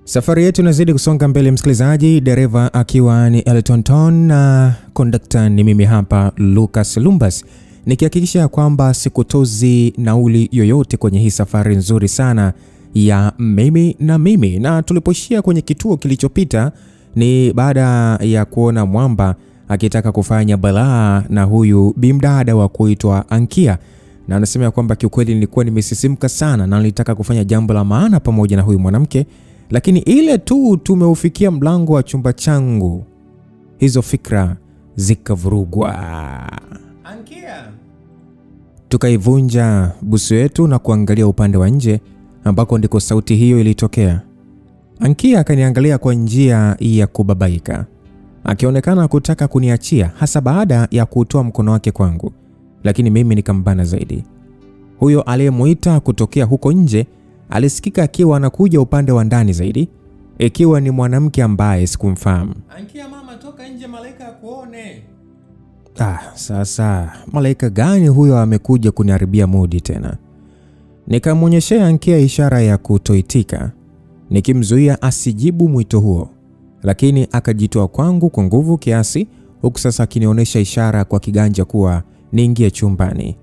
Safari yetu inazidi kusonga mbele msikilizaji, dereva akiwa ni Elton Ton na kondakta ni mimi hapa Lucas Lumbas, nikihakikisha kwamba sikutozi nauli yoyote kwenye hii safari nzuri sana ya mimi na mimi. Na tulipoishia kwenye kituo kilichopita ni baada ya kuona mwamba akitaka kufanya balaa na huyu bimdada wa kuitwa Ankia, na anasema kwamba kiukweli nilikuwa nimesisimka sana na nilitaka kufanya jambo la maana pamoja na huyu mwanamke, lakini ile tu tumeufikia mlango wa chumba changu hizo fikra zikavurugwa. Ankia, tukaivunja busu yetu na kuangalia upande wa nje ambako ndiko sauti hiyo ilitokea. Ankia akaniangalia kwa njia ya kubabaika, akionekana kutaka kuniachia hasa baada ya kutoa mkono wake kwangu, lakini mimi nikambana zaidi. Huyo aliyemuita kutokea huko nje alisikika akiwa anakuja upande wa ndani zaidi, ikiwa ni mwanamke ambaye sikumfahamu. Ankia mama, toka nje, malaika akuone. Sasa malaika gani huyo amekuja kuniharibia mudi tena? Nikamwonyeshea Ankia ishara ya kutoitika, nikimzuia asijibu mwito huo, lakini akajitoa kwangu kwa nguvu kiasi, huku sasa akinionyesha ishara kwa kiganja kuwa niingie chumbani.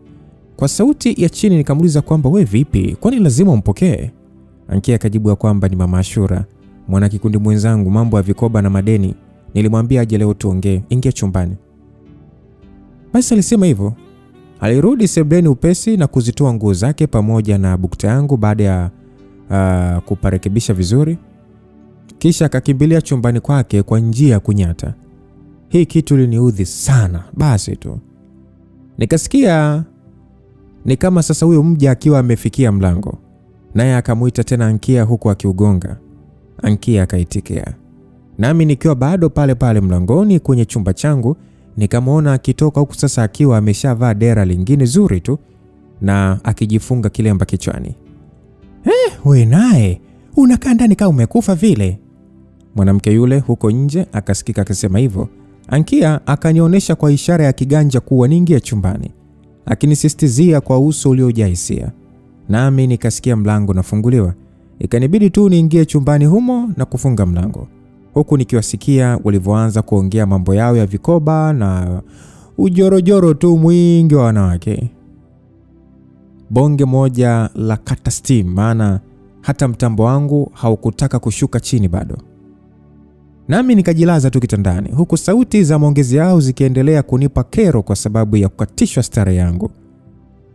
Kwa sauti ya chini nikamuuliza kwamba we vipi, kwani lazima umpokee? Ankia akajibu kwamba ni mama Ashura, mwana kikundi mwenzangu, mambo ya vikoba na madeni, nilimwambia aje leo tuongee, ingia chumbani. Basi alisema hivyo. Alirudi sebleni upesi na kuzitoa nguo zake pamoja na bukta yangu baada ya kuparekebisha vizuri, kisha akakimbilia chumbani kwake kwa njia ya kunyata. Hii kitu liniudhi sana. Basi tu nikasikia ni kama sasa huyo mja akiwa amefikia mlango, naye akamuita tena Ankia huku akiugonga. Ankia akaitikia, nami nikiwa bado pale pale mlangoni kwenye chumba changu nikamwona akitoka huku sasa akiwa ameshavaa dera lingine zuri tu na akijifunga kilemba kichwani. We naye unakaa ndani kama umekufa vile. Mwanamke yule huko nje akasikika akisema hivyo. Ankia akanionyesha kwa ishara ya kiganja kuwa niingie chumbani, akinisisitizia kwa uso uliojaa hisia. Nami nikasikia mlango nafunguliwa, ikanibidi tu niingie chumbani humo na kufunga mlango, huku nikiwasikia walivyoanza kuongea mambo yao ya vikoba na ujorojoro tu mwingi wa wanawake. Bonge moja la kata steam, maana hata mtambo wangu haukutaka kushuka chini bado. Nami nikajilaza tu kitandani, huku sauti za maongezi yao zikiendelea kunipa kero kwa sababu ya kukatishwa stare yangu.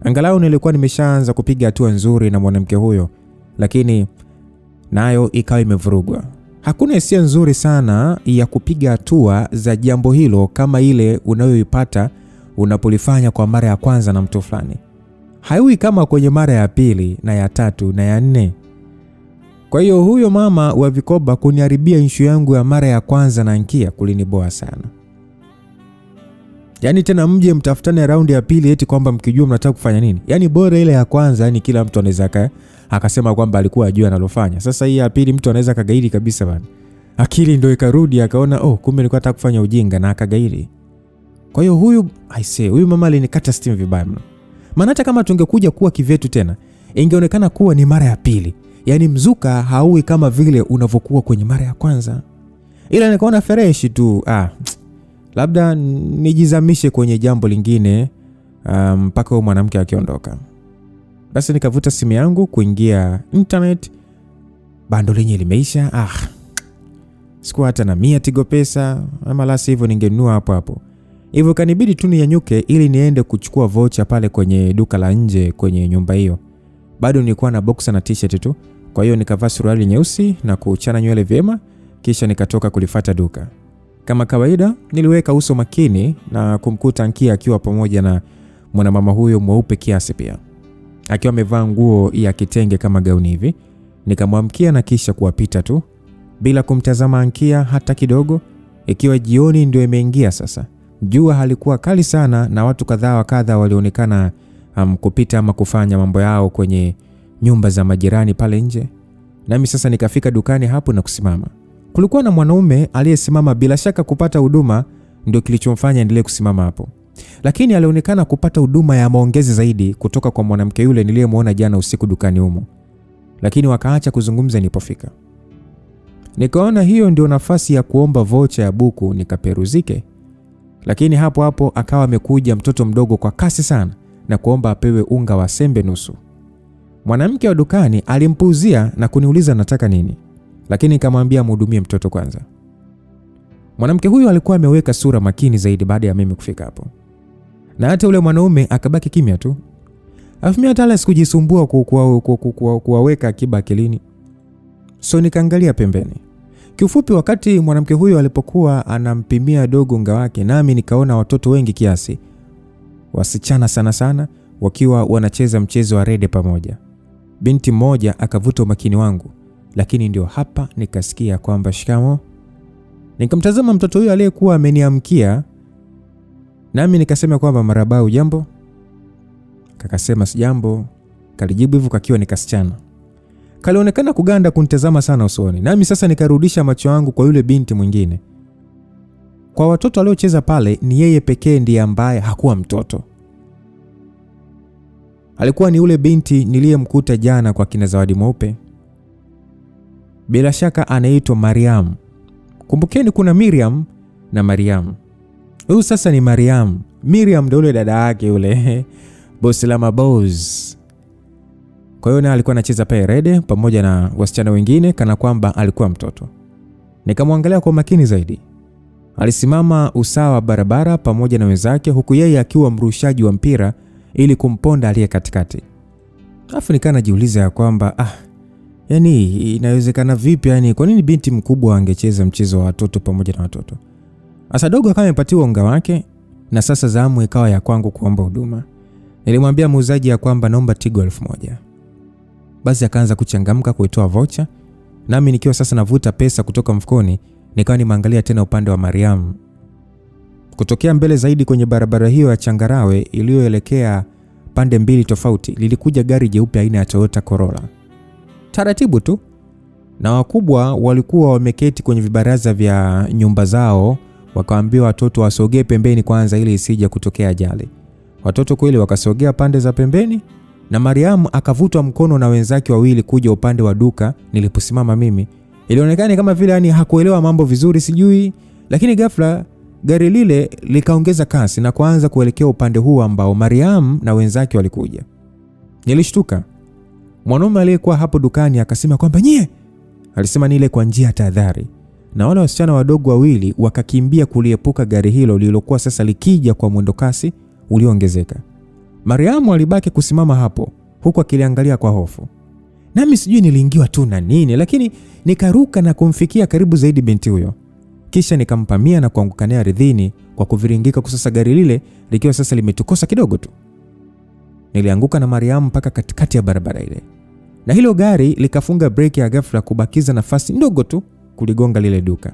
Angalau nilikuwa nimeshaanza kupiga hatua nzuri na mwanamke huyo, lakini nayo ikawa imevurugwa. Hakuna hisia nzuri sana ya kupiga hatua za jambo hilo kama ile unayoipata unapolifanya kwa mara ya kwanza na mtu fulani. Haiwi kama kwenye mara ya pili na ya tatu na ya nne. Kwa hiyo huyo mama wa vikoba kuniharibia issue yangu ya mara ya kwanza na Ankia kuliniboa sana. Yaani tena mje mtafutane raundi ya pili eti kwamba mkijua mnataka kufanya nini? Yaani bora ile ya kwanza, yani kila mtu anaweza akasema kwamba alikuwa ajua analofanya. Sasa hii ya pili mtu anaweza kagairi kabisa bana. Akili ndio ikarudi akaona kumbe nilikuwa nataka kufanya ujinga na akagairi. Kwa hiyo huyu mama alinikata steam vibaya mno. Maana hata kama tungekuja kuwa kivyetu tena, ingeonekana kuwa ni mara ya pili. Yaani mzuka hauwi kama vile unavyokuwa kwenye mara ya kwanza. Ila nikaona fresh tu. Labda nijizamishe kwenye jambo lingine mpaka huyo mwanamke akiondoka. Basi nikavuta simu yangu kuingia internet. Bando lenye limeisha. Sikuwa hata na 100 Tigo Pesa, ama la sivyo ningenunua hapo hapo. Hivyo kanibidi tu ninyanyuke ili niende kuchukua voucher pale kwenye duka la nje kwenye nyumba hiyo. Bado nilikuwa na boxer na t-shirt tu. Kwa hiyo nikavaa suruali nyeusi na kuchana nywele vyema, kisha nikatoka kulifuata duka. Kama kawaida niliweka uso makini na kumkuta Ankia akiwa pamoja na mwanamama huyo mweupe kiasi pia, akiwa amevaa nguo ya kitenge kama gauni hivi. Nikamwamkia na kisha kuwapita tu bila kumtazama Ankia hata kidogo, ikiwa jioni ndio imeingia sasa. Jua halikuwa kali sana na watu kadhaa wa kadha walionekana kupita ama kufanya mambo yao kwenye nyumba za majirani pale nje. Nami sasa nikafika dukani hapo na kusimama. Kulikuwa na mwanaume aliyesimama, bila shaka kupata huduma ndio kilichomfanya endelee kusimama hapo. Lakini alionekana kupata huduma ya maongezi zaidi kutoka kwa mwanamke yule niliyemwona jana usiku dukani humo. Lakini wakaacha kuzungumza nilipofika. Nikaona hiyo ndio nafasi ya kuomba vocha ya buku nikaperuzike. Lakini hapo hapo akawa amekuja mtoto mdogo kwa kasi sana na kuomba apewe unga wa sembe nusu. Mwanamke wa dukani alimpuuzia na kuniuliza nataka nini, lakini nikamwambia mhudumie mtoto kwanza. Mwanamke huyu alikuwa ameweka sura makini zaidi baada ya mimi kufika hapo. Na hata ule mwanaume akabaki kimya tu. Mimi hata sikujisumbua kuwaweka akiba akilini. So nikaangalia pembeni. Kiufupi, wakati mwanamke huyu alipokuwa anampimia dogo unga wake, nami nikaona watoto wengi kiasi, wasichana sana sana, wakiwa wanacheza mchezo wa rede pamoja. Binti mmoja akavuta umakini wangu, lakini ndio hapa nikasikia kwamba shikamo. Nikamtazama mtoto huyu aliyekuwa ameniamkia, nami nikasema kwamba marhaba, ujambo? Kakasema sijambo. Kalijibu hivyo kakiwa nikasichana. Kalionekana kuganda kunitazama sana usoni, nami sasa nikarudisha macho yangu kwa yule binti mwingine. Kwa watoto waliocheza pale, ni yeye pekee ndiye ambaye hakuwa mtoto. Alikuwa ni yule binti niliyemkuta jana kwa kina Zawadi Mweupe. Bila shaka anaitwa Mariam. Kumbukeni kuna Miriam na Mariam. Huyu sasa ni Mariam. Miriam ndio yule dada yake yule bosi la maboss. Kwa hiyo alikuwa anacheza pale rede pamoja na wasichana wengine kana kwamba alikuwa mtoto. Nikamwangalia kwa makini zaidi. Alisimama usawa barabara pamoja na wenzake, huku yeye akiwa mrushaji wa mpira ili kumponda aliye katikati. Alafu nikanajiuliza ya kwamba yani inawezekana vipi, yani kwa nini binti mkubwa angecheza mchezo wa watoto pamoja na watoto? Asa dogo akawa amepatiwa unga wake na sasa zamu ikawa ya kwangu kuomba huduma. Nilimwambia muuzaji ya kwamba naomba Tigo 1000. Basi akaanza kuchangamka kuitoa vocha, nami nikiwa sasa navuta pesa kutoka mfukoni, nikawa nimeangalia tena upande wa Mariam. Kutokea mbele zaidi kwenye barabara hiyo ya changarawe iliyoelekea pande mbili tofauti, lilikuja gari jeupe aina ya Toyota Corolla. Taratibu tu, na wakubwa walikuwa wameketi kwenye vibaraza vya nyumba zao, wakaambia watoto wasogee pembeni kwanza ili isije kutokea ajali. Watoto kweli wakasogea pande za pembeni, na Mariam akavutwa mkono na wenzake wawili kuja upande wa duka niliposimama mimi. Ilionekana kama vile yani hakuelewa mambo vizuri sijui, lakini ghafla gari lile likaongeza kasi na kuanza kuelekea upande huu ambao Mariam na wenzake walikuja. Nilishtuka. Mwanaume aliyekuwa hapo dukani akasema kwamba nyie, alisema nile kwa njia tahadhari, na wale wasichana wadogo wawili wakakimbia kuliepuka gari hilo lililokuwa sasa likija kwa mwendo kasi ulioongezeka. Mariam alibaki kusimama hapo huku akiliangalia kwa hofu. Nami sijui niliingiwa tu na nini, lakini nikaruka na kumfikia karibu zaidi binti huyo. Kisha nikampamia na kuanguka naye ardhini kwa kuviringika, kwa sasa gari lile likiwa sasa limetukosa kidogo tu. Nilianguka na Mariam mpaka katikati ya barabara ile. Na hilo gari likafunga breki ya ghafla kubakiza nafasi ndogo tu kuligonga lile duka.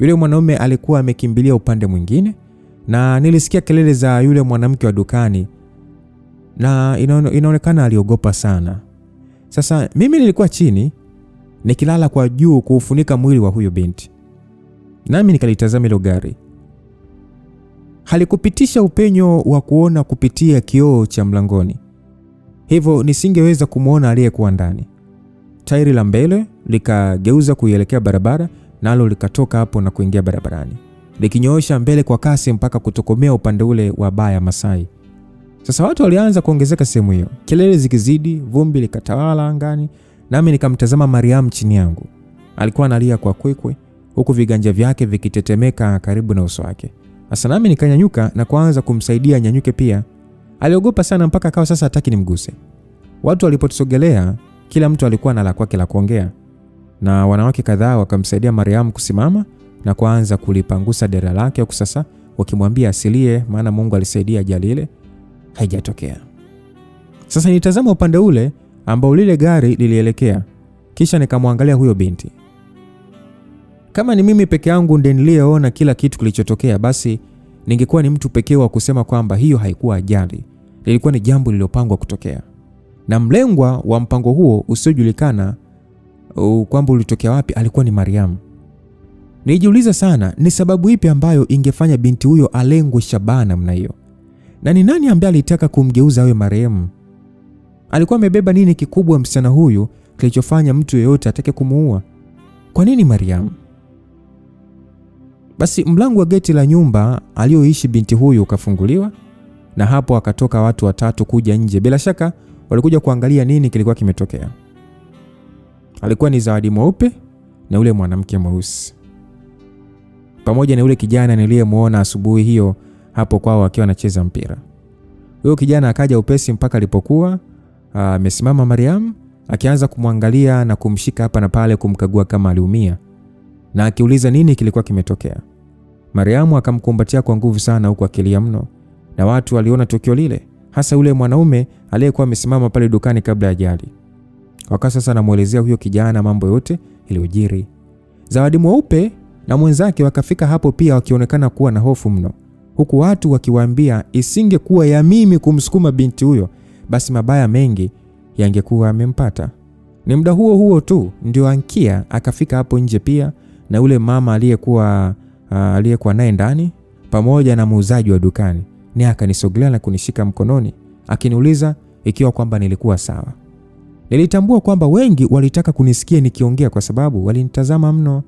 Yule mwanaume alikuwa amekimbilia upande mwingine, na nilisikia kelele za yule mwanamke wa dukani, na inaonekana aliogopa sana. Sasa mimi nilikuwa chini nikilala kwa juu kuufunika mwili wa huyo binti. Nami nikalitazama hilo gari. Halikupitisha upenyo wa kuona kupitia kioo cha mlangoni, hivyo nisingeweza kumuona aliyekuwa ndani. Tairi la mbele likageuza kuelekea barabara, nalo likatoka hapo na kuingia barabarani, likinyoosha mbele kwa kasi mpaka kutokomea upande ule wa baya Masai. Sasa watu walianza kuongezeka sehemu hiyo, kelele zikizidi, vumbi likatawala angani, nami nikamtazama Mariam chini yangu. Alikuwa analia kwa kwekwe, huku viganja vyake vikitetemeka karibu na uso wake. Sasa nami nikanyanyuka na kuanza kumsaidia nyanyuke pia. Aliogopa sana mpaka akawa sasa hataki nimguse. Watu walipotusogelea, kila mtu alikuwa na la kwake la kuongea, na wanawake kadhaa wakamsaidia Mariam kusimama na kuanza kulipangusa dera lake, huku sasa wakimwambia asilie, maana Mungu alisaidia ajali ile haijatokea. Sasa nitazama upande ule ambao lile gari lilielekea, kisha nikamwangalia huyo binti. Kama ni mimi peke yangu ndiye niliyeona kila kitu kilichotokea, basi ningekuwa ni mtu pekee wa kusema kwamba hiyo haikuwa ajali, lilikuwa ni jambo lililopangwa kutokea, na mlengwa wa mpango huo usiojulikana kwamba ulitokea wapi alikuwa ni Mariam. Nijiuliza sana ni sababu ipi ambayo ingefanya binti huyo alengwe Shabana namna hiyo, na ni nani ambaye alitaka kumgeuza awe marehemu? Alikuwa amebeba nini kikubwa msichana huyu kilichofanya mtu yeyote atake kumuua? kwa nini Mariam? Basi mlango wa geti la nyumba aliyoishi binti huyu ukafunguliwa, na hapo akatoka watu watatu kuja nje. Bila shaka walikuja kuangalia nini kilikuwa kimetokea. Alikuwa ni Zawadi Mweupe na yule mwanamke mweusi, pamoja na yule kijana niliyemuona asubuhi hiyo hapo kwao akiwa anacheza mpira. Huyo kijana akaja upesi mpaka alipokuwa amesimama Mariam, akianza kumwangalia na kumshika hapa na pale kumkagua kama aliumia, na akiuliza nini kilikuwa kimetokea. Mariam akamkumbatia kwa nguvu sana huku akilia mno, na watu waliona tukio lile, hasa yule mwanaume aliyekuwa amesimama pale dukani kabla ya ajali. Wakati sasa anamuelezea huyo kijana mambo yote iliyojiri. Zawadi Mweupe na mwenzake wakafika hapo pia wakionekana kuwa na hofu mno, huku watu wakiwaambia isingekuwa ya mimi kumsukuma binti huyo, basi mabaya mengi yangekuwa yamempata. Ni muda huo huo tu ndio Ankia akafika hapo nje pia, na yule mama aliyekuwa naye ndani pamoja na muuzaji wa dukani. Ni akanisogelea na kunishika mkononi akiniuliza ikiwa kwamba nilikuwa sawa. Nilitambua kwamba wengi walitaka kunisikia nikiongea kwa sababu walinitazama mno,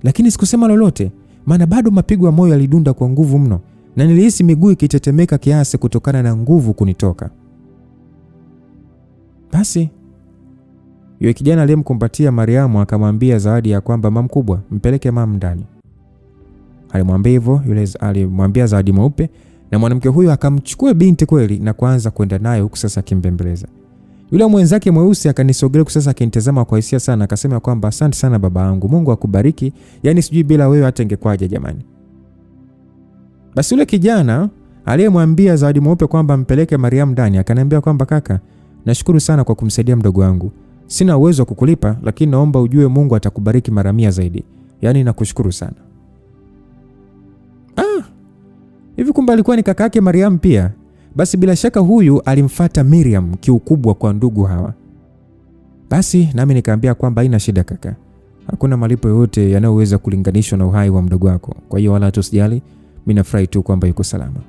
lakini sikusema lolote, maana bado mapigo ya moyo yalidunda kwa nguvu mno, na nilihisi miguu ikitetemeka kiasi kutokana na nguvu kunitoka. Basi yule kijana aliyemkumbatia Mariamu akamwambia Zawadi ya kwamba mama mkubwa, mpeleke mama ndani. Alimwambia hivyo, yule alimwambia Zawadi Mweupe, na mwanamke huyo akamchukua binti kweli na kuanza kwenda naye huku sasa akimbembeleza. Yule mwenzake mweusi akanisogelea sasa akinitazama kwa hisia sana, akasema kwamba asante sana baba yangu, Mungu akubariki, yani sijui bila wewe hata ingekwaje jamani. Basi yule kijana aliyemwambia Zawadi Mweupe kwamba mpeleke Mariam ndani akaniambia kwamba kaka, nashukuru sana kwa kumsaidia mdogo wangu. Sina uwezo wa kukulipa, lakini naomba ujue Mungu atakubariki mara 100 zaidi. Yani nakushukuru sana. Hivi kumbe alikuwa ni kaka yake Mariam pia. Basi bila shaka huyu alimfuata Miriam kiukubwa kwa ndugu hawa. Basi nami nikaambia kwamba haina shida kaka, hakuna malipo yote yanayoweza kulinganishwa na uhai wa mdogo wako, kwa hiyo wala tusijali, mimi nafurahi tu kwamba yuko salama.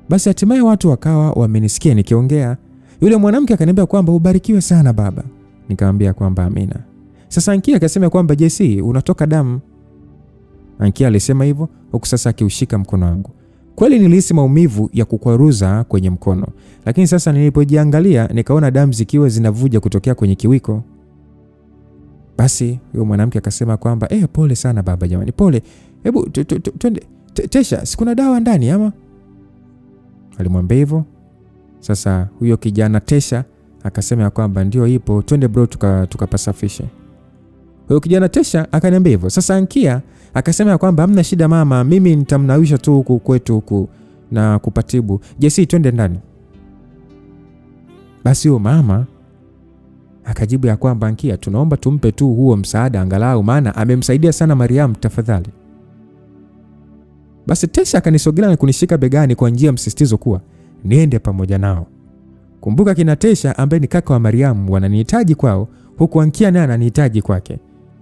Basi hatimaye watu wakawa wamenisikia nikiongea. Yule mwanamke akaniambia kwamba ubarikiwe sana baba. Nikamwambia kwamba amina. Sasa Ankia akasema kwamba JC unatoka damu. Ankia alisema hivyo huku sasa akiushika mkono wangu. Kweli nilihisi maumivu ya kukwaruza kwenye mkono, lakini sasa nilipojiangalia nikaona damu zikiwa zinavuja kutokea kwenye kiwiko. Basi huyo mwanamke akasema kwamba pole sana baba jamani, pole. Hebu twende Tesha, sikuna dawa ndani ama? Alimwambia hivyo. Sasa huyo kijana Tesha akasema kwamba ndio ipo, twende bro tukapasafishe. Huyo kijana Tesha akaniambia hivyo. Sasa Ankia akasema kwamba hamna shida mama, mimi nitamnawisha tu huku kwetu huku na kupatibu. JC twende ndani. Basi huyo mama akajibu ya kwamba Ankia, tunaomba tumpe tu huo msaada angalau, maana amemsaidia sana Mariam, tafadhali. Basi Tesha akanisogelea na kunishika begani kwa njia msisitizo kuwa niende pamoja nao. Kumbuka kina Tesha ambaye ni kaka wa Mariam wananihitaji kwao, huku Ankia naye ananihitaji kwake.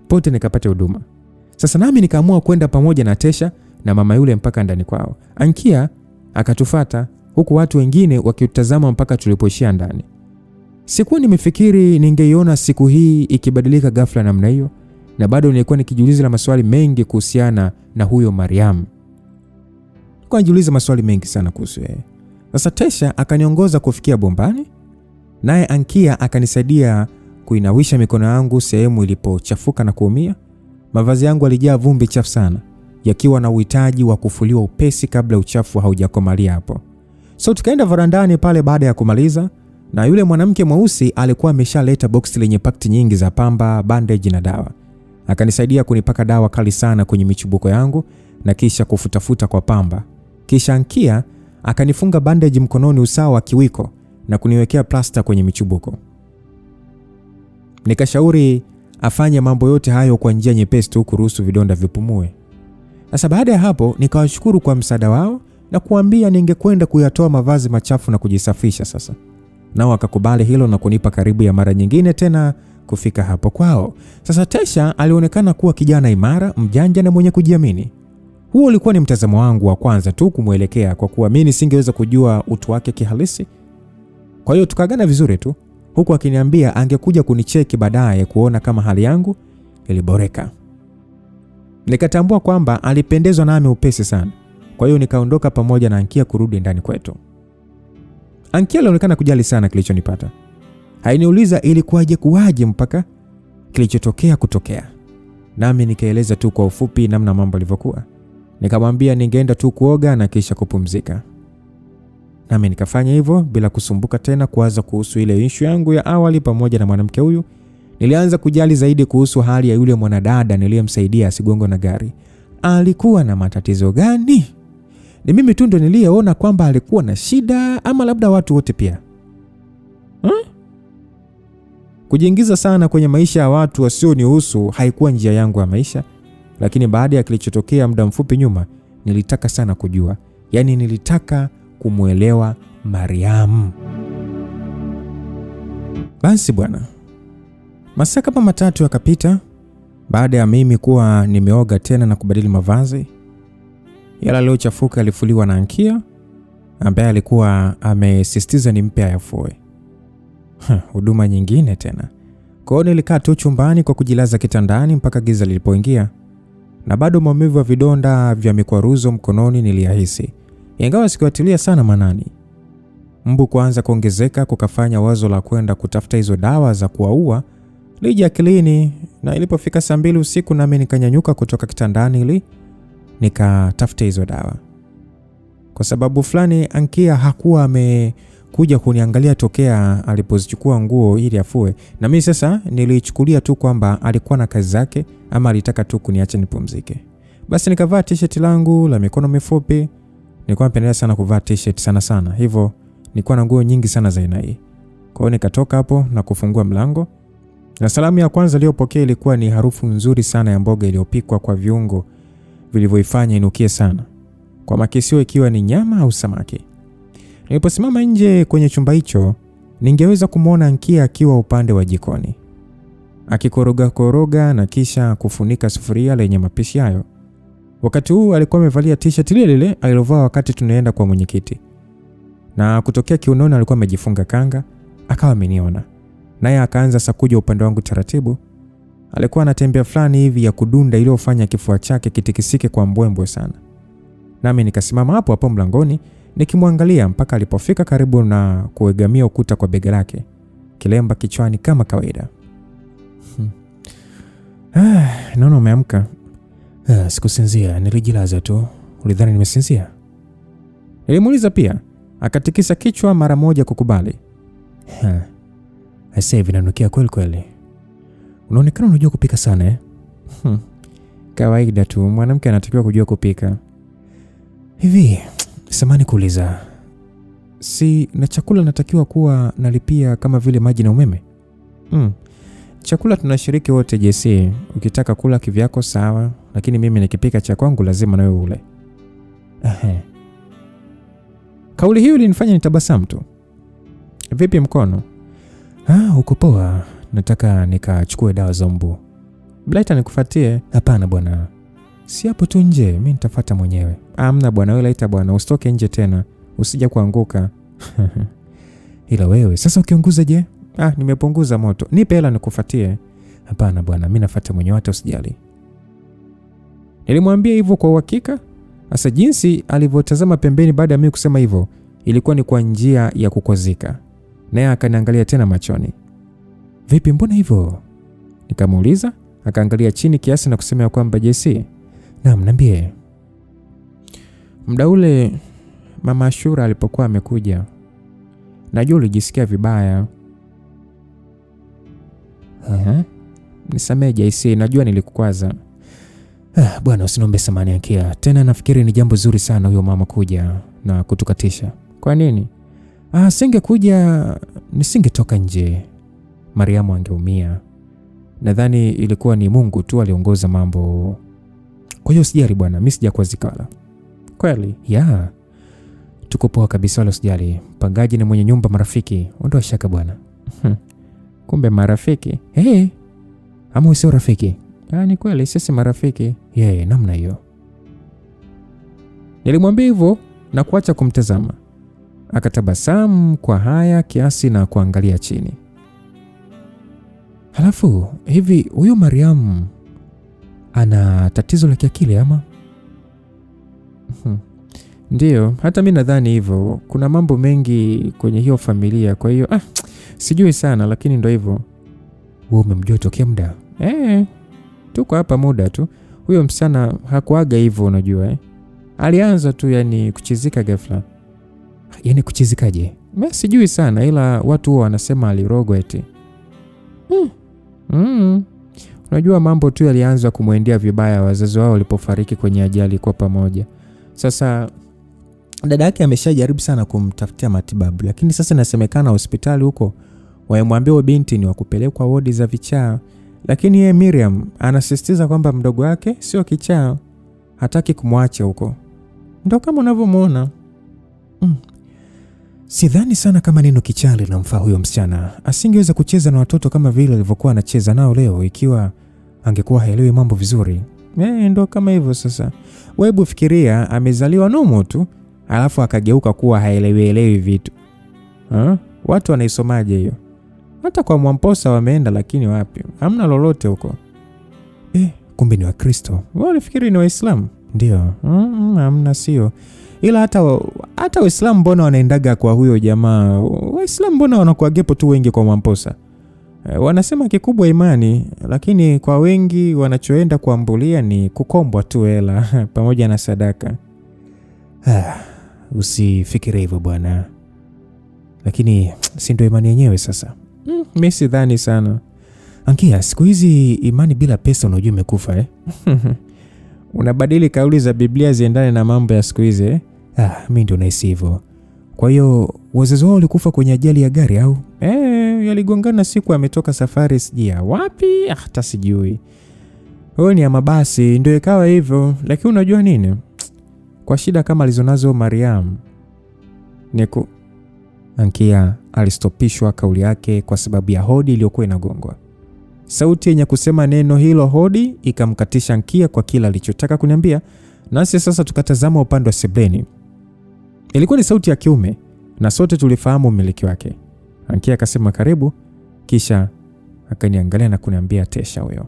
Pote nikapata huduma. Sasa nami nikaamua kwenda pamoja na Tesha na mama yule mpaka ndani kwao. Ankia akatufuata huku watu wengine wakitazama mpaka tulipoishia ndani. Sikuwa nimefikiri ningeiona siku hii ikibadilika ghafla namna hiyo, na bado nilikuwa nikijiuliza maswali mengi kuhusiana na huyo Mariam. Kwa nijiuliza maswali mengi sana kuhusu yeye. Sasa Tesha akaniongoza kufikia bombani, naye Ankia akanisaidia kuinawisha mikono yangu sehemu ilipochafuka na kuumia. Mavazi yangu yalijaa vumbi chafu sana, yakiwa na uhitaji wa kufuliwa upesi kabla uchafu haujakomalia hapo. So tukaenda varandani pale baada ya kumaliza, na yule mwanamke mweusi alikuwa ameshaleta boksi lenye pakiti nyingi za pamba, bandage na dawa. Akanisaidia kunipaka dawa kali sana kwenye michubuko yangu na kisha kufutafuta kwa pamba. Kisha Ankia akanifunga bandage mkononi usawa wa kiwiko na kuniwekea plasta kwenye michubuko. Nikashauri afanye mambo yote hayo kwa njia nyepesi tu kuruhusu vidonda vipumue. Sasa baada ya hapo nikawashukuru kwa msaada wao na kuambia ningekwenda kuyatoa mavazi machafu na kujisafisha sasa. Nao akakubali hilo na kunipa karibu ya mara nyingine tena kufika hapo kwao. Sasa Tesha alionekana kuwa kijana imara, mjanja na mwenye kujiamini. Huo ulikuwa ni mtazamo wangu wa kwanza tu kumuelekea, kwa kuwa mimi singeweza kujua utu wake kihalisi. Kwa hiyo tukaagana vizuri tu, huku akiniambia angekuja kunicheki baadaye kuona kama hali yangu liliboreka. Nikatambua kwamba alipendezwa nami upesi sana. Kwa hiyo nikaondoka pamoja na Ankia kurudi ndani kwetu. Ankia alionekana kujali sana kilichonipata. Hainiuliza ilikuwaje kuwaje mpaka kilichotokea kutokea. Nami nikaeleza tu kwa ufupi namna mambo yalivyokuwa. Nikamwambia ningeenda tu kuoga na kisha kupumzika. Nami nikafanya hivyo bila kusumbuka tena kuwaza kuhusu ile issue yangu ya awali pamoja na mwanamke huyu. Nilianza kujali zaidi kuhusu hali ya yule mwanadada niliyemsaidia asigongwe na gari. Alikuwa na matatizo gani? Ni mimi tu ndo niliyeona kwamba alikuwa na shida ama labda watu wote pia? Kujiingiza sana kwenye maisha ya watu wasionihusu haikuwa njia yangu ya maisha, lakini baada ya kilichotokea muda mfupi nyuma, nilitaka sana kujua. Yaani nilitaka kumuelewa Mariam. Basi bwana, masaa kama 3 yakapita baada ya mimi kuwa nimeoga tena na kubadili mavazi. Yale yaliyochafuka yalifuliwa na Ankia ambaye alikuwa amesisitiza nimpe ayafue. Huduma nyingine tena. Kwa hiyo nilikaa tu chumbani kwa kujilaza kitandani mpaka giza lilipoingia, na bado maumivu ya vidonda vya mikwaruzo mkononi niliyahisi, ingawa sikuatilia sana manani. Mbu kuanza kuongezeka kukafanya wazo la kwenda kutafuta hizo dawa za kuwaua lije akilini, na ilipofika saa 2 usiku nami nikanyanyuka kutoka kitandani ili nikatafuta hizo dawa. Kwa sababu fulani Ankia hakuwa amekuja kuniangalia tokea alipozichukua nguo ili afue, na mimi sasa nilichukulia tu kwamba alikuwa na kazi zake ama alitaka tu kuniacha nipumzike. Basi nikavaa t-shirt langu la mikono mifupi. Nilikuwa napendelea sana kuvaa t-shirt sana. Hivyo nilikuwa na nguo nyingi sana za aina hii. Kwa hiyo nikatoka hapo na kufungua mlango. Na salamu ya kwanza iliyopokea ilikuwa ni harufu nzuri sana ya mboga iliyopikwa kwa viungo vilivyoifanya inukie sana, kwa makisio ikiwa ni nyama au samaki. Niliposimama nje kwenye chumba hicho, ningeweza kumuona Ankia akiwa upande wa jikoni, akikoroga na kisha kufunika sufuria lenye mapishi hayo. Wakati huu alikuwa amevalia t-shirt ile alilovaa wakati tunaenda kwa mwenyekiti, na kutokea kiunoni alikuwa amejifunga kanga. Akawa ameniona, naye akaanza sakuja upande wangu taratibu. Alikuwa anatembea fulani hivi ya kudunda iliyofanya kifua chake kitikisike kwa mbwembwe sana. Nami nikasimama hapo hapo mlangoni nikimwangalia mpaka alipofika karibu na kuegamia ukuta kwa bega lake, kilemba kichwani kama kawaida. Naona umeamka. Sikusinzia, nilijilaza tu. Ulidhani nimesinzia? Nilimuuliza pia, akatikisa kichwa mara moja kukubali. Sasa hivi nanukia kweli. Unaonekana unajua kupika sana Kawaida tu, mwanamke anatakiwa kujua kupika. Hivi, samani kuuliza, si na chakula natakiwa kuwa nalipia kama vile maji na umeme? Chakula tunashiriki wote JC, ukitaka kula kivyako sawa, lakini mimi nikipika cha kwangu lazima na wewe ule. Kauli hiyo ilinifanya nitabasamu tu. Vipi mkono? Uko poa. Nataka nikachukue dawa za mbu. Blaita nikufuatie? Hapana bwana. Si hapo tu nje, mimi nitafuata mwenyewe. Amna bwana, wewe laita bwana, usitoke nje tena, usija kuanguka. Ila wewe, sasa ukiunguza je? Nimepunguza moto. Nipe hela nikufuatie. Hapana bwana, mimi nafuata mwenyewe, hata usijali. Nilimwambia hivyo kwa uhakika. Sasa jinsi alivyotazama pembeni baada ya mimi kusema hivyo, ilikuwa ni kwa njia ya kukozika. Naye akaniangalia tena machoni. Vipi, mbona hivyo? Nikamuuliza. Akaangalia chini kiasi na kusema kwamba JC, naam, niambie. Muda ule Mama Ashura alipokuwa amekuja, najua ulijisikia vibaya. Nisamehe JC, najua nilikukwaza. Bwana, usiniombe samahani Ankia. Tena nafikiri ni jambo zuri sana huyo mama kuja na kutukatisha. Kwa nini? Singekuja nisingetoka nje. Mariamu angeumia. Nadhani ilikuwa ni Mungu tu aliongoza mambo. Kwa hiyo usijali bwana, mimi sijakwazikala. Kweli? Tuko poa kabisa, wala usijali. Mpangaji na mwenye nyumba marafiki. Ondoa shaka bwana. Kumbe marafiki? Ama usio rafiki? Ni kweli sisi marafiki. Namna hiyo. Nilimwambia hivyo na kuacha kumtazama. Akatabasamu kwa haya kiasi na kuangalia chini. Halafu, hivi huyo Mariam ana tatizo la kiakili ama? Ndiyo, hata mimi nadhani hivyo. Kuna mambo mengi kwenye hiyo familia, kwa hiyo sijui sana, lakini ndo hivyo. Wewe umemjua tokea muda? Tuko hapa muda tu. Huyo msichana hakuaga hivyo unajua Alianza tu yani kuchizika ghafla. Yani kuchizikaje? Mimi sijui sana, ila watu huwa wanasema alirogwa eti. Unajua mambo tu yalianza kumwendea vibaya wazazi wao walipofariki kwenye ajali kwa pamoja. Sasa dada yake ameshajaribu sana kumtafutia matibabu, lakini sasa inasemekana hospitali huko wamemwambia binti ni wakupelekwa wodi za vichaa, lakini yeye Miriam anasisitiza kwamba mdogo wake sio kichaa, hataki kumwacha huko. Ndio kama unavyomuona. Sidhani sana kama neno kichaa linamfaa huyo msichana. Asingeweza kucheza na watoto kama vile alivyokuwa anacheza nao leo ikiwa angekuwa haelewi mambo vizuri. Ndio kama hivyo sasa. Wewe fikiria amezaliwa nomo tu, alafu akageuka kuwa haelewi vitu. Watu wanaisomaje hiyo? Hata kwa Mwamposa wameenda, lakini wapi? Hamna lolote huko. Kumbe ni Wakristo. Wao walifikiri ni Waislamu. Ndio. Hamna sio. Ila hata Waislamu mbona wanaendaga kwa huyo jamaa? Waislamu mbona wanakuwa gepo tu wengi kwa Mwamposa? Wanasema kikubwa imani, lakini kwa wengi wanachoenda kuambulia ni kukombwa tu hela pamoja na sadaka. Usifikiri hivyo bwana. Lakini si ndio imani yenyewe sasa? Mimi sidhani sana. Ankia, siku hizi imani bila pesa unajua imekufa Unabadili kauli za Biblia ziendane na mambo ya siku hizi mimi ndio nahisi hivyo. Kwa hiyo wazazi wao walikufa kwenye ajali ya gari au? Yaligongana siku ametoka safari sijia wapi, hata sijui. Ni ya mabasi ndio ikawa hivyo, lakini unajua nini? Kwa shida kama alizonazo Mariam Ankia alistopishwa kauli yake kwa sababu ya hodi iliyokuwa inagongwa. Sauti yenye kusema neno hilo hodi ikamkatisha Ankia kwa kila alichotaka kuniambia. Nasi sasa tukatazama upande wa sebleni. Ilikuwa ni sauti ya kiume na sote tulifahamu umiliki wake. Ankia akasema karibu, kisha akaniangalia na kuniambia Tesha huyo.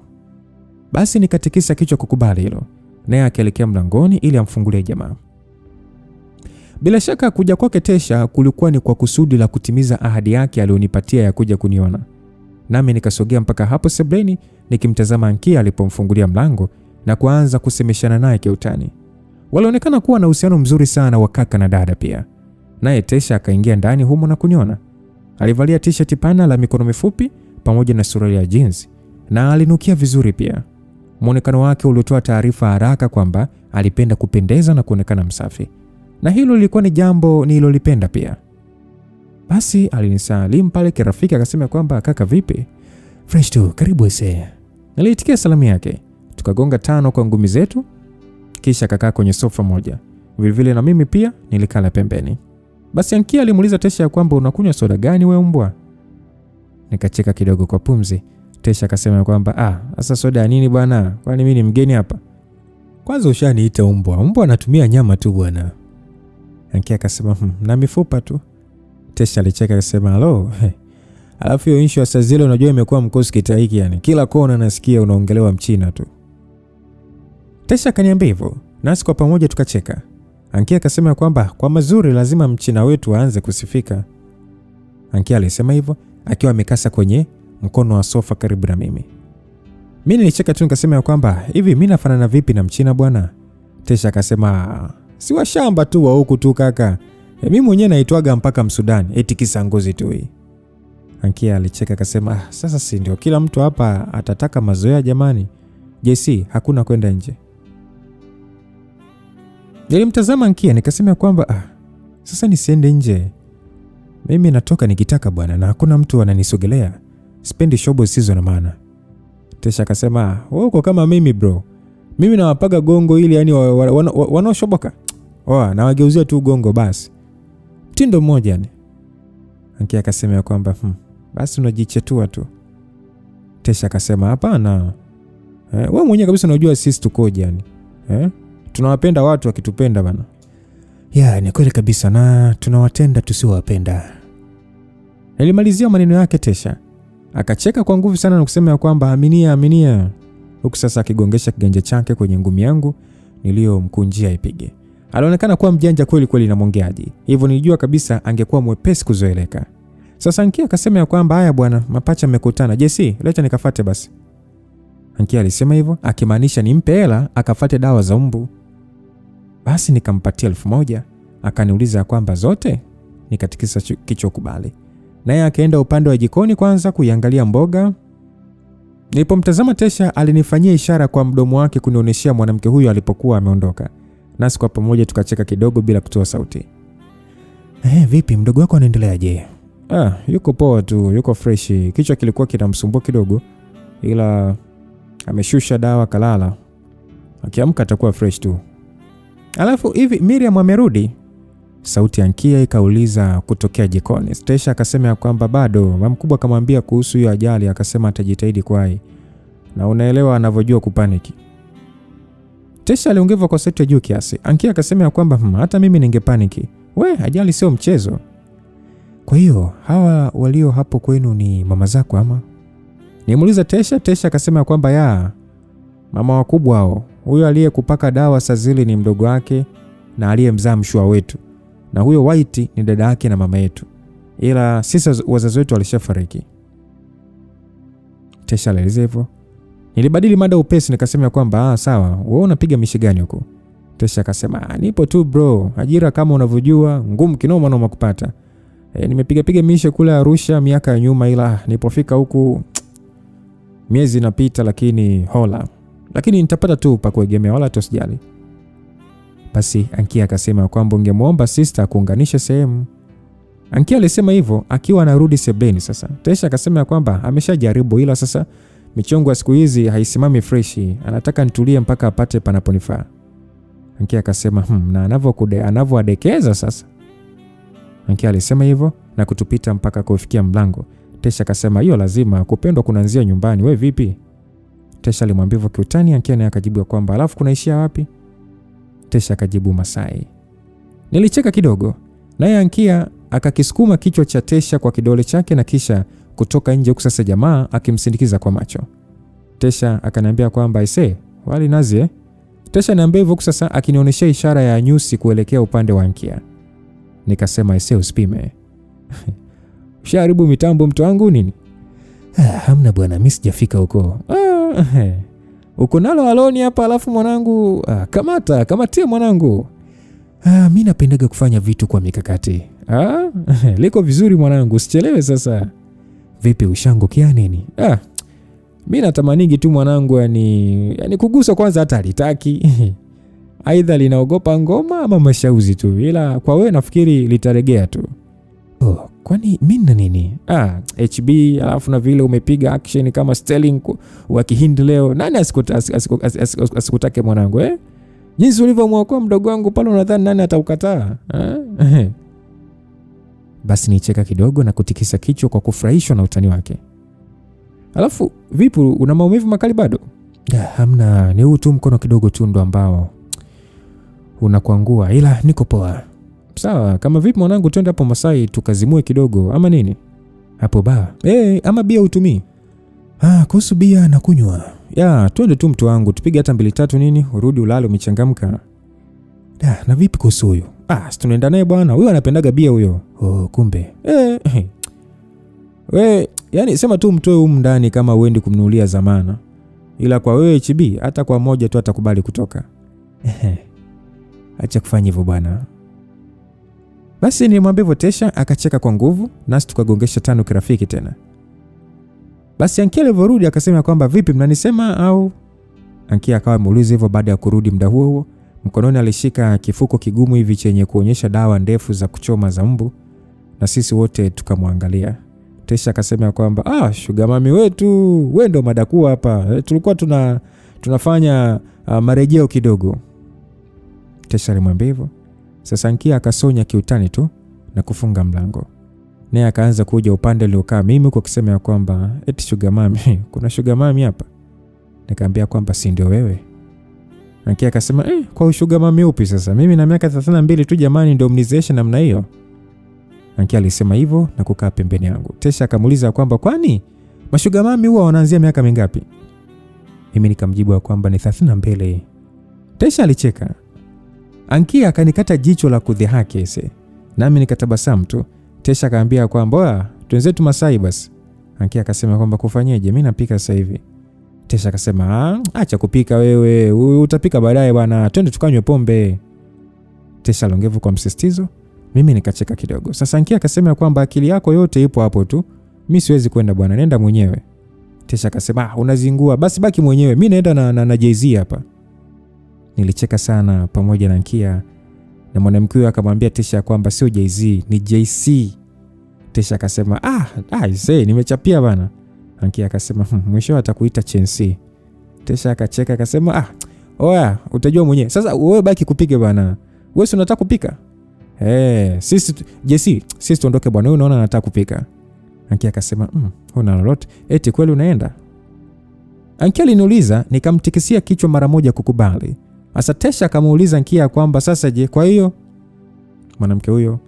Basi nikatikisa kichwa kukubali hilo, naye akaelekea mlangoni ili amfungulie jamaa. Bila shaka kuja kwake Tesha kulikuwa ni kwa kusudi la kutimiza ahadi yake aliyonipatia ya kuja kuniona. Nami nikasogea mpaka hapo sebleni nikimtazama Ankia alipomfungulia mlango na kuanza kusemeshana naye kiutani. Walionekana kuwa na uhusiano mzuri sana wa kaka na dada pia. Naye Tesha akaingia ndani humo na kuniona. Alivalia t-shirt pana la mikono mifupi pamoja na suruali ya jeans na alinukia vizuri pia. Muonekano wake ulitoa taarifa haraka kwamba alipenda kupendeza na kuonekana msafi. Na hilo lilikuwa ni jambo nililolipenda pia. Basi alinisalimu pale kirafiki akasema kwamba kaka vipi? Fresh tu, karibu ese. Niliitikia salamu yake. Tukagonga tano kwa ngumi zetu. Kisha akakaa kwenye sofa moja. Vilevile na mimi pia nilikala pembeni. Basi Ankia alimuuliza Tesha kwamba unakunywa soda gani wewe mbwa? Nikacheka kidogo kwa pumzi. Tesha akasema kwamba sasa soda ya nini bwana? Kwani mimi ni mgeni hapa? Kwanza ushaniita mbwa. Mbwa anatumia nyama tu bwana. Ankia akasema na mifupa tu. Tesha alicheka akasema halo. Alafu hiyo issue ya saa zile unajua imekuwa mkosi kitaiki yani. Kila kona nasikia unaongelewa mchina tu. Tesha akaniambia hivyo. Nasi kwa pamoja tukacheka. Ankia akasema kwamba kwa mazuri lazima mchina wetu aanze kusifika. Ankia alisema hivyo akiwa amekasa kwenye mkono wa sofa karibu na mimi. Mimi nilicheka tu nikasema kwamba hivi mimi nafanana vipi na mchina bwana? Tesha akasema si wa shamba tu wa huku tu kaka. Mimi mwenyewe naitwaga mpaka Msudani eti kisa ngozi tu hii. Ankia alicheka akasema sasa si ndio kila mtu hapa atataka mazoea jamani. JC hakuna kwenda nje. Nilimtazama Ankia nikasema kwamba sasa nisiende nje. Mimi natoka nikitaka bwana na hakuna mtu ananisogelea. Sipendi shobo zisizo na maana. Tesha akasema uko kama mimi bro. Mimi nawapaga gongo ili yani wanaoshoboka. Na wageuzia tu gongo basi. Mtindo mmoja yani. Ankia akasema kwamba basi unajichetua tu. Tesha akasema hapana. Wewe mwenyewe kabisa unajua sisi tukoje yani. Tunawapenda watu wakitupenda bana. Ni kweli kabisa na tunawatenda tusiowapenda. Nilimalizia maneno yake Tesha. Akacheka kwa nguvu sana na kusema kwamba aminia. huku sasa akigongesha kiganja chake kwenye ngumi yangu niliyomkunjia ipige. Alionekana kuwa mjanja kweli kweli na mwongeaji, hivyo nilijua kabisa angekuwa mwepesi kuzoeleka. Sasa Ankia akasema ya kwamba haya bwana, mapacha mmekutana, Jesse leta nikafate basi. Ankia alisema hivyo akimaanisha nimpe hela akafate dawa za mbu. Basi nikampatia 1000. Akaniuliza kwamba zote? Nikatikisa kichwa kubali. Naye akaenda upande wa jikoni kwanza kuiangalia mboga. Nilipomtazama Tesha alinifanyia ishara kwa mdomo wake kunionyeshia mwanamke huyo alipokuwa ameondoka. Nasi kwa pamoja tukacheka kidogo bila kutoa sauti. Vipi mdogo wako anaendeleaje? Yuko poa tu, yuko fresh. Kichwa kilikuwa kinamsumbua kidogo, ila ameshusha dawa kalala. Akiamka atakuwa fresh tu. Alafu hivi Miriam amerudi? Sauti ya Ankia ikauliza kutokea jikoni. Tesha akasema ya kwamba bado. Mama mkubwa akamwambia kuhusu hiyo ajali, akasema atajitahidi kwai. Na unaelewa anavyojua kupaniki. Tesha aliongeza kwa sauti ya juu kiasi. Ankia akasema ya kwamba hata mimi ningepaniki. Ajali sio mchezo. Kwa hiyo hawa walio hapo kwenu ni mama zako ama? Nimuuliza Tesha. Tesha akasema ya kwamba mama wakubwa hao. Huyo aliyekupaka dawa Sazili ni mdogo wake na aliyemzaa mshua wetu. Na huyo White ni dada yake na mama yetu. Ila sisi wazazi wetu walishafariki. Tesha alieleza hivyo. Nilibadili mada upesi nikasema kwamba sawa, wewe unapiga mishi gani huko? Tesha akasema nipo tu bro, ajira kama unavyojua ngumu kinoma noma kupata. Nimepiga mishe kule Arusha miaka ya nyuma, ila nilipofika huku miezi inapita lakini hola. Lakini nitapata tu pa kuegemea wala tosijali. Basi Ankia akasema kwamba ungemuomba sister kuunganisha sehemu. Ankia alisema hivyo akiwa anarudi sebleni sasa. Tesha akasema kwamba ameshajaribu, ila sasa michongo ya siku hizi haisimami fresh. Anataka nitulie mpaka apate panaponifaa. Ankia akasema na anavyoadekeza sasa. Ankia alisema hivyo na kutupita mpaka kufikia mlango. Tesha akasema hiyo lazima, kupendwa kunaanzia nyumbani, we vipi? Tesha alimwambia hivyo kiutani. Ankia naye akajibu kwamba alafu kunaishia wapi? Tesha akajibu Masai. Nilicheka kidogo. Naye Ankia akakisukuma kichwa cha Tesha kwa kidole chake na kisha kutoka nje, huku sasa jamaa akimsindikiza kwa macho. Tesha akaniambia kwamba wali nazi Tesha niambia hivyo huku sasa akinionyesha ishara ya nyusi kuelekea upande wa Ankia. Nikasema usipime. Ushaharibu mitambo mtu wangu nini? Hamna bwana, mimi sijafika huko. Uko nalo aloni hapa alafu mwanangu, kamatia mwanangu. Mimi napendaga kufanya vitu kwa mikakati. Liko vizuri mwanangu, usichelewe sasa. Vipi ushangukia nini? Mimi natamanigi tu mwanangu, yani kugusa kwanza hata alitaki. Aidha linaogopa ngoma ama mashauzi tu, ila kwa wewe nafikiri litaregea tu. Kwani mimi na nini? HB alafu na vile umepiga action kama Sterling wa Kihindi leo. Nani asikutake mwanangu Jinsi ulivyomwokoa mdogo wangu pale, unadhani nani ataukataa? Basi nicheka kidogo na kutikisa kichwa kwa kufurahishwa na utani wake. Alafu vipi, una maumivu makali bado? Hamna, ni huu tu mkono kidogo tu ndo ambao unakuangua, ila niko poa. Sawa, kama vipi mwanangu, twende hapo Masai tukazimue kidogo ama nini? Hapo ba. Ama bia utumii? Kuhusu bia na kunywa. Twende tu mtu wangu, tupige hata 2-3 nini, urudi ulale umechangamka. Na vipi kuhusu huyo? Si tunaenda naye bwana. Huyo anapendaga bia huyo. Kumbe. Yani sema tu mtoe humu ndani kama uendi kumnunulia zamana. Ila kwa wewe HB hata kwa moja tu atakubali kutoka. Acha kufanya hivyo bwana. Basi nilimwambia hivyo Tesha akacheka kwa nguvu, nasi tukagongesha 5 kirafiki tena. Basi Ankia alivyorudi akasema kwamba vipi mnanisema au? Ankia akawa muuliza hivyo baada ya kurudi muda huo. Mkononi alishika kifuko kigumu hivi chenye kuonyesha dawa ndefu za kuchoma za mbu, na sisi wote tukamwangalia. Tesha akasema kwamba sugar mami wetu, wewe ndo madaku hapa. Tulikuwa tunafanya marejeo kidogo. Tesha alimwambia hivyo. Sasa Ankia akasonya kiutani tu na kufunga mlango. Naye akaanza kuja upande uliokaa mimi kwa kusema kwamba eti sugar mami, kuna sugar mami hapa. Nikamwambia kwamba si ndio wewe. Ankia akasema kwa sugar mami upi sasa? Mimi na miaka 32 tu jamani, ndio mnizeesha namna hiyo. Ankia alisema hivyo na kukaa pembeni yangu. Tesha akamuuliza kwamba kwani mashuga mami huwa wanaanzia miaka mingapi? Mimi nikamjibu kwamba ni 32. Tesha alicheka. Ankia akanikata jicho la kudhihaki ese. Nami nikatabasamu tu. Tesha akaambia kwamba twenzetu Masai basi. Ankia akasema kwamba kufanyeje, mimi napika sasa hivi. Tesha akasema acha kupika wewe, utapika baadaye bwana, twende tukanywe pombe. Tesha alongevu kwa msisitizo. Mimi nikacheka kidogo. Sasa Ankia akasema kwamba akili yako yote ipo hapo tu. Mimi siwezi kwenda bwana, nenda mwenyewe. Tesha akasema unazingua, basi baki mwenyewe, mimi naenda na Jay-Z hapa. Nilicheka sana pamoja na Ankia, na mwanamke huyo akamwambia Tesha kwamba sio Jay-Z, ni JC. Tesha akasema nimechapia bana. Ankia akasema mwisho atakuita Chensi. Tesha akacheka akasema oya utajua mwenyewe. Sasa wewe baki kupige bana. Wewe si unataka kupika? Sisi JC, sisi tuondoke bwana, wewe unaona anataka kupika. Ankia akasema huna lolote. Eti kweli unaenda? Ankia aliniuliza, nikamtikisia kichwa mara moja kukubali. Asa Tesha akamuuliza Ankia kwamba sasa je, kwa hiyo? Mwanamke huyo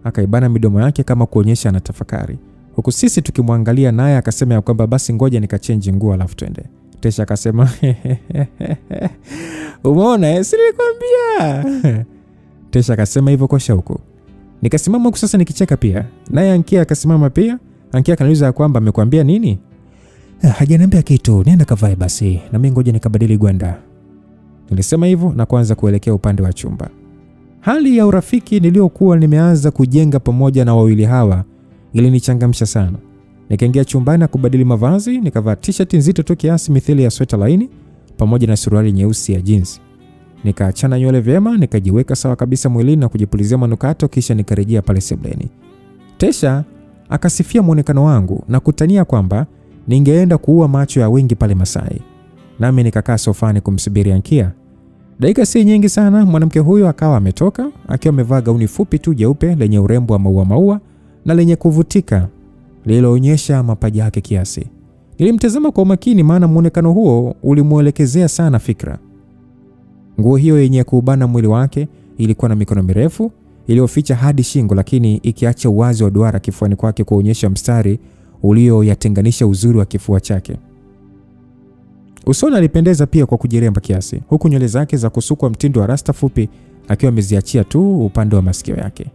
akaibana midomo yake kama kuonyesha anatafakari. Huku sisi tukimwangalia, naye akasema kwamba basi ngoja nikachange nguo alafu twende. Tesha akasema umeona si nilikwambia. Tesha akasema hivyo kwa shauku. Nikasimama huku sasa nikicheka pia. Naye Ankia akasimama pia. Ankia akaniuliza kwamba amekwambia nini? Hajaniambia kitu, nenda kavae basi, na mimi ngoja nikabadili gwanda. Nilisema hivyo na kuanza kuelekea upande wa chumba. Hali ya urafiki niliyokuwa nimeanza kujenga pamoja na wawili hawa ilinichangamsha sana. Nikaingia chumbani na kubadili mavazi, nikavaa t-shirt nzito tu kiasi mithili ya sweta laini pamoja na suruali nyeusi ya jeans. Nikaachana nywele vyema, nikajiweka sawa kabisa mwilini na kujipulizia manukato, kisha nikarejea pale sebleni. Tesha akasifia muonekano wangu na kutania kwamba ningeenda kuua macho ya wengi pale Masai. Nami nikakaa sofani kumsubiri Ankia. Dakika si nyingi sana mwanamke huyo akawa ametoka, akiwa amevaa gauni fupi tu jeupe lenye urembo wa maua na lenye kuvutika, lililoonyesha mapaja yake kiasi. Nilimtazama kwa umakini, maana muonekano huo ulimuelekezea sana fikra. Nguo hiyo yenye kuubana mwili wake ilikuwa na mikono mirefu iliyoficha hadi shingo, lakini ikiacha uwazi wa duara kifuani kwake kuonyesha mstari ulioyatenganisha uzuri wa kifua chake. Usoni alipendeza pia kwa kujiremba kiasi, huku nywele zake za kusukwa mtindo wa rasta fupi akiwa ameziachia tu upande wa masikio yake.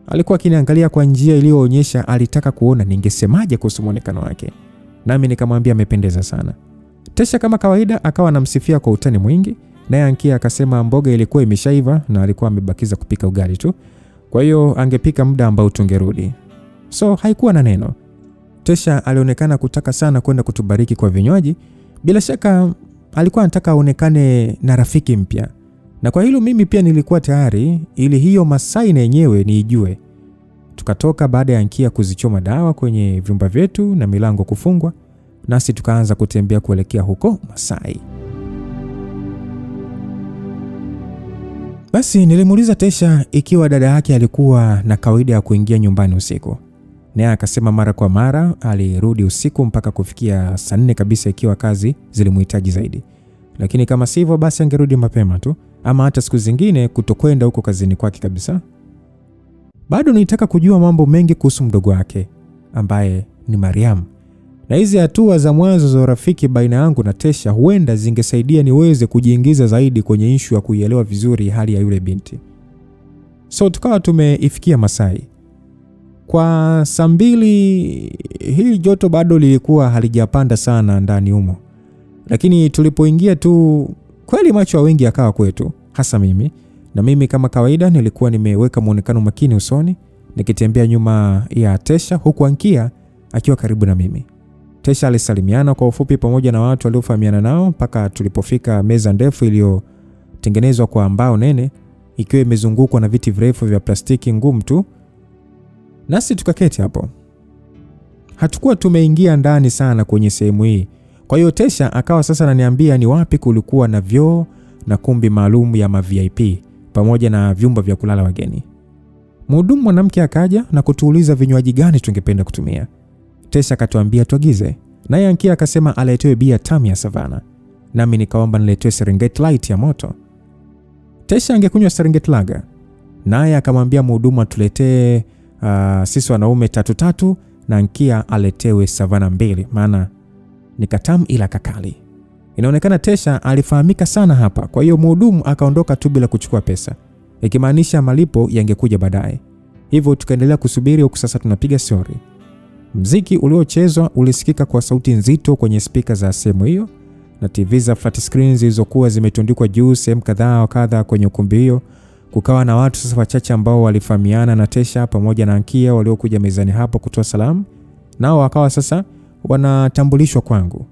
Alikuwa akiniangalia kwa njia iliyoonyesha alitaka kuona ningesemaje kuhusu muonekano wake. Nami nikamwambia amependeza sana. Tesha kama kawaida akawa anamsifia kwa utani mwingi, naye Ankia akasema mboga ilikuwa imeshaiva na alikuwa amebakiza kupika ugali tu. Kwa hiyo angepika muda ambao tungerudi. So haikuwa na neno. Tesha alionekana kutaka sana kwenda kutubariki kwa vinywaji. Bila shaka alikuwa anataka aonekane na rafiki mpya. Na kwa hilo mimi pia nilikuwa tayari, ili hiyo Masai na yenyewe niijue. Tukatoka baada ya Ankia kuzichoma dawa kwenye vyumba vyetu na milango kufungwa, nasi tukaanza kutembea kuelekea huko Masai. Basi nilimuuliza Tesha ikiwa dada yake alikuwa na kawaida ya kuingia nyumbani usiku. Naye akasema mara kwa mara alirudi usiku mpaka kufikia saa 4 kabisa ikiwa kazi zilimhitaji zaidi. Lakini kama sivyo basi angerudi mapema tu, ama hata siku zingine kutokwenda huko kazini kwake kabisa. Bado nilitaka kujua mambo mengi kuhusu mdogo wake ambaye ni Mariam. Na hizi hatua za mwanzo za urafiki baina yangu na Tesha huenda zingesaidia niweze kujiingiza zaidi kwenye issue ya kuielewa vizuri hali ya yule binti. So tukawa tumeifikia Masai. Kwa saa 2 hii joto bado lilikuwa halijapanda sana ndani humo. Lakini tulipoingia tu kweli macho ya wengi yakawa kwetu, hasa mimi. Na mimi kama kawaida nilikuwa nimeweka muonekano makini usoni, nikitembea nyuma ya Tesha huku Ankia akiwa karibu na mimi. Tesha alisalimiana kwa ufupi pamoja na watu waliofahamiana nao mpaka tulipofika meza ndefu iliyotengenezwa kwa mbao nene ikiwa imezungukwa na viti virefu vya plastiki ngumu tu. Nasi tukaketi hapo. Hatukuwa tumeingia ndani sana kwenye sehemu hii. Kwa hiyo Tesha akawa sasa ananiambia ni wapi kulikuwa na vyoo na kumbi maalum ya ma-VIP pamoja na vyumba vya kulala wageni. Mhudumu mwanamke akaja na kutuuliza vinywaji gani tungependa kutumia. Tesha akatuambia tuagize. Naye Ankia akasema aletewe bia tamu ya Savana. Nami nikaomba niletewe Serengeti Light ya moto. Tesha angekunywa Serengeti Lager. Naye akamwambia mhudumu atuletee sisi wanaume 3 na Ankia aletewe Savana 2, maana ni katamu ila kakali. Inaonekana Tesha alifahamika sana hapa, kwa hiyo mhudumu akaondoka tu bila kuchukua pesa, ikimaanisha malipo yangekuja baadaye. Hivyo tukaendelea kusubiri huku sasa tunapiga story. Mziki uliochezwa ulisikika kwa sauti nzito kwenye spika za sehemu hiyo, na TV za flat screen zilizokuwa zimetundikwa juu sehemu kadhaa wa kadha kwenye ukumbi hiyo. Kukawa na watu sasa wachache ambao walifahamiana na Tesha pamoja na Ankia waliokuja mezani hapo kutoa salamu. Nao wakawa sasa wanatambulishwa kwangu.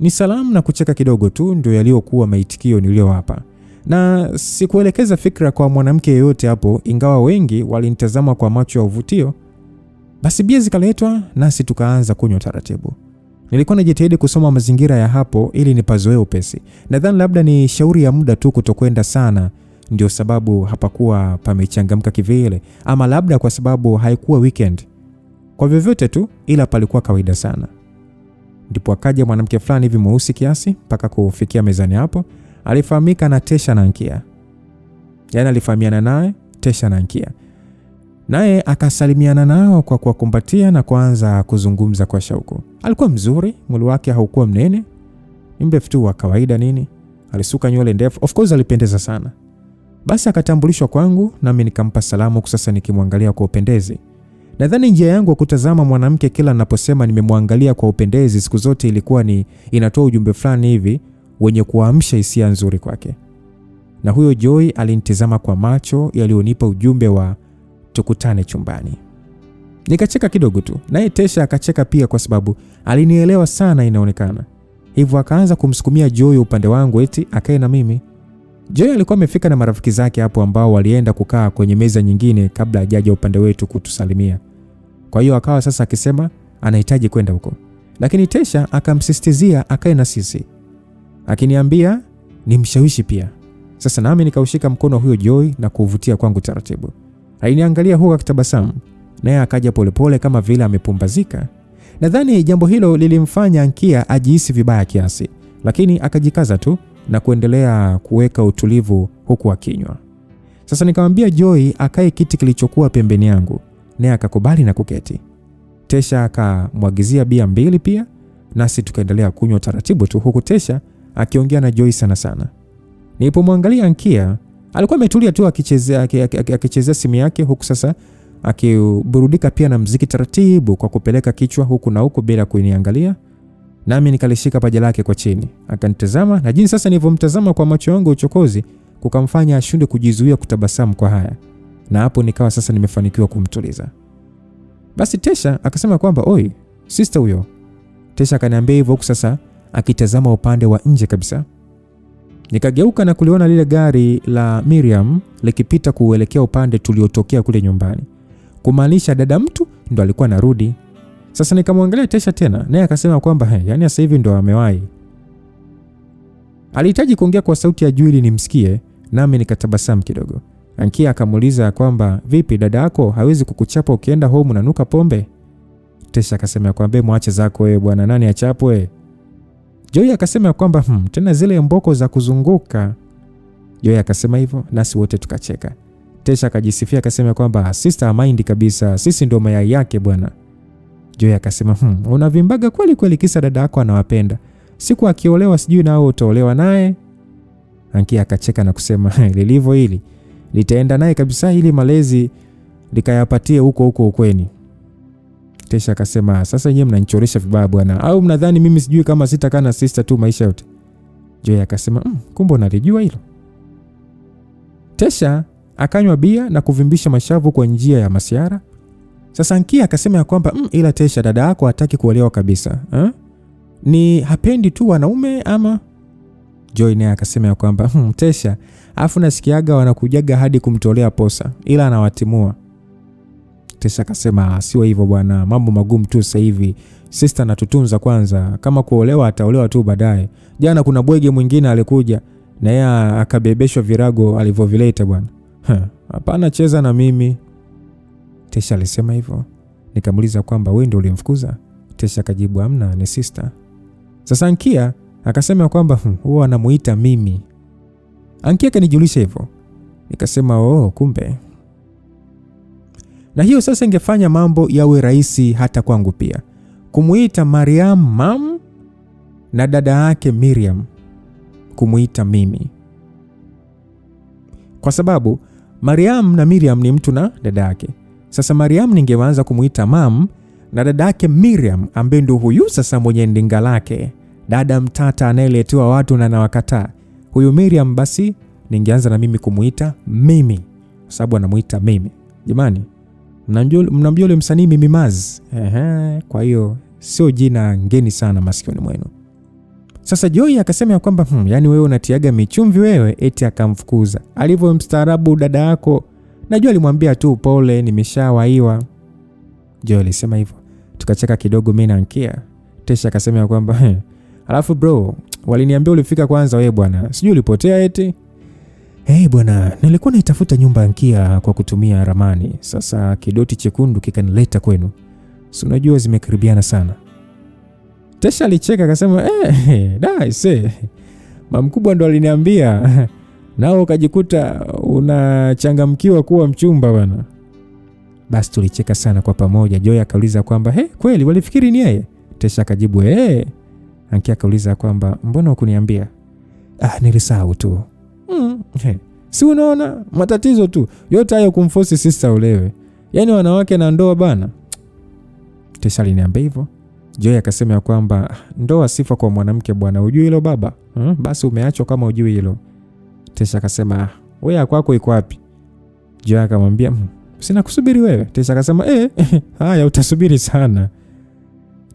Ni salamu na kucheka kidogo tu ndio yaliokuwa maitikio niliyowapa. Na sikuelekeza fikra kwa mwanamke yeyote hapo, ingawa wengi walinitazama kwa macho ya uvutio. Basi bia zikaletwa nasi tukaanza kunywa taratibu. Nilikuwa najitahidi kusoma mazingira ya hapo ili nipazoe upesi. Nadhani labda ni shauri ya muda tu kutokwenda sana ndio sababu hapakuwa pamechangamka kivile, ama labda kwa sababu haikuwa weekend. Kwa vyovyote tu, ila palikuwa kawaida sana. Ndipo akaja mwanamke fulani hivi mweusi kiasi mpaka kufikia mezani hapo. Alifahamika na Tesha na Ankia. Yaani alifahamiana naye Tesha na Ankia. Naye akasalimiana nao kwa kuwakumbatia na kuanza kuzungumza kwa shauku. Alikuwa mzuri, mwili wake haukuwa mnene, ni mrefu tu wa kawaida nini. Alisuka nywele ndefu, of course alipendeza sana. Basi akatambulishwa kwangu nami nikampa salamu, sasa nikimwangalia kwa upendezi. Nadhani njia yangu ya kutazama mwanamke kila ninaposema nimemwangalia kwa upendezi siku zote ilikuwa ni inatoa ujumbe fulani hivi wenye kuamsha hisia nzuri kwake. Na huyo Joy alinitazama kwa macho yalionipa ujumbe wa tukutane chumbani. Nikacheka kidogo tu, naye Tesha akacheka pia kwa sababu alinielewa sana inaonekana. Hivyo akaanza kumsukumia Joy upande wangu eti akae na mimi. Joy alikuwa amefika na marafiki zake hapo ambao walienda kukaa kwenye meza nyingine kabla hajaja upande wetu kutusalimia. Kwa hiyo akawa sasa akisema anahitaji kwenda huko. Lakini Tesha akamsisitizia akae na sisi, akiniambia nimshawishi pia. Sasa nami nikaushika mkono huyo Joy na kuvutia kwangu taratibu. Aliniangalia huko akitabasamu, naye akaja polepole kama vile amepumbazika. Nadhani jambo hilo lilimfanya Ankia ajihisi vibaya kiasi, lakini akajikaza tu na kuendelea kuweka utulivu huku akinywa. Sasa nikamwambia Joy akae kiti kilichokuwa pembeni yangu, naye akakubali na kuketi. Tesha akamwagizia bia 2 pia, nasi tukaendelea kunywa taratibu tu huku Tesha akiongea na Joy sana. Nilipomwangalia Ankia, alikuwa ametulia tu akichezea simu yake huku sasa akiburudika pia na mziki taratibu kwa kupeleka kichwa huku na huku bila kuniangalia. Nami nikalishika paja lake kwa chini. Akanitazama na jinsi sasa nilivyomtazama kwa macho yangu uchokozi kukamfanya ashinde kujizuia kutabasamu kwa haya. Na hapo nikawa sasa nimefanikiwa kumtuliza. Basi Tesha akasema kwamba oi, sister huyo. Tesha akaniambia hivyo huku sasa akitazama upande wa nje kabisa. Nikageuka na kuliona lile gari la Miriam likipita kuelekea upande tuliotokea kule nyumbani. Kumaanisha dada mtu ndo alikuwa narudi. Sasa nikamwangalia Tesha tena, naye akasema kwamba yani sasa hivi ndo amewahi. Alihitaji kuongea kwa sauti ya juu ili nimsikie, nami nikatabasamu kidogo. Ankia akamuuliza kwamba vipi dada yako hawezi kukuchapa ukienda home unanuka pombe? Tesha akasema kwamba muache zako wewe bwana, nani achapwe? Joy akasema kwamba tena zile mboko za kuzunguka. Joy akasema hivyo nasi wote tukacheka. Tesha akajisifia akasema kwamba sister mind kabisa, sisi ndo mayai yake bwana. Joy akasema unavimbaga kweli kisa dada yako anawapenda. Siku akiolewa sijui nao utaolewa naye. Ankia akacheka na kusema lilivyo hili litaenda naye kabisa, ili malezi likayapatie huko ukweni. Tesha akasema sasa nyewe mnanichoresha vibaya bwana, au mnadhani mimi sijui kama sitakaa na sister tu maisha yote? Joy akasema kumbe unalijua hilo. Tesha akanywa bia na kuvimbisha mashavu kwa njia ya masiara. Sasa Ankia akasema kwamba ila Tesha dada yako hataki kuolewa kabisa. Ni hapendi tu wanaume ama? Joy naye akasema kwamba Tesha afu nasikiaga wanakujaga hadi kumtolea posa, ila anawatimua. Tesha akasema sio hivyo bwana, mambo magumu tu sasa hivi. Sister natutunza kwanza, kama kuolewa ataolewa tu baadaye. Jana kuna bwege mwingine alikuja na yeye akabebeshwa virago alivyovileta bwana. Hapana cheza na mimi. Tesha alisema hivyo. Nikamuuliza kwamba wewe ndio ulimfukuza? Tesha akajibu hamna, ni sister. Sasa Ankia akasema kwamba huwa anamuita mimi. Ankia kanijulisha hivyo. Nikasema kumbe. Na hiyo sasa ingefanya mambo yawe rahisi hata kwangu pia. Kumuita Mariam mam na dada yake Miriam. kumuita mimi, kwa sababu Mariam na Miriam ni mtu na dada yake. Sasa Mariam ningeanza kumuita mam, na dada yake Miriam ambaye ndio huyu sasa mwenye ndinga lake, dada mtata anayeletewa watu na anawakataa, huyu Miriam, basi ningeanza na mimi kumuita mimi, kwa sababu anamuita mimi. Jamani, mnamjua yule msanii Mimi Maz? Kwa hiyo sio jina ngeni sana masikioni mwenu. Sasa Joy akasema kwamba yani wewe unatiaga michumvi wewe, eti akamfukuza. Alivyo mstaarabu dada yako, najua alimwambia tu pole, nimeshawaiwa. Joy alisema hivyo. Tukacheka kidogo mimi na Ankia. Tesha akasema kwamba alafu bro, waliniambia ulifika kwanza wewe bwana, sijui ulipotea eti. Bwana, nilikuwa naitafuta nyumba Ankia kwa kutumia ramani. Sasa kidoti chekundu kikanileta kwenu. Si unajua zimekaribiana sana. Tesha alicheka akasema mamkubwa ndo aliniambia nao ukajikuta unachangamkiwa kuwa mchumba bwana. Basi tulicheka sana kwa pamoja. Joy akauliza kwamba kweli walifikiri ni yeye? Tesha akajibu Ankia akauliza kwamba mbona hukuniambia? Nilisahau tu. Si unaona matatizo tu yote hayo kumforce sister ulewe, yani wanawake na ndoa bana. Tesha aliniambia hivyo. Joy akasema kwamba ndoa sifa kwa mwanamke bwana, hujui hilo baba? Basi umeachwa kama hujui hilo. Tesha akasema wewe kwako iko wapi? Joy akamwambia sina kusubiri wewe. Tesha akasema haya utasubiri sana.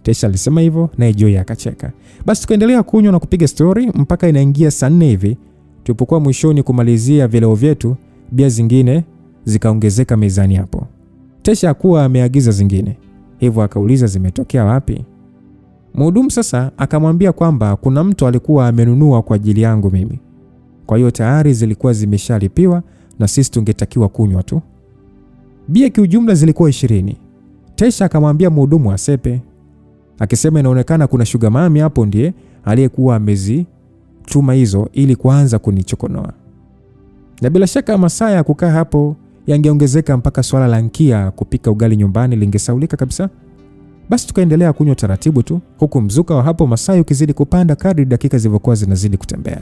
Tesha alisema hivyo na Joy akacheka. Basi tukaendelea kunywa na kupiga story mpaka inaingia saa 4 hivi. Tulipokuwa mwishoni kumalizia vileo vyetu, bia zingine zikaongezeka mezani hapo. Tesha hakuwa ameagiza zingine, hivyo akauliza zimetokea wapi. Mhudumu sasa akamwambia kwamba kuna mtu alikuwa amenunua kwa ajili yangu mimi. Kwa hiyo tayari zilikuwa zimeshalipiwa na sisi tungetakiwa kunywa tu. Bia kiujumla zilikuwa 20. Tesha akamwambia mhudumu asepe, akisema inaonekana kuna sugar mami hapo ndiye aliyekuwa amezituma hizo ili kuanza kunichokonoa. Na bila shaka masaa ya kukaa hapo yangeongezeka mpaka swala la Ankia kupika ugali nyumbani lingesaulika kabisa. Basi tukaendelea kunywa taratibu tu, huku mzuka wa hapo Masai ukizidi kupanda kadri dakika zilivyokuwa zinazidi kutembea.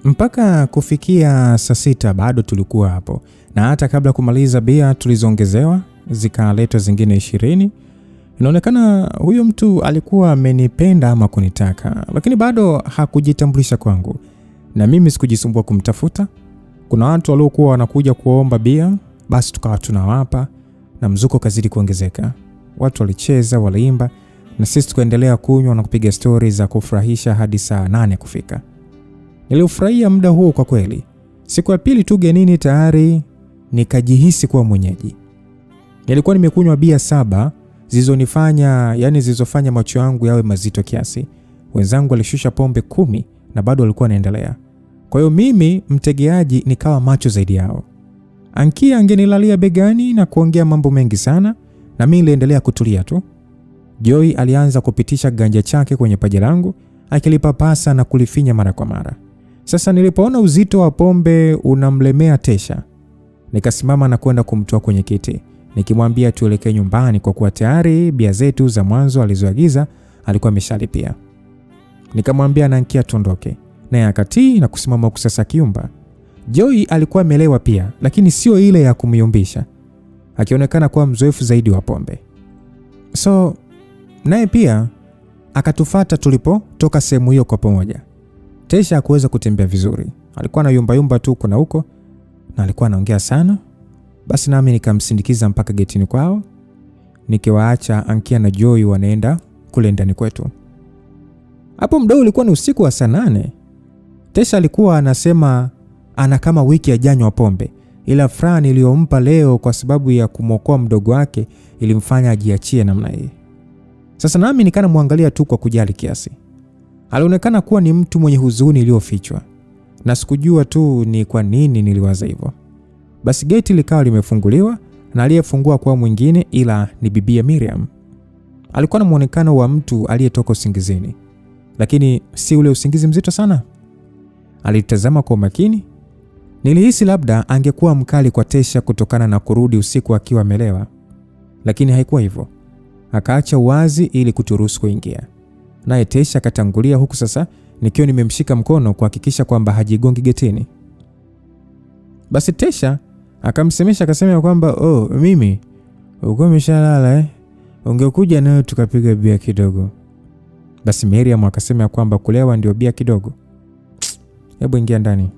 Mpaka kufikia saa 6 bado tulikuwa hapo, na hata kabla kumaliza bia tulizoongezewa zikaletwa zingine 20. Inaonekana huyo mtu alikuwa amenipenda ama kunitaka, lakini bado hakujitambulisha kwangu, na mimi sikujisumbua kumtafuta. Kuna watu waliokuwa wanakuja kuomba bia, basi tukawa tunawapa, na mzuko kazidi kuongezeka. Watu walicheza, waliimba, na sisi tukaendelea kunywa na kupiga stories za kufurahisha hadi saa 8 kufika. Nilifurahia muda huo kwa kweli. Siku ya pili tu genini tayari nikajihisi kuwa mwenyeji. Nilikuwa nimekunywa bia 7 zilizofanya macho yangu yawe mazito kiasi. Wenzangu walishusha pombe 10 na bado walikuwa wanaendelea. Kwa hiyo mimi mtegeaji nikawa macho zaidi yao. Ankia angenilalia begani na kuongea mambo mengi sana, na mimi niliendelea kutulia tu. Joy alianza kupitisha ganja chake kwenye paja langu, akilipapasa na kulifinya mara kwa mara. Sasa nilipoona uzito wa pombe unamlemea Tesha, nikasimama na kwenda kumtoa kwenye kiti, nikimwambia tuelekee nyumbani kwa kuwa tayari bia zetu za mwanzo alizoagiza alikuwa ameshalipia. Nikamwambia na Ankia tuondoke, naye akatii na kusimama kusasa kiumba. Joy alikuwa amelewa pia, lakini sio ile ya kumyumbisha, akionekana kuwa mzoefu zaidi wa pombe. So naye pia akatufuata tulipotoka sehemu hiyo kwa pamoja. Tesha hakuweza kutembea vizuri, alikuwa na yumba tu kuna huko, na alikuwa anaongea sana. Basi nami nikamsindikiza mpaka getini kwao, nikiwaacha Ankia na Joy wanaenda kule ndani kwetu. Hapo mdau ulikuwa ni usiku wa saa 8. Tesha alikuwa anasema ana kama wiki hajanywa pombe, ila furaha niliyompa leo kwa sababu ya kumwokoa mdogo wake ilimfanya ajiachie namna hii. Sasa nami nikana muangalia tu kwa kujali kiasi. Alionekana kuwa ni mtu mwenye huzuni iliyofichwa, na sikujua tu ni kwa nini niliwaza hivyo. Basi geti likawa limefunguliwa na aliyefungua kwa mwingine, ila ni bibia Miriam. Alikuwa na muonekano wa mtu aliyetoka usingizini, lakini si ule usingizi mzito sana. Alitazama kwa makini. Nilihisi labda angekuwa mkali kwa Tesha kutokana na kurudi usiku akiwa amelewa, lakini haikuwa hivyo. Akaacha uwazi ili kuturuhusu kuingia. Naye Tesha akatangulia, huku sasa nikiwa nimemshika mkono kuhakikisha kwamba hajigongi getini. Basi Tesha akamsemesha akasema kwamba mimi uko umeshalala ungekuja nayo tukapiga bia kidogo. Basi Miriam akasema kwamba kulewa ndio bia kidogo. Hebu ingia ndani.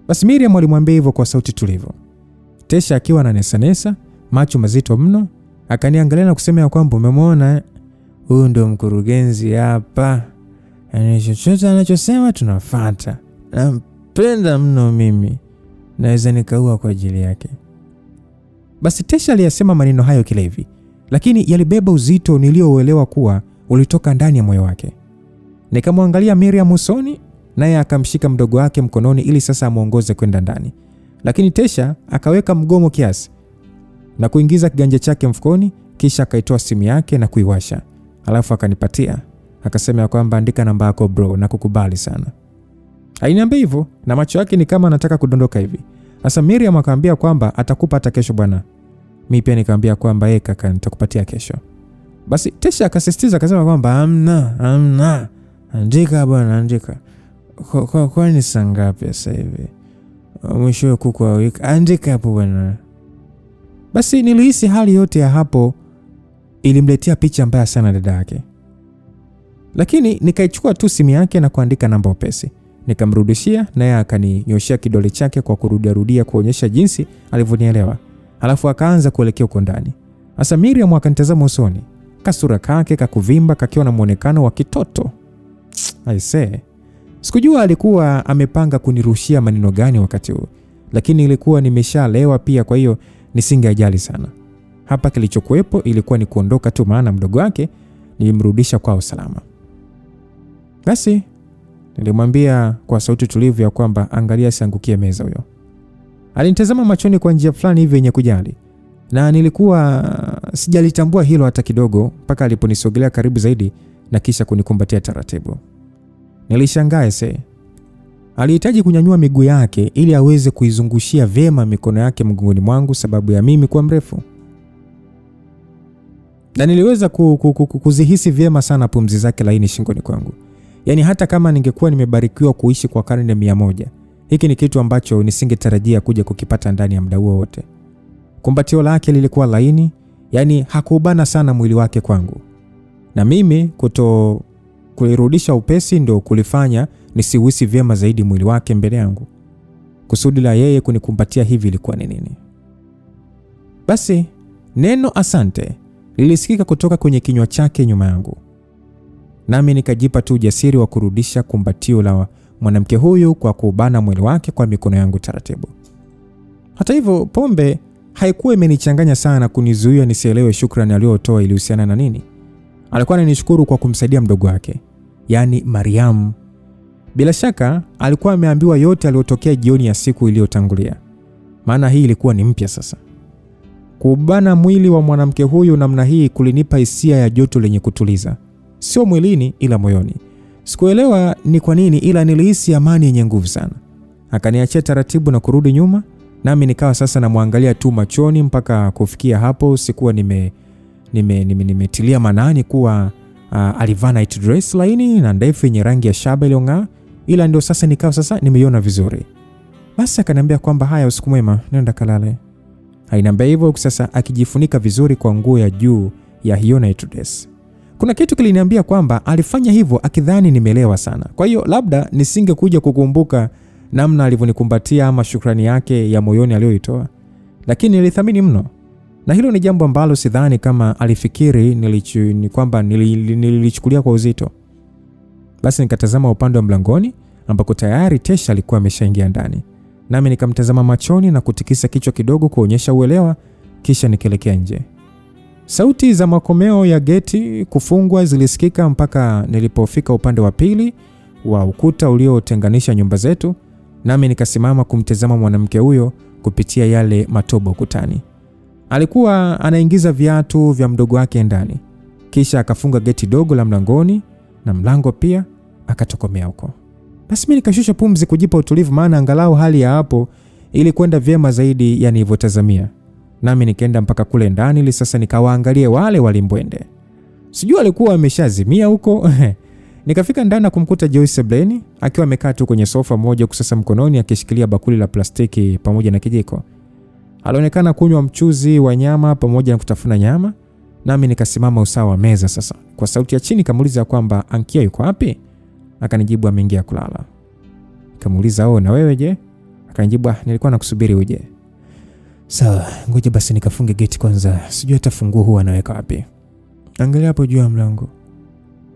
Basi Miriam alimwambia hivyo kwa sauti tulivu. Tesha akiwa ananesanesa, macho mazito mno, akaniangalia na kusema kwamba umemwona huyu ndio mkurugenzi hapa. Chochote anachosema tunafuata. Nampenda mno mimi. Naweza nikaua kwa ajili yake. Basi Tesha aliyasema maneno hayo kilevi, lakini yalibeba uzito niliouelewa kuwa ulitoka ndani ya moyo wake. Nikamwangalia Miriam usoni, naye akamshika mdogo wake mkononi ili sasa amuongoze kwenda ndani. Lakini Tesha akaweka mgomo kiasi na kuingiza kiganja chake mfukoni, kisha akaitoa simu yake na kuiwasha. Alafu akanipatia. Akasema kwamba andika namba yako bro na kukubali sana. Aliniambia hivyo na macho yake ni kama anataka kudondoka hivi. Sasa Miriam akaambia kwamba atakupa hata kesho bwana. Mimi pia nikamwambia kwamba kaka nitakupatia kesho. Basi Tesha akasisitiza akasema kwamba amna. Andika bwana, andika. Kwa ni saa ngapi sasa hivi? Mwisho kuku wa wiki. Andika hapo bwana. Basi nilihisi hali yote ya hapo ilimletea picha mbaya sana dada yake. Lakini nikaichukua tu simu yake na kuandika namba upesi. Nikamrudishia naye akaninyoshia kidole chake kwa kurudia kuonyesha jinsi alivyonielewa. Alafu akaanza kuelekea huko ndani. Sasa Miriam akanitazama usoni. Kasura kake kakuvimba kakiwa na muonekano wa kitoto. Aisee. Sikujua alikuwa amepanga kunirushia maneno gani wakati huo, lakini ilikuwa nimeshalewa pia, kwa hiyo nisingejali sana. Hapa kilichokuepo ilikuwa ni kuondoka tu, maana mdogo wake nilimrudisha kwao salama. Basi nilimwambia kwa sauti tulivu ya kwamba angalia siangukie meza huyo. Alinitazama machoni kwa njia fulani hivi yenye kujali, na nilikuwa sijalitambua hilo hata kidogo mpaka aliponisogelea karibu zaidi na kisha kunikumbatia taratibu. Nilishangaa alihitaji kunyanyua miguu yake ili aweze kuizungushia vyema mikono yake mgongoni mwangu sababu ya mimi kuwa mrefu. Na niliweza kuzihisi vyema sana pumzi zake laini shingoni kwangu. Yaani hata kama ningekuwa nimebarikiwa kuishi kwa karne 100, hiki ni kitu ambacho nisingetarajia kuja kukipata ndani ya muda huo wote. Kumbatio lake lilikuwa laini, yani hakubana sana mwili wake kwangu. Na mimi kulirudisha upesi ndio kulifanya nisiwisi vyema zaidi mwili wake mbele yangu. Kusudi la yeye kunikumbatia hivi ilikuwa ni nini? Basi neno asante lilisikika kutoka kwenye kinywa chake nyuma yangu. Nami nikajipa tu ujasiri wa kurudisha kumbatio la mwanamke huyu kwa kubana mwili wake kwa mikono yangu taratibu. Hata hivyo pombe haikuwa imenichanganya sana kunizuia nisielewe shukrani aliyotoa ilihusiana na nini. Alikuwa ananishukuru kwa kumsaidia mdogo wake, yani Mariam. Bila shaka alikuwa ameambiwa yote aliyotokea jioni ya siku iliyotangulia. Maana hii ilikuwa ni mpya sasa. Kubana mwili wa mwanamke huyu namna hii kulinipa hisia ya joto lenye kutuliza. Sio mwilini ila moyoni. Sikuelewa ni kwa nini ila nilihisi amani yenye nguvu sana. Akaniachia taratibu na kurudi nyuma, nami nikawa sasa namwangalia tu machoni mpaka kufikia hapo sikuwa nimetilia manani kuwa alivaa night dress laini na ndefu yenye rangi ya shaba iliyong'aa, ila ndio sasa nikawa sasa nimeiona vizuri. Basi akaniambia kwamba haya usiku mwema, nenda kalale. Aliniambia hivyo sasa akijifunika vizuri kwa nguo ya juu ya hiyo night dress. Kuna kitu kiliniambia kwamba alifanya hivyo akidhani nimelewa sana. Kwa hiyo labda nisingekuja kukumbuka namna alivyonikumbatia ama shukrani yake ya moyoni aliyoitoa. Lakini nilithamini mno. Na hilo ni jambo ambalo sidhani kama alifikiri kwamba nilichukulia kwa uzito. Basi nikatazama upande wa mlangoni ambako tayari Tesha alikuwa ameshaingia ndani. Nami nikamtazama machoni na kutikisa kichwa kidogo kuonyesha uelewa, kisha nikelekea nje. Sauti za makomeo ya geti kufungwa zilisikika mpaka nilipofika upande wa pili wa ukuta uliotenganisha nyumba zetu, nami nikasimama kumtazama mwanamke huyo kupitia yale matobo ukutani. Alikuwa anaingiza viatu vya mdogo wake ndani, kisha akafunga geti dogo la mlangoni na mlango pia akatokomea huko. Basi mimi nikashusha pumzi kujipa utulivu, maana angalau hali ya hapo ili kwenda vyema zaidi ya nilivyotazamia. Nami nikaenda mpaka kule ndani ili sasa nikawaangalie wale walimbwende. Sijui alikuwa ameshazimia huko Nikafika ndani na kumkuta Joy sebleni akiwa amekaa tu kwenye sofa moja, kusasa mkononi akishikilia bakuli la plastiki pamoja na kijiko. Alionekana kunywa mchuzi wa nyama pamoja na kutafuna nyama. Nami nikasimama usawa wa meza sasa. Kwa sauti ya chini kamuuliza kwamba Ankia yuko wapi? Akanijibu ameingia kulala. Kamuuliza na wewe je? Akanijibu nilikuwa nakusubiri uje. Sawa, ngoja basi nikafunge geti kwanza. Sijui hata funguo huwa anaweka wapi. Angalia hapo juu ya mlango.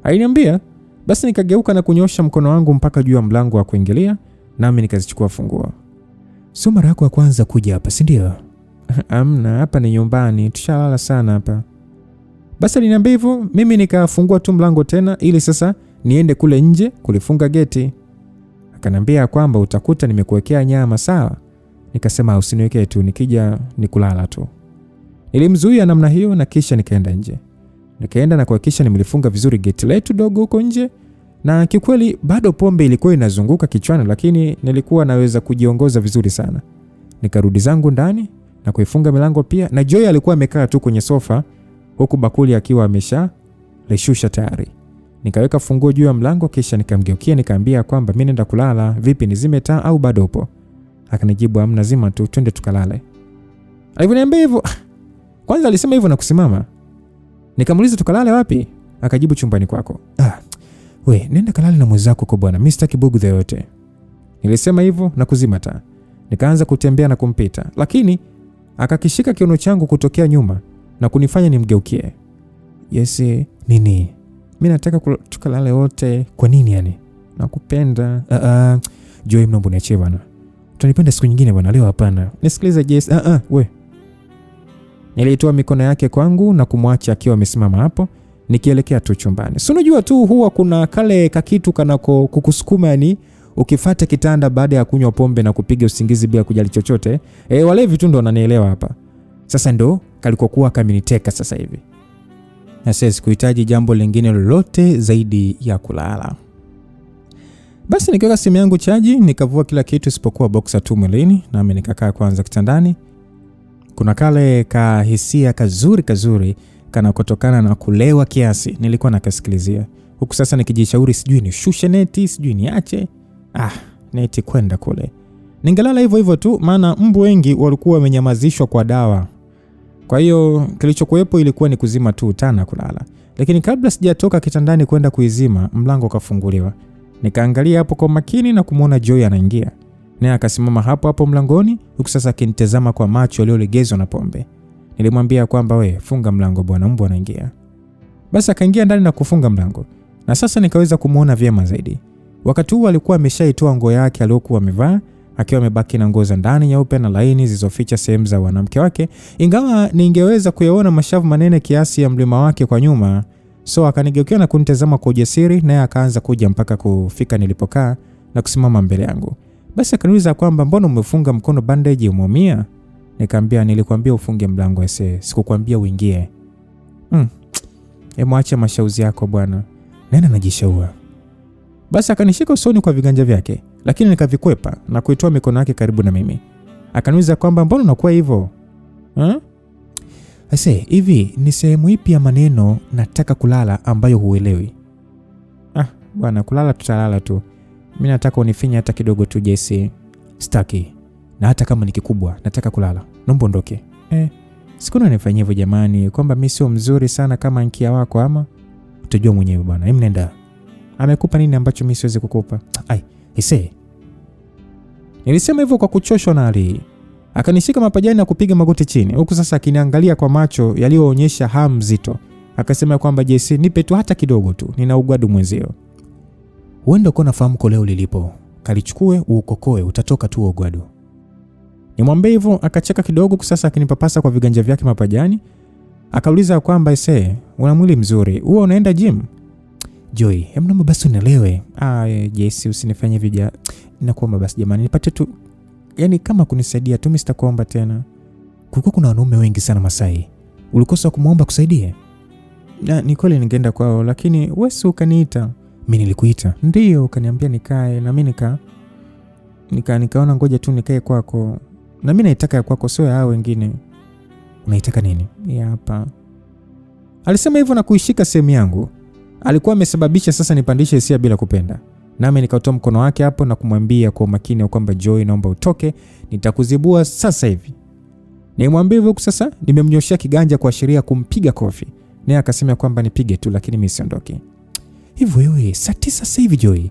Aliniambia. Basi nikageuka na kunyosha mkono wangu mpaka juu ya mlango wa kuingilia, nami nikazichukua funguo. Sio mara yako ya kwanza kuja hapa, si ndio? Amna, hapa ni nyumbani, tushalala sana hapa. Basi aliniambia hivyo, mimi nikafungua tu mlango tena ili sasa niende kule nje kulifunga geti. Akaniambia kwamba utakuta nimekuwekea nyama, sawa? Nikasema usiniwekee tu, nikija nikulala tu. Nilimzuia namna hiyo na kisha nikaenda nje. Nikaenda na kuhakikisha nimelifunga vizuri geti letu dogo huko nje, na kikweli bado pombe ilikuwa inazunguka kichwani, lakini nilikuwa naweza kujiongoza vizuri sana. Nikarudi zangu ndani na kuifunga milango pia, na Joy alikuwa amekaa tu kwenye sofa huku bakuli akiwa amesha lishusha tayari. Nikaweka funguo juu ya mlango kisha nikamgeukia nikaambia kwamba mimi naenda kulala, vipi nizime taa au bado upo? Akanijibu amna, zima tu, twende tukalale. Aliponiambia hivyo, kwanza alisema hivyo na kusimama. Nikamuuliza tukalale wapi? Akajibu chumbani kwako. We, nenda kalale na mwenzako kwa bwana, mimi sitaki bugudha yote. Nilisema hivyo na kuzima taa. Nikaanza kutembea na kumpita, lakini akakishika kiuno changu kutokea nyuma na kunifanya nimgeukie. Yes, nini? Mimi nataka tukalale wote. Kwa nini yani? Nakupenda. Joy, mnaomba niachie bwana. Utanipenda siku nyingine bwana, leo hapana. Nisikilize Jess. We. Nilitoa mikono yake kwangu na kumwacha akiwa amesimama hapo, nikielekea tu chumbani. Si unajua tu huwa kuna kale kakitu kanako kukusukuma yani ukifuata kitanda baada ya kunywa pombe na kupiga usingizi bila kujali chochote. Wale vitu ndo wananielewa hapa. Sasa ndo kalikokuwa kaminiteka sasa hivi. Na sasa sikuhitaji jambo lingine lolote zaidi ya kulala. Basi nikiweka simu yangu chaji, nikavua kila kitu isipokuwa boxer tu mwilini, nami nikakaa kwanza kitandani. Kuna kale kahisia kazuri kana kutokana na kulewa kiasi nilikuwa nakasikilizia. Huku sasa nikijishauri sijui ni shushe neti, sijui niache. Neti kwenda kule. Ningelala hivyo tu, maana mbu wengi walikuwa wamenyamazishwa kwa dawa. Kwa hiyo kilichokuwepo ilikuwa ni kuzima tu taa na kulala. Lakini kabla sijatoka kitandani kwenda kuizima, mlango ukafunguliwa. Nikaangalia hapo kwa makini na kumuona Joy anaingia. Naye akasimama hapo mlangoni, huku sasa akinitazama kwa macho yaliyolegezwa na pombe. Nilimwambia kwamba we, funga mlango bwana, mbu anaingia. Basi akaingia ndani na kufunga mlango. Na sasa nikaweza kumuona vyema zaidi. Wakati huo alikuwa ameshaitoa nguo yake aliyokuwa amevaa, akiwa amebaki na nguo za ndani nyeupe na laini zilizoficha sehemu za wanamke wake, ingawa ningeweza kuyaona mashavu manene kiasi ya mlima wake kwa nyuma. So akanigeukia na kunitazama kwa ujasiri, naye akaanza kuja mpaka kufika nilipokaa na kusimama mbele yangu. Basi akaniuliza kwamba mbona umefunga mkono bandage, umeumia? Nikamwambia nilikwambia ufunge mlango sikukwambia uingie. Mwache mashauzi yako bwana. Nani anajishaua? Basi akanishika usoni kwa viganja vyake, lakini nikavikwepa na kuitoa mikono yake karibu na mimi. Akaniuliza kwamba mbona unakuwa hivyo? Hivi ni sehemu ipi ya maneno nataka kulala ambayo huelewi? Bwana, kulala tutalala tu. Mimi nataka unifinye hata kidogo tu Jesse. Staki. Na hata kama ni kikubwa, nataka kulala. Naomba ondoke. Sikuna nifanyie hivyo jamani, kwamba mimi sio mzuri sana kama Ankia wako ama? Utajua mwenyewe bwana. Hebu nenda. Amekupa nini ambacho mimi siwezi kukupa? Nilisema hivyo kwa kuchoshwa na hali. Akanishika mapajani na kupiga magoti chini, huku sasa akiniangalia kwa macho yaliyoonyesha hamu nzito. Akasema kwamba Jesse, nipe tu hata kidogo tu, nina ugwadu mwenzio. Uenda uko nafahamu koleo lilipo. Kalichukue ukokoe, utatoka tu ugwadu. Nimwambia hivyo, akacheka kidogo, sasa akinipapasa kwa viganja vyake mapajani. Akauliza kwamba una mwili mzuri, huwa unaenda gym? Joy, naomba basi unielewe. Jesse, usinifanye vija. Nakuomba basi jamani, nipate tu yani kama kunisaidia tu, mimi sitakuomba tena. Kulikuwa kuna wanaume wengi sana Masai. Ulikosa kumuomba kusaidia? Ni kweli ningeenda kwao, lakini wewe ukaniita. Mimi nilikuita. Ndio, ukaniambia nikae na mimi nikaona ngoja tu nikae kwako. Na mimi naitaka ya kwako, sio ya wengine. Unaitaka nini? Hapa. Alisema hivyo na kuishika sehemu yangu. alikuwa amesababisha sasa nipandishe hisia bila kupenda. Nami nikatoa mkono wake hapo na kumwambia kwa umakini kwamba Joy, naomba utoke, nitakuzibua sasa hivi. Nimwambia hivyo sasa, nimemnyoshia kiganja kuashiria kumpiga kofi. Naye akasema kwamba nipige tu lakini mimi siondoke. Hivyo wewe, saa 9 sasa hivi Joy.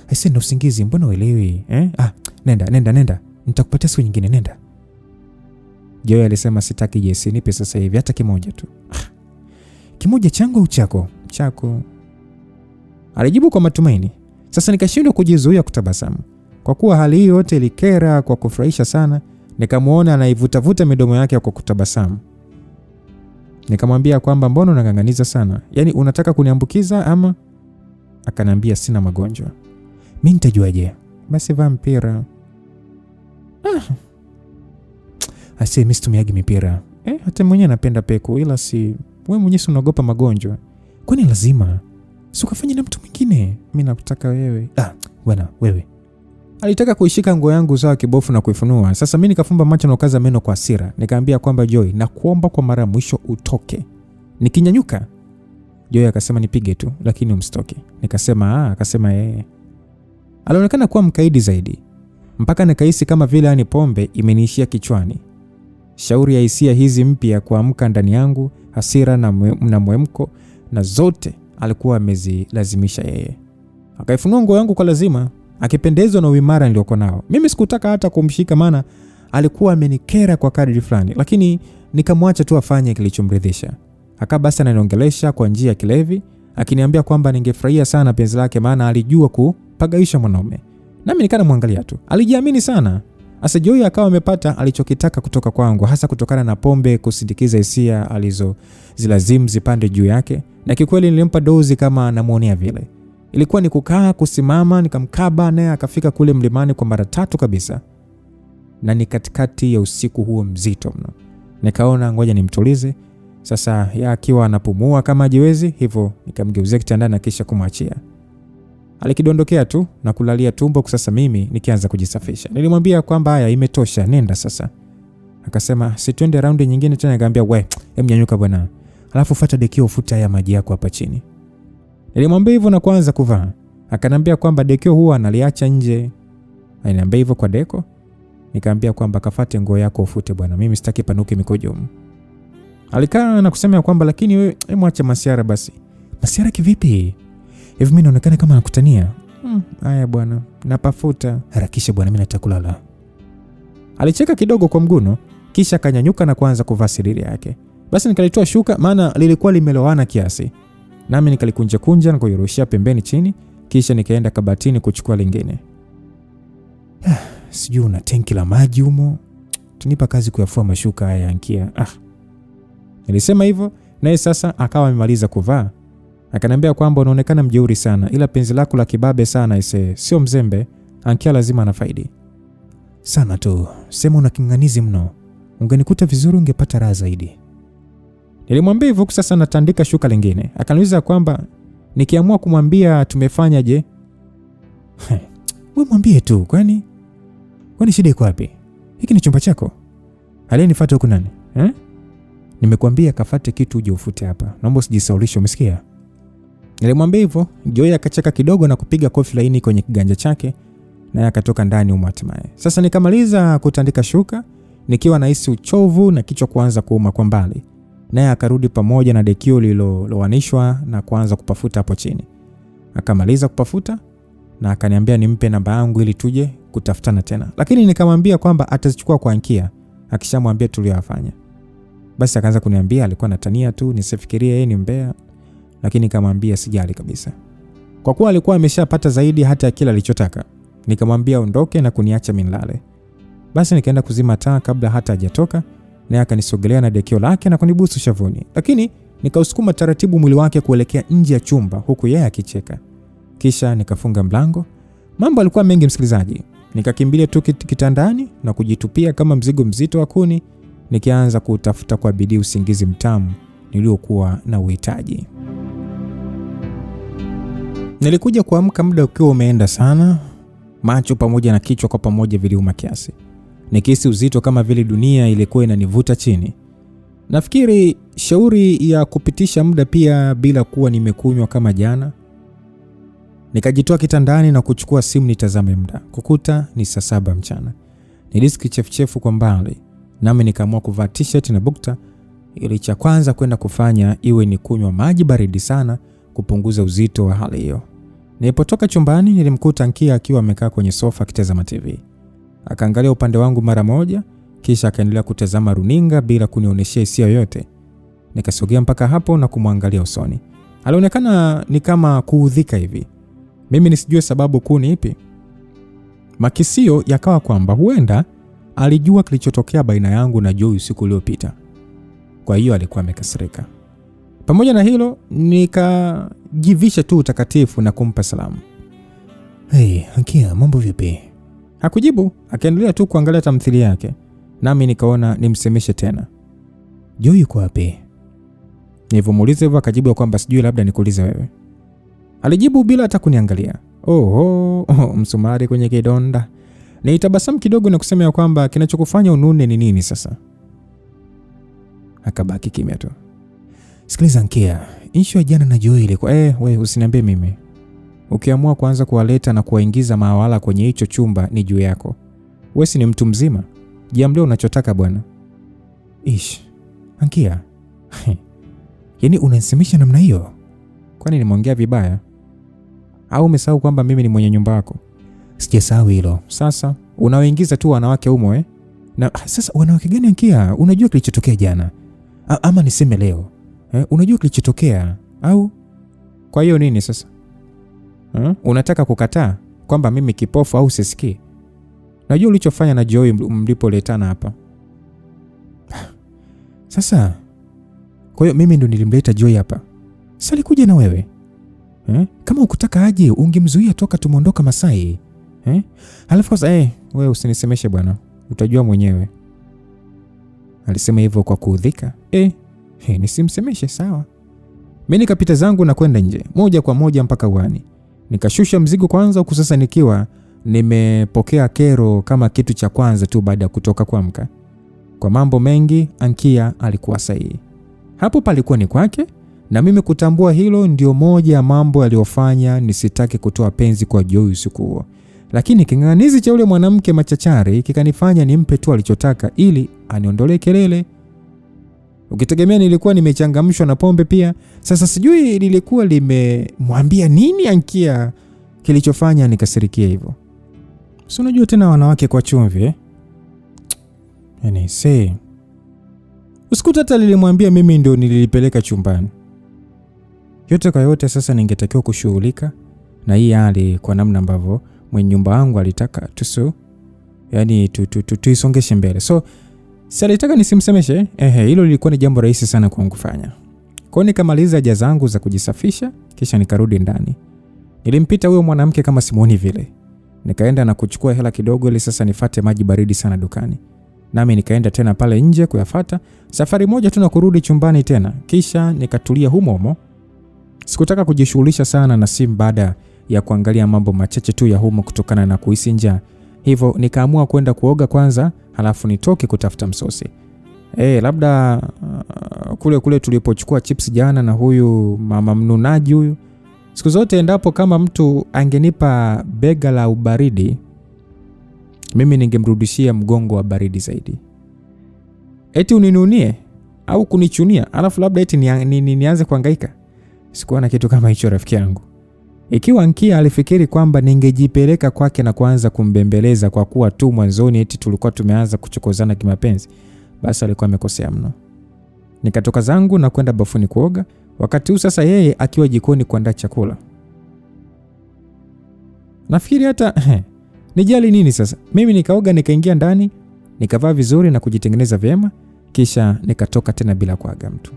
Aisee, ndo usingizi, mbona uelewi? Nenda. Nitakupatia siku nyingine, nenda. Joy alisema sitaki Jesse, nipe sasa hivi hata kimoja tu. Kimoja changu au chako? Chako. Alijibu kwa matumaini. Sasa nikashindwa kujizuia kutabasamu. Kwa kuwa hali hii yote ilikera kwa kufurahisha sana, nikamuona anaivutavuta midomo yake kwa kutabasamu. Nikamwambia kwamba mbona unang'ang'aniza sana? Yaani unataka kuniambukiza ama? Akaniambia sina magonjwa. Mimi nitajuaje? Basi vaa mpira. Asi mimi situmiagi mipira. Hata mwenyewe napenda peku ila si wewe mwenyewe unaogopa magonjwa. Kwani lazima? Si ukafanya na mtu mwingine. Mimi nakutaka wewe. Bwana wewe. Alitaka kuishika nguo yangu sawa kibofu na kuifunua. Sasa mimi nikafumba macho na kukaza meno kwa hasira. Nikamwambia kwamba Joy, nakuomba kwa mara mwisho utoke. Nikinyanyuka, Joy akasema nipige tu lakini umstoke. Nikasema akasema yeye. Alionekana kuwa mkaidi zaidi. Mpaka nikahisi kama vile ani pombe imeniishia kichwani. Shauri ya hisia hizi mpya kuamka ndani yangu, hasira na mwemko na zote alikuwa amezilazimisha yeye. Akaifunua nguo yangu kwa lazima, akipendezwa na uimara niliokuwa nao. Mimi sikutaka hata kumshika maana alikuwa amenikera kwa kadri fulani, lakini nikamwacha tu afanye kilichomridhisha. Basi ananiongelesha kwa njia ya kilevi, akiniambia kwamba ningefurahia sana penzi lake maana alijua kupagaisha mwanaume. Nami nikana muangalia tu. Alijiamini sana. Asa Joy akawa amepata alichokitaka kutoka kwangu, hasa kutokana na pombe kusindikiza hisia alizozilazimu zipande juu yake, na kikweli nilimpa dozi kama namuonea vile. Ilikuwa ni kukaa, kusimama, nikamkaba naye akafika kule mlimani kwa mara 3 kabisa. Na ni katikati ya usiku huo mzito mno. Nikaona ngoja nimtulize. Sasa yeye akiwa anapumua kama hajiwezi, hivyo nikamgeuzia kitandani na kisha kumwachia. Alikidondokea tu na kulalia tumbo. Sasa mimi nikianza kujisafisha. Nilimwambia kwamba haya imetosha, nenda sasa. Akasema si twende raundi nyingine tena. Nikamwambia we, nyanyuka bwana. Alafu fuata dekio ufuta haya maji yako hapa chini. Nilimwambia hivyo na kuanza kuvaa. Akanambia kwamba dekio huwa analiacha nje. Aliniambia hivyo kwa deko. Nikamwambia kwamba kafate nguo yako ufute bwana. Mimi sitaki panuke mikojo. Alikaa na kusema kwamba lakini wewe mwache masiara basi. Masiara kivipi? Hivi mimi naonekana kama nakutania? Haya bwana, napafuta. Harakisha bwana, mimi nataka kulala. Alicheka kidogo kwa mguno, kisha akanyanyuka na kuanza kuvaa siriri yake. Basi nikalitoa shuka maana lilikuwa limelowana kiasi. Nami nikalikunja na kuirushia pembeni chini, kisha nikaenda kabatini kuchukua lingine. Sijui una tenki la maji humo. Tunipa kazi kuyafua mashuka haya Ankia. Nilisema hivyo, naye sasa akawa amemaliza kuvaa. Akaniambia kwamba unaonekana mjeuri sana, ila penzi lako la kibabe sana ise, sio mzembe. Ankia lazima anafaidi. Sana tu, sema una kinganizi mno. Ungenikuta vizuri ungepata raha zaidi. Nilimwambia hivyo sasa natandika shuka lingine. Akaniuliza kwamba nikiamua kumwambia tumefanya je? Wewe mwambie tu, kwani shida iko wapi? Hiki ni chumba chako. Aliyenifuata huko nani? Nimekuambia kafate kitu uje ufute hapa. Naomba usijisaulishe, umesikia? Nilimwambia hivyo. Joy akacheka kidogo na kupiga kofi laini kwenye kiganja chake, naye akatoka ndani hatimaye. Sasa nikamaliza kutandika shuka nikiwa nahisi uchovu na kichwa kuanza kuuma kwa mbali. Naye akarudi pamoja na dekio lililowanishwa na kuanza kupafuta hapo chini. Akamaliza kupafuta na akaniambia nimpe namba yangu ili tuje kutafutana tena. Lakini nikamwambia kwamba atazichukua kwa Ankia akishamwambia tuliyofanya. Basi akaanza kuniambia alikuwa anatania tu, nisifikirie yeye ni mbea. Lakini nikamwambia sijali kabisa. Kwa kuwa alikuwa ameshapata zaidi hata ya kila alichotaka. Nikamwambia ondoke na kuniacha minlale. Basi nikaenda kuzima taa kabla hata hajatoka, naye akanisogelea na dekio lake na kunibusu shavuni. Lakini nikausukuma taratibu mwili wake kuelekea nje ya chumba huku yeye akicheka. Kisha nikafunga mlango. Mambo alikuwa mengi msikilizaji. Nikakimbilia tu kitandani na kujitupia kama mzigo mzito wa kuni, nikianza kutafuta kwa bidii usingizi mtamu niliokuwa na uhitaji. Nilikuja kuamka muda ukiwa umeenda sana. Macho pamoja na kichwa kwa pamoja viliuma kiasi. Nikihisi uzito kama vile dunia ilikuwa inanivuta chini. Nafikiri shauri ya kupitisha muda pia bila kuwa nimekunywa kama jana. Nikajitoa kitandani na kuchukua simu nitazame muda. Kukuta ni saa 7 mchana. Nilisikia chefuchefu kwa mbali. Nami nikaamua kuvaa t-shirt na bukta ili cha kwanza kwenda kufanya iwe ni kunywa maji baridi sana kupunguza uzito wa hali hiyo. Nilipotoka chumbani nilimkuta Ankia akiwa amekaa kwenye sofa akitazama TV. Akaangalia upande wangu mara moja kisha akaendelea kutazama runinga bila kunionyesha hisia yoyote. Nikasogea mpaka hapo na kumwangalia usoni. Alionekana ni kama kuudhika hivi. Mimi nisijue sababu kuu ni ipi. Makisio yakawa kwamba huenda alijua kilichotokea baina yangu na Joy usiku uliopita. Kwa hiyo alikuwa amekasirika. Pamoja na hilo nikajivisha tu utakatifu na kumpa salamu. Hey, Ankia, mambo vipi? Hakujibu, akaendelea tu kuangalia tamthilia yake. Nami nikaona nimsemeshe tena. Joy yuko wapi? Nilipomuuliza hivyo akajibu kwamba sijui, labda nikuulize wewe. Alijibu bila hata kuniangalia. Msumari kwenye kidonda. Nilitabasamu kidogo na kusema ya kwamba kinachokufanya unune ni nini sasa? Akabaki kimya tu. Sikiliza Ankia, issue ya jana na Joy ilikuwa wewe usiniambie mimi. Ukiamua kuanza kuwaleta na kuwaingiza mawala kwenye hicho chumba ni juu yako. Wewe si ni mtu mzima. Jiamlie unachotaka bwana. Ankia. Yaani unanisemisha namna hiyo? Kwani nimeongea vibaya? Au umesahau kwamba mimi ni mwenye nyumba yako? Sijasahau hilo. Sasa unaoingiza tu wanawake humo Na sasa wanawake gani Ankia? Unajua kilichotokea jana? Ama niseme leo? Unajua kilichotokea au? Kwa hiyo nini sasa? Unataka kukataa kwamba mimi kipofu au sisikii? Najua ulichofanya na Joy mlipoletana hapa. Sasa kwa hiyo mimi ndo nilimleta Joy hapa. Sasa alikuja na wewe? Kama ukutaka aje ungemzuia toka tumondoka Masai. Halafu sasa wewe usinisemeshe bwana. Utajua mwenyewe. Alisema hivyo kwa kuudhika. Nisimsemeshe sawa. Mimi nikapita zangu na kwenda nje, moja kwa moja mpaka uani. Nikashusha mzigo kwanza huku sasa nikiwa nimepokea kero kama kitu cha kwanza tu baada ya kutoka kuamka. Kwa mambo mengi Ankia alikuwa sahihi. Hapo palikuwa ni kwake na mimi kutambua hilo ndio moja ya mambo yaliyofanya nisitaki kutoa penzi kwa Joy usiku huo. Lakini king'ang'anizi cha yule mwanamke machachari kikanifanya nimpe tu alichotaka ili aniondolee kelele. Ukitegemea nilikuwa nimechangamshwa na pombe pia. Sasa sijui nilikuwa limemwambia nini Ankia kilichofanya nikasirikia hivyo. Si unajua tena wanawake kwa chumvi Usikuta hata nilimwambia mimi ndio nilipeleka chumbani. Yote kwa yote sasa ningetakiwa kushughulika na hii hali kwa namna ambavyo mwenye nyumba wangu alitaka tuisongeshe mbele. So si alitaka nisimsemeshe? Hilo lilikuwa ni jambo rahisi sana kwangu kufanya. Kwa nikamaliza haja zangu za kujisafisha kisha nikarudi ndani. Nilimpita huyo mwanamke kama simuoni vile. Nikaenda na kuchukua hela kidogo ili sasa nifate maji baridi sana dukani. Nami nikaenda tena pale nje kuyafuata. Safari moja tu na kurudi chumbani tena. Kisha nikatulia humo. Sikutaka kujishughulisha sana na simu baada ya kuangalia mambo machache tu ya humo kutokana na kuhisi njaa. Hivyo nikaamua kwenda kuoga kwanza halafu nitoke kutafuta msosi. Labda kule tulipochukua chips jana na huyu mama mnunaji huyu. Siku zote endapo kama mtu angenipa bega la ubaridi, mimi ningemrudishia mgongo wa baridi zaidi. Eti uninunie au kunichunia, alafu labda eti nianze kuhangaika. Sikuwa na kitu kama hicho rafiki yangu. Ikiwa Ankia alifikiri kwamba ningejipeleka kwake na kuanza kumbembeleza kwa kuwa tu mwanzoni eti tulikuwa tumeanza kuchokozana kimapenzi, basi alikuwa amekosea mno. Nikatoka zangu na kwenda bafuni kuoga, wakati huu sasa yeye akiwa jikoni kuandaa chakula. Nafikiri hata nijali nini sasa. Mimi nikaoga nikaingia ndani, nikavaa vizuri na kujitengeneza vyema, kisha nikatoka tena bila kuaga mtu.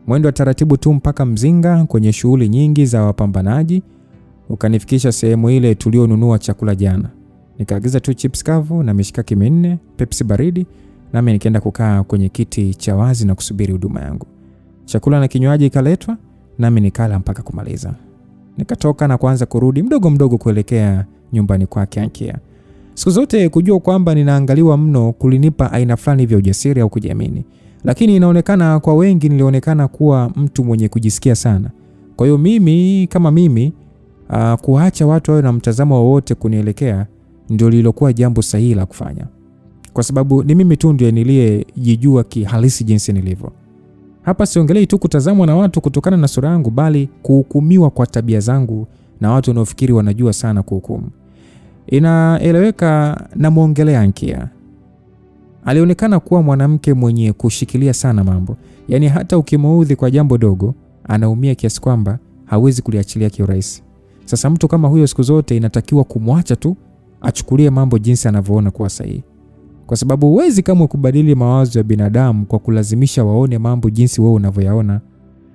Mwendo wa taratibu tu mpaka Mzinga kwenye shughuli nyingi za wapambanaji ukanifikisha sehemu ile tulionunua chakula jana. Nikaagiza tu chips kavu na mishikaki minne, Pepsi baridi, nami nikaenda kukaa kwenye kiti cha wazi na kusubiri huduma yangu. Chakula na kinywaji ikaletwa, nami nikala mpaka kumaliza. Nikatoka na kuanza kurudi mdogo mdogo kuelekea nyumbani kwake Ankia. Siku zote kujua kwamba ninaangaliwa mno kulinipa aina fulani vya ujasiri au kujiamini. Lakini inaonekana kwa wengi nilionekana kuwa mtu mwenye kujisikia sana. Kwa hiyo mimi kama mimi kuacha watu wawe na mtazamo wowote kunielekea ndio lilokuwa jambo sahihi la kufanya. Kwa sababu ni mimi tu ndiye niliyejijua kihalisi jinsi nilivyo. Hapa siongelei tu kutazamwa na watu kutokana na sura yangu, bali kuhukumiwa kwa tabia zangu na watu wanaofikiri wanajua sana kuhukumu. Inaeleweka na muongelea Ankia. Alionekana kuwa mwanamke mwenye kushikilia sana mambo. Yaani hata ukimuudhi kwa jambo dogo, anaumia kiasi kwamba hawezi kuliachilia kiurahisi. Sasa mtu kama huyo siku zote inatakiwa kumwacha tu achukulie mambo jinsi anavyoona kuwa sahihi. Kwa sababu huwezi kama kubadili mawazo ya binadamu kwa kulazimisha waone mambo jinsi wewe unavyoyaona.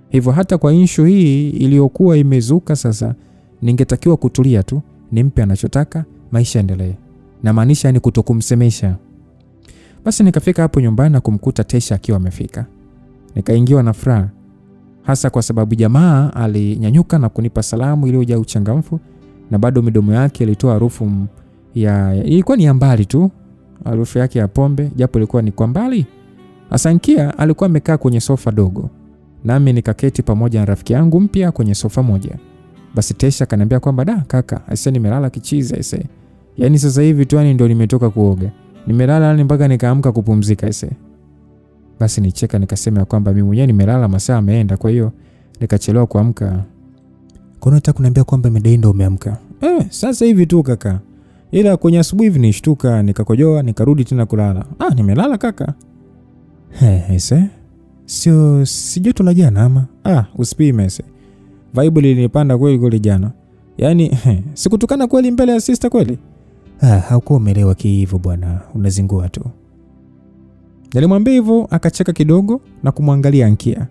Hivyo hata kwa issue hii iliyokuwa imezuka sasa, ningetakiwa kutulia tu, nimpe anachotaka, maisha endelee. Na maanisha ni kutokumsemesha. Basi nikafika hapo nyumbani na kumkuta Tesha akiwa amefika. Nikaingiwa na furaha, hasa kwa sababu jamaa alinyanyuka na kunipa salamu iliyojaa uchangamfu, na bado midomo yake ilitoa harufu ilikuwa ni ya mbali tu, harufu yake ya pombe, japo ilikuwa ni kwa mbali. Ankia alikuwa amekaa kwenye sofa dogo, nami nikaketi pamoja na rafiki yangu mpya kwenye sofa moja. Basi Tesha akaniambia kwamba da kaka, aise nimelala kichiza aise. Yaani sasa hivi tu ndio nimetoka kuoga. Nimelala mpaka nikaamka kupumzika aise. Basi nicheka nikasema kwamba mimi mwenyewe nimelala masaa ameenda, kwa hiyo nikachelewa kuamka. Kuna nataka kuniambia kwamba ndio umeamka? Sasa hivi tu kaka. Ila kwenye asubuhi hivi nishtuka, nikakojoa, nikarudi tena kulala. Nimelala kaka. Aise. Si joto la jana ama? Usipime aise. Vibe lilinipanda kweli jana. Yaani sikutukana kweli mbele ya sister kweli? Haukuwa umeelewa hivyo bwana, unazingua tu. Nilimwambia hivyo, akacheka kidogo na kumwangalia Ankia.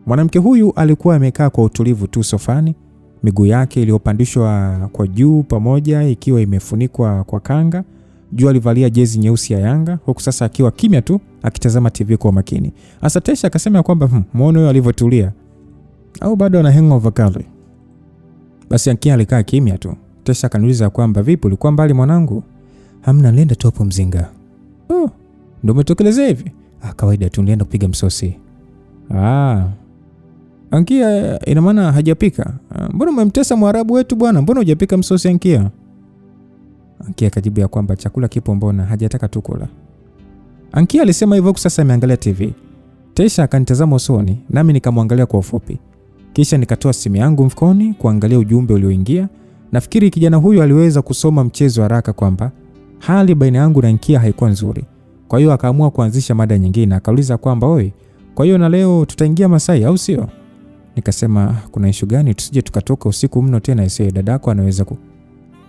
Mwanamke huyu alikuwa amekaa kwa utulivu tu sofani, miguu yake iliyopandishwa kwa juu pamoja ikiwa imefunikwa kwa kanga. Juu alivalia jezi nyeusi ya Yanga, huku sasa akiwa kimya tu akitazama TV kwa makini. Asa Tesha akasema kwamba muone huyo alivyotulia, au bado ana hangover kali. Basi Ankia alikaa kimya tu. Tesha akaniuliza kwamba vipi, ulikuwa mbali mwanangu? Hamna, nilienda tu hapo Mzinga. Ndio umetokelezea hivi? Kawaida tu, nilienda kupiga msosi. Ankia ina maana hajapika? Mbona umemtesa Mwarabu wetu bwana? Mbona hujapika msosi Ankia? Ankia akajibu ya kwamba chakula kipo, mbona hajataka tu kula. Ankia alisema hivyo, sasa ameangalia TV. Tesha akanitazama usoni, nami nikamwangalia kwa ufupi. Kisha nikatoa simu yangu mfukoni kuangalia ujumbe ulioingia. Nafikiri kijana huyu aliweza kusoma mchezo haraka kwamba hali baina yangu na Ankia haikuwa nzuri. Kwa hiyo akaamua kuanzisha mada nyingine, akauliza kwamba oi, kwa hiyo na leo tutaingia Masai au sio? Nikasema kuna issue gani, tusije tukatoka usiku mno tena isiwe dadako anaweza ku.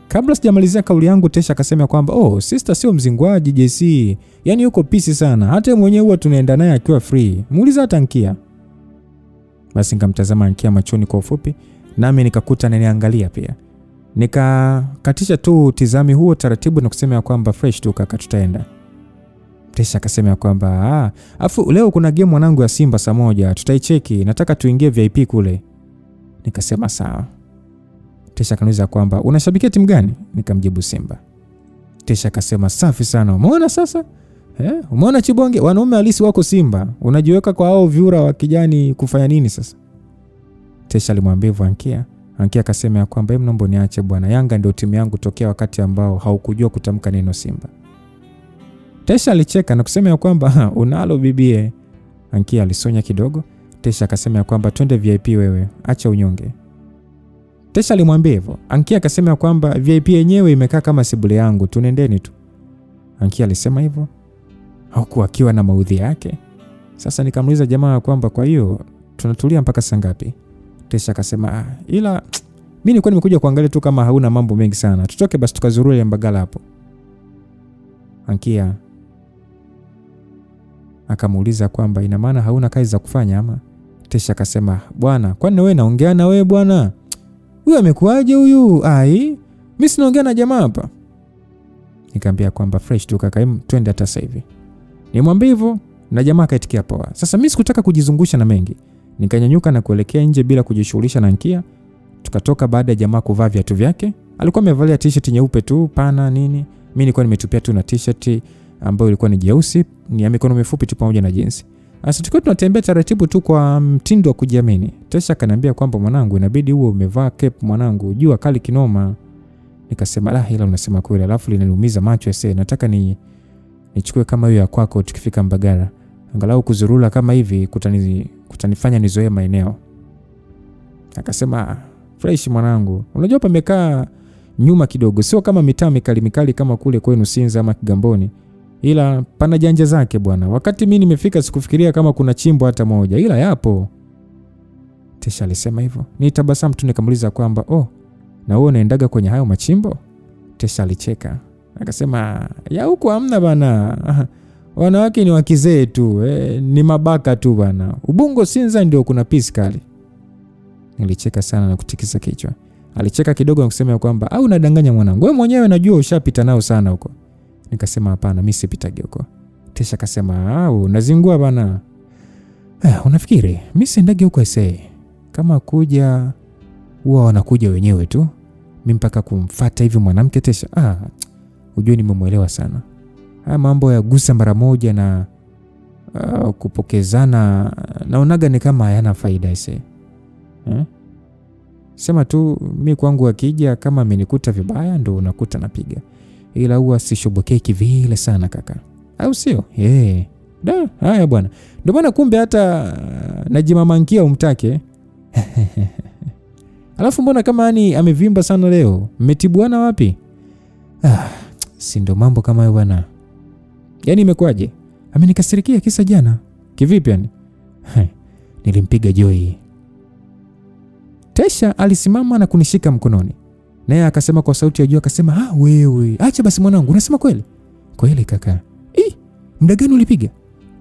Kabla sijamalizia kauli yangu, Tesha akasema kwamba sister sio mzingwaji JC. Yaani yuko pisi sana. Hata mwenyewe huwa tunaenda naye akiwa free. Muuliza hata Ankia. Basi nikamtazama Ankia machoni kwa ufupi, nami nikakuta ananiangalia pia. Nikakatisha tu tizami huo taratibu na kusema kwamba fresh tu kaka, tutaenda. Tesha akasema kwamba afu leo kuna game mwanangu ya Simba saa 1, tutaicheki, nataka tuingie VIP kule. Nikasema sawa. Tesha akaniuliza kwamba unashabikia timu gani? Nikamjibu Simba. Tesha akasema safi sana. Umeona sasa? Umeona Chibonge, wanaume halisi wako Simba. Unajiweka kwa hao vyura wa kijani kufanya nini sasa? Tesha alimwambia hivyo Ankia. Ankia akasema kwamba naomba niache bwana, Yanga ndio timu yangu tokea wakati ambao haukujua kutamka neno Simba. Tesha alicheka na kusema kwamba unalo bibie. Ankia alisonya kidogo. Tesha akasema kwamba twende VIP wewe, acha unyonge. Tesha alimwambia hivyo. Ankia akasema kwamba VIP yenyewe imekaa kama sebule yangu, tunendeni tu. Ankia alisema hivyo, huku akiwa na maudhi yake. Sasa nikamuuliza jamaa kwamba kwa hiyo tunatulia mpaka saa ngapi? Tesha akasema ila mimi nilikuwa nimekuja kuangalia tu kama hauna mambo mengi sana. Tutoke basi tukazurure Mbagala hapo. Ankia akamuuliza kwamba ina maana hauna kazi za kufanya ama? Tesha akasema bwana, kwani wewe naongea na wewe bwana? Huyu amekuaje huyu? Mimi sinaongea na jamaa hapa. Nikamwambia kwamba fresh tu kaka, twende hata sasa hivi. Nimwambia hivyo na jamaa akaitikia poa. Sasa mimi sikutaka kujizungusha na mengi. Nikanyanyuka na kuelekea nje bila kujishughulisha na Ankia. Tukatoka baada ya jamaa kuvaa viatu vyake. Alikuwa amevalia t-shirt nyeupe tu, pana nini. Mimi nilikuwa nimetupia tu na t-shirt ambayo ilikuwa ni jeusi, ni ya mikono mifupi tu pamoja na jeans. Sasa tukiwa tunatembea taratibu tu kwa mtindo wa kujiamini, Tesha akaniambia kwamba mwanangu, inabidi uwe umevaa cape mwanangu, jua kali kinoma. Nikasema la, hila unasema kweli, alafu linaniumiza macho ese, nataka nichukue kama hiyo ya kwako tukifika Mbagala. Angalau kuzurula kama hivi kutanifanya nizoee maeneo. Akasema fresh mwanangu, unajua pamekaa nyuma kidogo, sio kama mitaa mikali kama kule kwenu Sinza ama Kigamboni, ila pana janja zake bwana. Wakati mimi nimefika sikufikiria kama kuna chimbo hata moja, ila yapo. Tesha alisema hivyo. Nitabasamu tu nikamuuliza kwamba na wewe unaendaga kwenye hayo machimbo? Tesha alicheka akasema, ya huko hamna bana, wanawake ni wakizee tu, ni mabaka tu bana, Ubungo Sinza ndio kuna pisi kali. Nilicheka sana na kutikisa kichwa. Alicheka kidogo na kusema kwamba au unadanganya mwanangu, wewe mwenyewe najua ushapita nao sana huko. Nikasema hapana, mimi sipitagi huko. Tesha akasema unazingua bana. Unafikiri mimi siendagi huko ese? Kama kuja huwa wanakuja wenyewe tu, mimi mpaka kumfuata hivi mwanamke Tesha. Unajua nimemuelewa sana. Haya mambo ya gusa mara moja na kupokezana naonaga ni kama hayana faida ese. Sema tu mimi kwangu akija kama amenikuta vibaya ndo unakuta napiga, ila huwa sishobokeki vile sana kaka, au sio? Haya bwana, ndio maana kumbe hata najimamankia umtake. Alafu mbona kama yani amevimba sana leo, mmetibuana wapi? Si ndo mambo kama hayo bwana. Yani imekwaje? Amenikasirikia kisa jana. Kivipi yani? Nilimpiga Joy. Tesha alisimama na kunishika mkononi. Naye akasema kwa sauti ya juu akasema, wewe, acha basi mwanangu, unasema kweli? Kweli kaka. Muda gani ulipiga?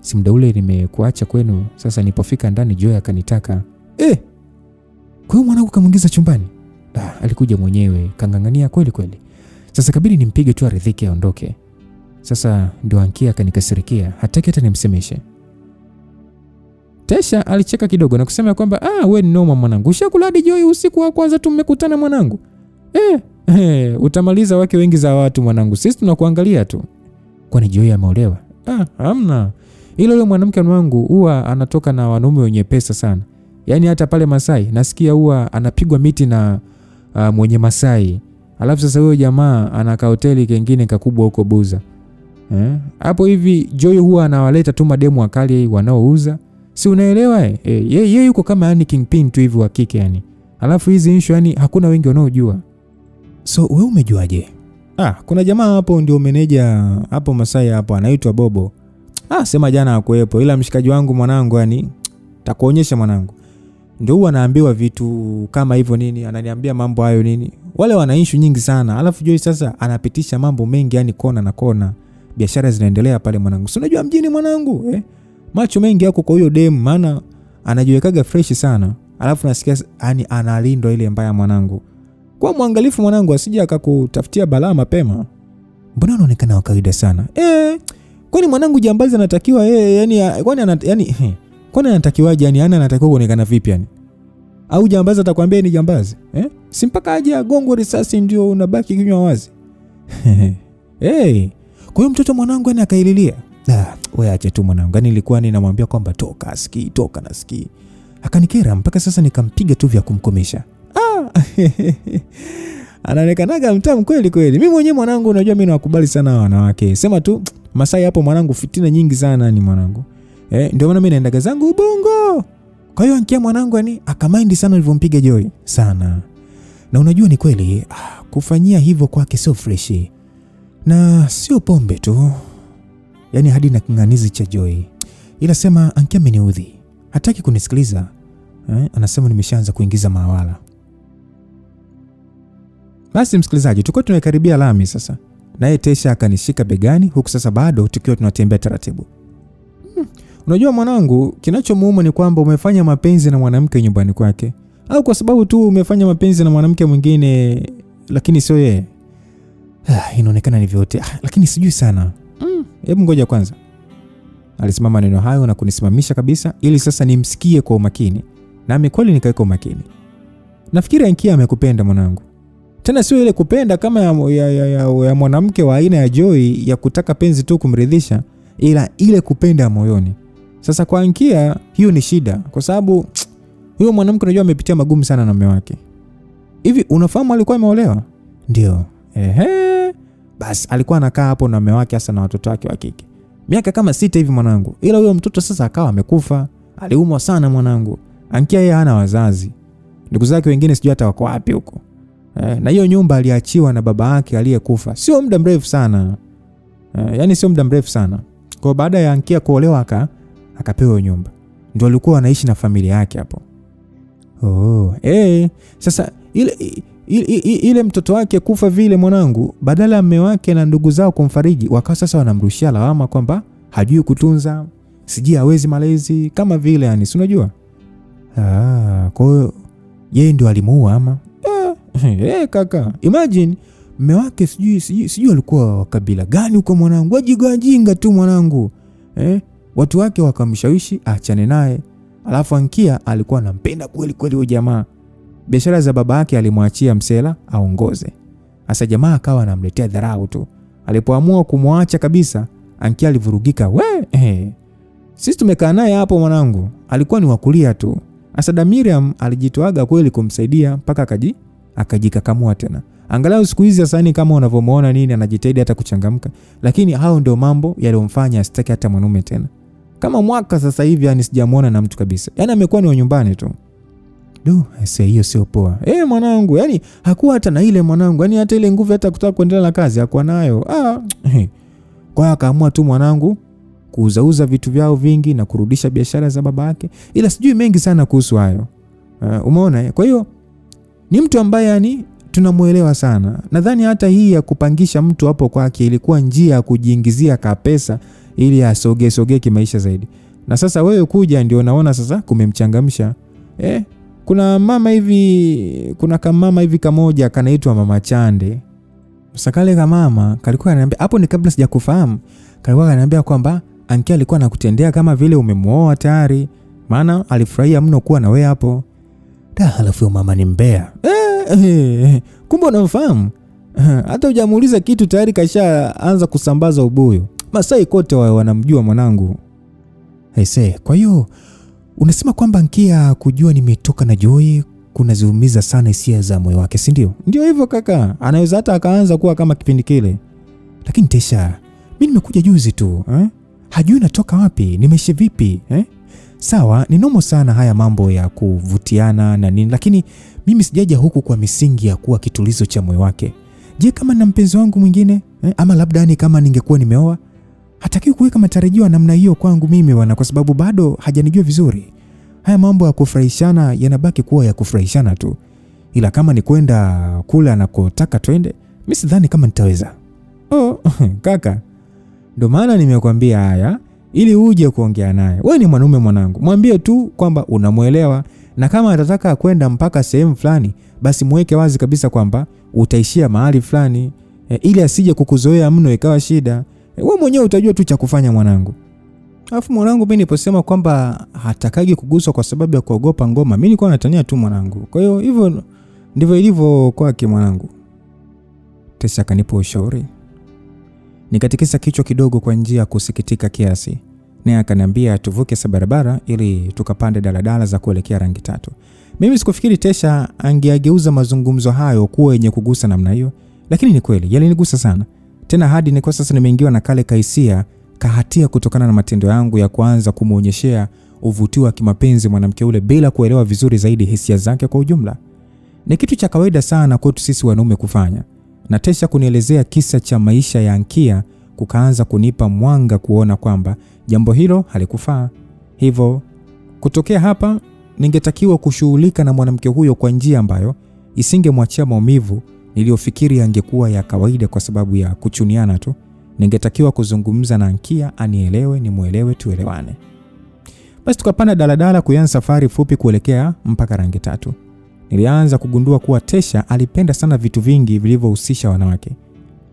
Si muda ule nimekuacha kwenu, sasa nilipofika ndani Joy akanitaka. Kwa hiyo mwanangu kamuingiza chumbani? Alikuja mwenyewe, kangangania kweli. Sasa kabidi nimpige tu aridhike aondoke. Sasa ndio Ankia akanikasirikia, hataki hata nimsemeshe. Tesha alicheka kidogo na kusema kwamba wewe ni noma mwanangu, ushakuladi Joy usiku wa kwanza tumekutana mwanangu. Utamaliza wake wengi za watu mwanangu, sisi tunakuangalia tu. Kwani Joy ameolewa? Hamna. Ila yule mwanamke wangu huwa anatoka na wanaume wenye pesa sana. Yaani hata pale Masai nasikia huwa anapigwa miti na mwenye Masai. Alafu sasa huyo jamaa ana hoteli kingine kakubwa huko Buza. Hapo hivi Joy huwa anawaleta tu mademu wakali wanaouza. Si unaelewa yeye yuko kama yani kingpin tu hivi wa kike yani. Alafu hizi issue yani hakuna wengi wanaojua. So wewe umejuaje? Kuna jamaa hapo ndio meneja hapo Masai hapo anaitwa Bobo. Sema jana hakuepo, ila mshikaji wangu mwanangu yani takuonyesha mwanangu. Ndio huwa anaambiwa vitu kama hivyo nini, ananiambia mambo hayo nini. Wale wana issue nyingi sana. Alafu Joy sasa anapitisha mambo mengi yani kona na kona. Biashara zinaendelea pale mwanangu. Si unajua mjini mwanangu macho mengi yako kwa huyo demu, maana anajiwekaga fresh sana. Alafu nasikia yani analindwa ile mbaya mwanangu. Kwa mwangalifu mwanangu asije akakutafutia balaa mapema. Mbona anaonekana wa kawaida sana? Kwani mwanangu jambazi anatakiwa yani kwani anatakiwaje yani anatakiwa kuonekana vipi yani? Au jambazi atakwambia ni jambazi? Si mpaka aje agongwe risasi ndio unabaki kinywa wazi. Kwa hiyo mtoto mwanangu yani akaililia. Wewe acha tu mwanangu. Nilikuwa ninamwambia kwamba toka nasikii. Akanikera mpaka sasa nikampiga tu vya kumkomesha. Anaonekanaga mtamu kweli. Mimi mwenyewe mwanangu unajua mimi nakubali sana wanawake. Sema tu Masai hapo mwanangu fitina nyingi sana ni mwanangu. Ndio maana mimi naendaga zangu Ubungo. Kwa hiyo Ankia mwanangu yani akamaindi sana nilivompiga Joy sana. Na unajua ni kweli kufanyia hivyo kwake sio fresh. Na sio pombe tu. Yani hadi na kinganizi cha Joy. Ila sema Ankia ameniudhi. Hataki kunisikiliza. Anasema nimeshaanza kuingiza mawala. Basi msikilizaji, tuko tunakaribia lami sasa. Naye Tesha akanishika begani huku sasa bado tukiwa tunatembea taratibu. Unajua mwanangu, kinachomuuma ni kwamba umefanya mapenzi na mwanamke nyumbani kwake, au kwa sababu tu umefanya mapenzi na mwanamke mwingine lakini sio yeye. Inaonekana ni vyote, lakini sijui sana. Hebu ngoja kwanza. Alisimama neno hayo na kunisimamisha kabisa ili sasa nimsikie kwa umakini. Na kweli nikaeka umakini. Nafikiri Ankia amekupenda mwanangu. Tena sio ile kupenda kama ya mwanamke wa aina ya Joy ya kutaka penzi tu kumridhisha, ila ile kupenda moyoni. Sasa kwa Ankia hiyo ni shida, kwa sababu huyo mwanamke unajua amepitia magumu sana na mume wake. Hivi unafahamu alikuwa ameolewa? Ndio. Basi alikuwa anakaa hapo na mume wake hasa na watoto wake wa kike. Miaka kama 6 hivi mwanangu. Ila huyo mtoto sasa akawa amekufa. Aliumwa sana mwanangu. Ankia yeye hana wazazi. Ndugu zake wengine sijui hata wako wapi huko. Na hiyo nyumba aliachiwa na baba yake aliyekufa. Sio muda mrefu sana. Yaani sio muda mrefu sana. Kwa baada ya Ankia kuolewa akapewa nyumba. Ndio alikuwa anaishi na familia yake hapo. Sasa ile mtoto wake kufa vile mwanangu, badala mume wake na ndugu zao kumfariji, wakawa sasa wanamrushia lawama kwamba hajui kutunza, siji hawezi malezi kama vile, yani si unajua. Kwa hiyo yeye ndio alimuua ama? Kaka, imagine mume wake sijui alikuwa kabila gani huko mwanangu, wajigajinga tu mwanangu. Watu wake wakamshawishi aachane naye. Alafu Ankia alikuwa anampenda kweli kweli huyo jamaa. Biashara za baba yake alimwachia msela aongoze. Asa jamaa akawa anamletea dharau tu. Alipoamua kumwacha kabisa, Ankia alivurugika. Sisi tumekaa naye hapo mwanangu, alikuwa ni wakulia tu. Asa Miriam alijitoaga kweli kumsaidia mpaka akajikakamua tena. Angalau siku hizi sasa kama unavyomuona nini anajitahidi hata kuchangamka, lakini hao ndio mambo yaliyomfanya asitaki hata mwanaume tena. Kama mwaka sasa hivi yani sijamuona na mtu kabisa. Yani amekuwa ni wa nyumbani tu. Hiyo sio poa. Mwanangu, yani hakuwa hata na ile mwanangu, yani hata ile nguvu hata kutaka kuendelea na kazi hakuwa nayo. Kwa hiyo akaamua tu mwanangu kuuzauza vitu vyao vingi na kurudisha biashara za baba yake. Ila sijui mengi sana kuhusu hayo. Umeona? Kwa hiyo ni mtu ambaye yani tunamuelewa sana. Nadhani hata hii ya kupangisha mtu hapo kwake ilikuwa njia ya kujiingizia pesa ili asogee kimaisha zaidi. Na sasa wewe kuja ndio naona sasa kumemchangamsha. Kuna kama mama hivi kamoja kanaitwa Mama Chande. Sasa kale kama mama kalikuwa ananiambia hapo, ni kabla sijakufahamu, kalikuwa ananiambia kwamba Ankia alikuwa anakutendea kama vile umemuoa tayari, maana alifurahia mno kuwa na wewe hapo. Halafu mama ni mbea. Kumbe unamfahamu? Hata hujamuuliza kitu tayari kashaanza kusambaza ubuyu. Masai kote wanamjua mwanangu. Kwa hiyo unasema kwamba Ankia kujua nimetoka na Joy kunaziumiza sana hisia za moyo wake, si ndio? Ndio hivyo kaka, anaweza hata akaanza kuwa kama kipindi kile. Lakini Tesha, mimi nimekuja juzi tu, hajui natoka wapi, nimeishi vipi, Sawa, ni nomo sana haya mambo ya kuvutiana na nini, lakini mimi sijaja huku kwa misingi ya kuwa kitulizo cha moyo wake. Je, kama na mpenzi wangu mwingine, ama labda ni kama ningekuwa nimeoa, hatakiwi kuweka matarajio namna hiyo kwangu mimi kwa sababu bado hajanijua vizuri. Haya mambo ya kufurahishana yanabaki kuwa ya kufurahishana tu. Ila kama ni kwenda kula anakotaka twende, mimi sidhani kama nitaweza. Kaka, ndio maana nimekuambia haya ili uje kuongea naye. Wewe ni mwanaume mwanangu, mwambie tu kwamba unamuelewa, na kama atataka kwenda mpaka sehemu fulani, basi muweke wazi kabisa kwamba utaishia mahali fulani, ili asije kukuzoea mno ikawa shida. Wewe mwenyewe utajua tu cha kufanya mwanangu. Alafu mwanangu, mimi niliposema kwamba hatakagi kuguswa kwa sababu ya kuogopa ngoma, mimi nilikuwa natania tu mwanangu. Kwa hiyo hivyo ndivyo ilivyo kwake mwanangu. Tesha kanipa ushauri. Nikatikisa kichwa kidogo kwa njia ya kusikitika kiasi. Naye akaniambia tuvuke barabara ili tukapande daladala za kuelekea Rangi Tatu. Mimi sikufikiri Tesha angeageuza mazungumzo hayo kuwa yenye kugusa namna hiyo, lakini ni kweli yalinigusa sana. Tena hadi niko sasa nimeingiwa na kale kaisia kahatia kutokana na matendo yangu ya kuanza kumuonyeshea uvutio wa kimapenzi mwanamke ule bila kuelewa vizuri zaidi hisia zake kwa ujumla. Ni kitu cha kawaida sana kwetu sisi wanaume kufanya. Na Tesha kunielezea kisa cha maisha ya Ankia kukaanza kunipa mwanga kuona kwamba jambo hilo halikufaa. Hivyo kutokea hapa ningetakiwa kushughulika na mwanamke huyo kwa njia ambayo isingemwachia maumivu niliyofikiri angekuwa ya kawaida kwa sababu ya kuchuniana tu. Ningetakiwa kuzungumza na Ankia anielewe, nimuelewe, tuelewane. Basi tukapanda daladala kuanza safari fupi kuelekea mpaka Rangi Tatu. Nilianza kugundua kuwa Tesha alipenda sana vitu vingi vilivyohusisha wanawake.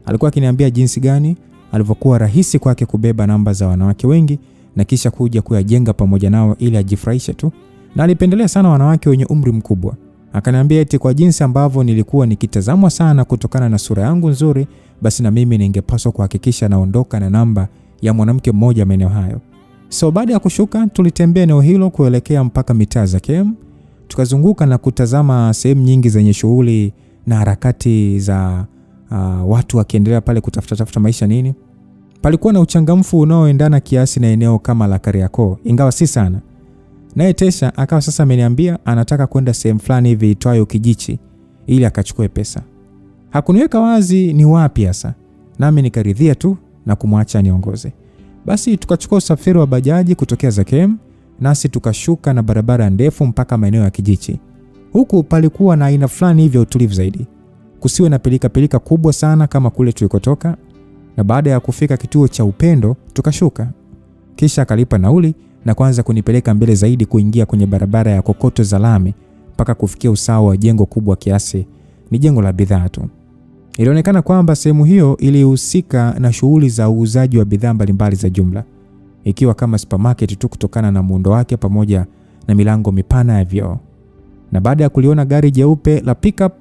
Alikuwa akiniambia jinsi gani alivyokuwa rahisi kwake kubeba namba za wanawake wengi na kisha kuja kuyajenga pamoja nao ili ajifurahishe tu. Na alipendelea sana wanawake wenye umri mkubwa. Akaniambia eti kwa jinsi ambavyo nilikuwa nikitazamwa sana kutokana na sura yangu nzuri, basi na mimi ningepaswa kuhakikisha naondoka na namba ya mwanamke mmoja maeneo hayo. So baada ya kushuka tulitembea eneo hilo kuelekea mpaka mitaa za Kem. Tukazunguka na kutazama sehemu nyingi zenye shughuli na harakati za watu wakiendelea pale kutafuta maisha nini. Palikuwa na uchangamfu unaoendana kiasi na eneo kama la Kariakoo, ingawa si sana. Naye Tesha akawa sasa ameniambia anataka kwenda sehemu fulani hivi itwayo Kijichi ili akachukue pesa. Hakuniweka wazi ni wapi hasa, nami nikaridhia tu na kumwacha niongoze. Basi tukachukua usafiri wa bajaji kutokea Zakem, nasi tukashuka na barabara ndefu mpaka maeneo ya Kijichi. Huku palikuwa na aina fulani hivyo utulivu zaidi. Kusiwe na pilika kubwa sana kama kule tulikotoka. Na baada ya kufika kituo cha Upendo, tukashuka. Kisha akalipa nauli na kuanza kunipeleka mbele zaidi kuingia kwenye barabara ya kokoto za lami mpaka kufikia usawa wa jengo kubwa kiasi. Ni jengo la bidhaa tu. Ilionekana kwamba sehemu hiyo ilihusika na shughuli za uuzaji wa bidhaa mbalimbali za jumla, ikiwa kama supermarket tu kutokana na muundo wake pamoja na milango mipana ya vioo. Na baada ya kuliona gari jeupe la pickup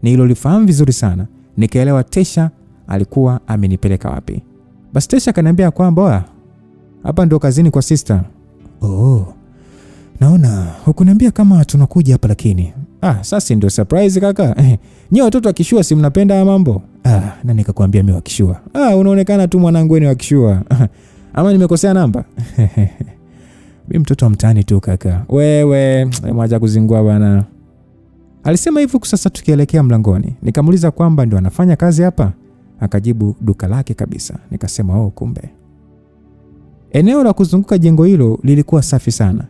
nililolifahamu vizuri sana, nikaelewa Tesha alikuwa amenipeleka wapi. Basi Tesha akaniambia kwamba hapa ndio kazini kwa sister. Naona hukuniambia kama tunakuja hapa lakini. Sasa ndio surprise kaka. Nyie watoto wa Kishua si mnapenda mambo? Na nikakwambia mimi wa Kishua. Unaonekana tu mwanangu ni wa Kishua. Ama nimekosea namba? Mimi mtoto wa mtaani tu kaka. Wewe mwacha kuzingua bwana. Alisema hivyo sasa tukielekea mlangoni. Nikamuuliza kwamba ndio anafanya kazi hapa. Akajibu duka lake kabisa. Nikasema kumbe. Eneo la kuzunguka jengo hilo lilikuwa safi sana.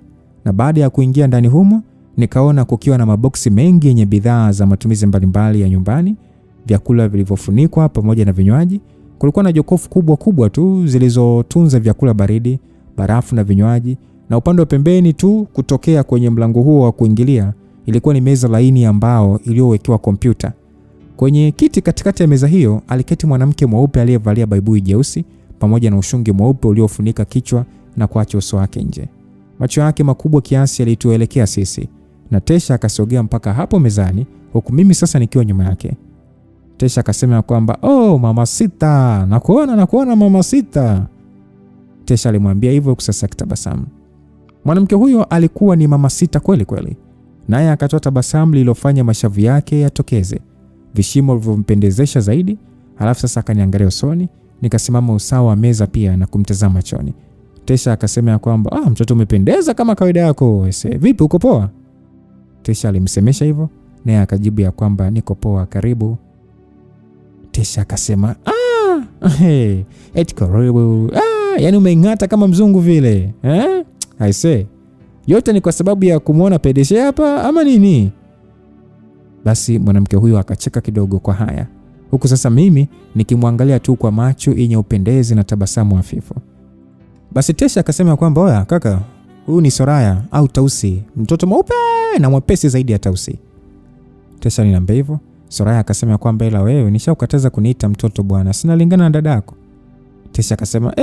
Na baada ya kuingia ndani humo, nikaona kukiwa na maboksi mengi yenye bidhaa za matumizi mbalimbali ya nyumbani, vyakula vilivyofunikwa pamoja na vinywaji. Kulikuwa na jokofu kubwa tu zilizotunza vyakula baridi, barafu na vinywaji, na upande wa pembeni tu kutokea kwenye mlango huo wa kuingilia ilikuwa ni meza laini ya mbao iliyowekewa kompyuta. Kwenye kiti katikati ya meza hiyo aliketi mwanamke mweupe aliyevalia baibui jeusi pamoja na ushungi mweupe uliofunika kichwa na kuacha uso wake nje. Macho yake makubwa kiasi yalituelekea sisi, na Tesha akasogea mpaka hapo mezani, huku mimi sasa nikiwa nyuma yake. Tesha akasema kwamba mama sita, nakuona mama sita. Tesha alimwambia hivyo sasa kitabasamu. Mwanamke huyo alikuwa ni mama sita kweli kweli, naye akatoa tabasamu lililofanya mashavu yake yatokeze, vishimo vilivyompendezesha zaidi. Halafu sasa akaniangalia usoni, nikasimama usawa wa meza pia na kumtazama machoni. Tesha akasema kwamba mtoto umependeza kama kawaida yako. Vipi uko poa? Tesha alimsemesha hivyo, naye akajibu ya kwamba niko poa, karibu. Tesha akasema eti karibu. Yani umeingata kama mzungu vile. Yote ni kwa sababu ya kumuona pedeshe hapa ama nini? Basi mwanamke huyo akacheka kidogo kwa haya, huku sasa mimi nikimwangalia tu kwa macho yenye upendezi na tabasamu hafifu. Basi Tesha akasema kwamba kaka, huyu ni Soraya au Tausi, mtoto mweupe na mwepesi zaidi ya Tausi. Tesha aliniambia hivyo. Soraya akasema kwamba ila wewe nishaukataza kuniita mtoto bwana, sina lingana na dadako. Tesha akasema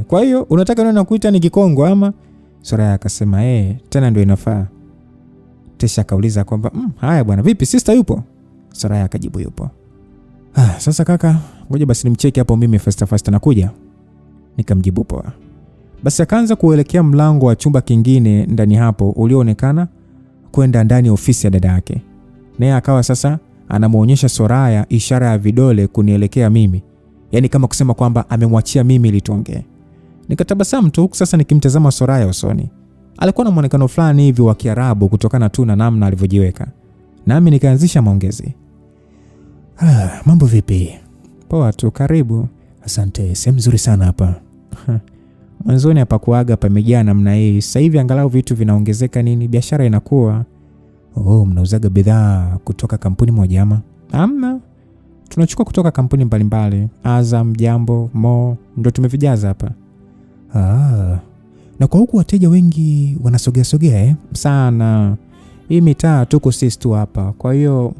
kwa hiyo unataka nione nakuita ni Kikongo ama? Soraya akasema tena ndio inafaa. Tesha akauliza kwamba haya bwana, vipi sister yupo? Soraya akajibu yupo. Sasa kaka, ngoja basi nimcheki hapo mimi fast nakuja. Nikamjibu poa. Basi akaanza kuelekea mlango wa chumba kingine ndani hapo ulioonekana kwenda ndani ya ofisi ya dada yake. Naye akawa sasa anamuonyesha Soraya ishara ya vidole kunielekea mimi. Yaani kama kusema kwamba amemwachia mimi ili tuongee. Nikatabasamu tu huku sasa nikimtazama Soraya usoni. Alikuwa na muonekano fulani hivi wa Kiarabu kutokana tu na namna alivyojiweka. Nami nikaanzisha maongezi. Mambo vipi? Poa tu, karibu. Asante, sehemu nzuri sana hapa. Mwanzoni hapa kuaga pamejaa namna hii. Sasa hivi angalau vitu vinaongezeka nini, biashara inakuwa. Mnauzaga bidhaa kutoka kampuni moja ama? Hamna. Tunachukua kutoka kampuni mbalimbali. Azam, Jambo, Mo, ndio tumevijaza hapa. Na kwa huku wateja wengi wanasogea sana. Hii mitaa tuko sisi tu hapa. Kwa hiyo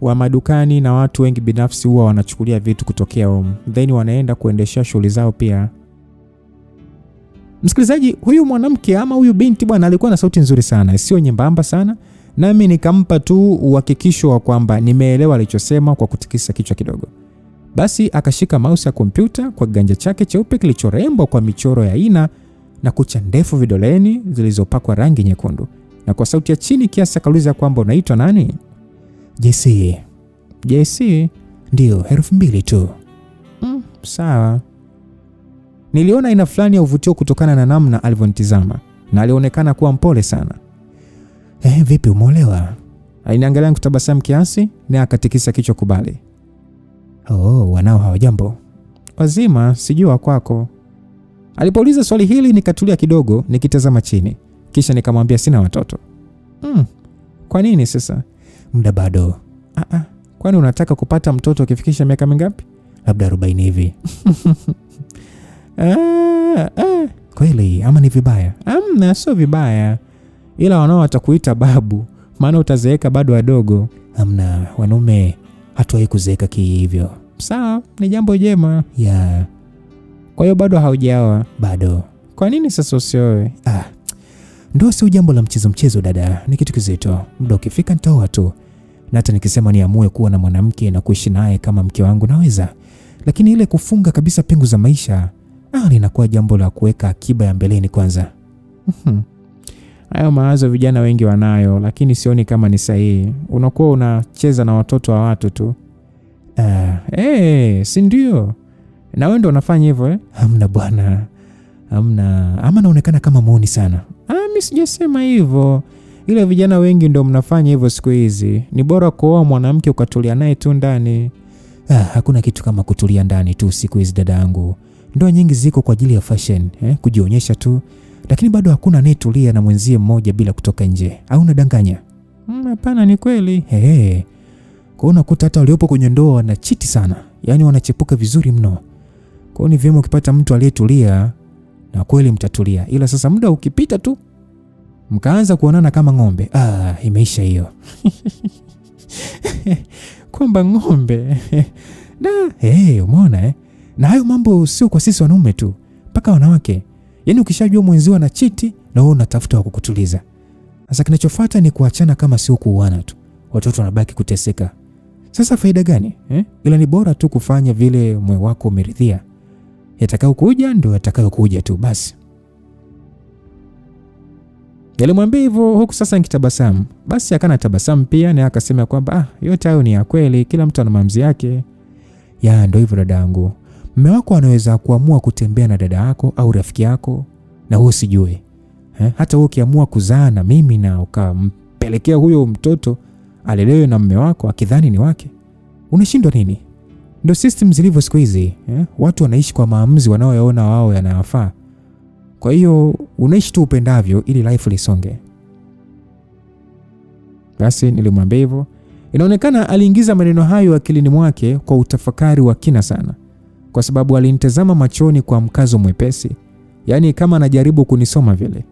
wa madukani na watu wengi binafsi huwa wanachukulia vitu kutokea home, then wanaenda kuendesha shughuli zao pia. Msikilizaji, huyu mwanamke ama huyu binti bwana alikuwa na sauti nzuri sana, sio nyembamba sana, nami nikampa tu uhakikisho wa kwamba nimeelewa alichosema kwa kutikisa kichwa kidogo. Basi akashika mouse ya kompyuta kwa kiganja chake cheupe kilichorembwa kwa michoro ya aina na kucha ndefu vidoleni zilizopakwa rangi nyekundu, na kwa sauti ya chini kiasi akauliza kwamba unaitwa nani? JC. JC? Ndio, herufi 2 tu. Sawa. Niliona aina fulani ya uvutio kutokana na namna alivyonitazama, na alionekana kuwa mpole sana. Vipi, umeolewa? Aliniangalia kutabasamu kiasi na akatikisa kichwa kubali. Wanao hawajambo? Wazima, sijua kwako. Alipouliza swali hili nikatulia kidogo nikitazama chini, kisha nikamwambia sina watoto. Kwa nini sasa? Muda bado. Kwani unataka kupata mtoto ukifikisha miaka mingapi? Labda 40 hivi. Kweli ama ni vibaya? Sio vibaya. Ila wanao watakuita babu, maana utazeeka bado wadogo. Hamna, wanaume hatuwahi kuzeeka hivyo. Sawa, ni jambo jema. Kwa hiyo bado haujaoa? Bado. Kwa nini sasa usioe? Ndio sio jambo la mchezo dada, ni kitu kizito. Muda ukifika nitaoa tu. Na hata nikisema niamue kuwa na mwanamke na kuishi naye kama mke wangu naweza. Lakini ile kufunga kabisa pingu za maisha, linakuwa jambo la kuweka akiba ya mbeleni kwanza. Hayo mawazo vijana wengi wanayo, lakini sioni kama ni sahihi. Unakuwa unacheza na watoto wa watu tu. Si ndio? Na wewe ndio unafanya hivyo? Hamna bwana. Hamna. Ama naonekana kama muoni sana. Mimi sijasema hivyo. Ile vijana wengi ndio mnafanya hivyo siku hizi. Ni bora kuoa mwanamke ukatulia naye tu ndani. Hakuna kitu kama kutulia ndani tu siku hizi dada yangu. Ndoa nyingi ziko kwa ajili ya fashion, kujionyesha tu. Lakini bado hakuna anayetulia na mwenzie mmoja bila kutoka nje. Au unadanganya? Hapana, ni kweli. Kwa unakuta hata waliopo kwenye ndoa wanachiti sana. Yaani wanachepuka vizuri mno. Kwa ni vyema ukipata mtu aliyetulia, na kweli mtatulia. Ila sasa muda ukipita tu mkaanza kuonana kama ng'ombe. Imeisha hiyo. Kwamba ng'ombe. Umeona Na hayo mambo sio kwa sisi wanaume tu, mpaka wanawake. Yaani ukishajua mwenzio anachiti na wewe unatafuta wa kukutuliza. Sasa kinachofuata ni kuachana kama sio kuuana tu. Watoto wanabaki kuteseka. Sasa faida gani? Ila ni bora tu kufanya vile moyo wako umeridhia. Yatakao kuja ndio yatakao kuja tu basi. Nilimwambia hivyo huku sasa nikitabasamu. Basi akana tabasamu pia na akasema kwamba yote hayo ni ya kweli, kila mtu ana maamuzi yake. Ndio hivyo dadangu. Mume wako anaweza kuamua kutembea na dada yako au rafiki yako na wewe usijue. Hata wewe ukiamua kuzaa na mimi na ukampelekea huyo mtoto alelewe na mume wako akidhani ni wake, unashindwa nini? Ndio system zilivyo siku hizi. Watu wanaishi kwa maamuzi wanaoyaona wao yanawafaa. Kwa hiyo unaishi tu upendavyo ili life lisonge. Basi nilimwambia hivyo. Inaonekana aliingiza maneno hayo akilini mwake kwa utafakari wa kina sana, kwa sababu alinitazama machoni kwa mkazo mwepesi, yaani kama anajaribu kunisoma vile.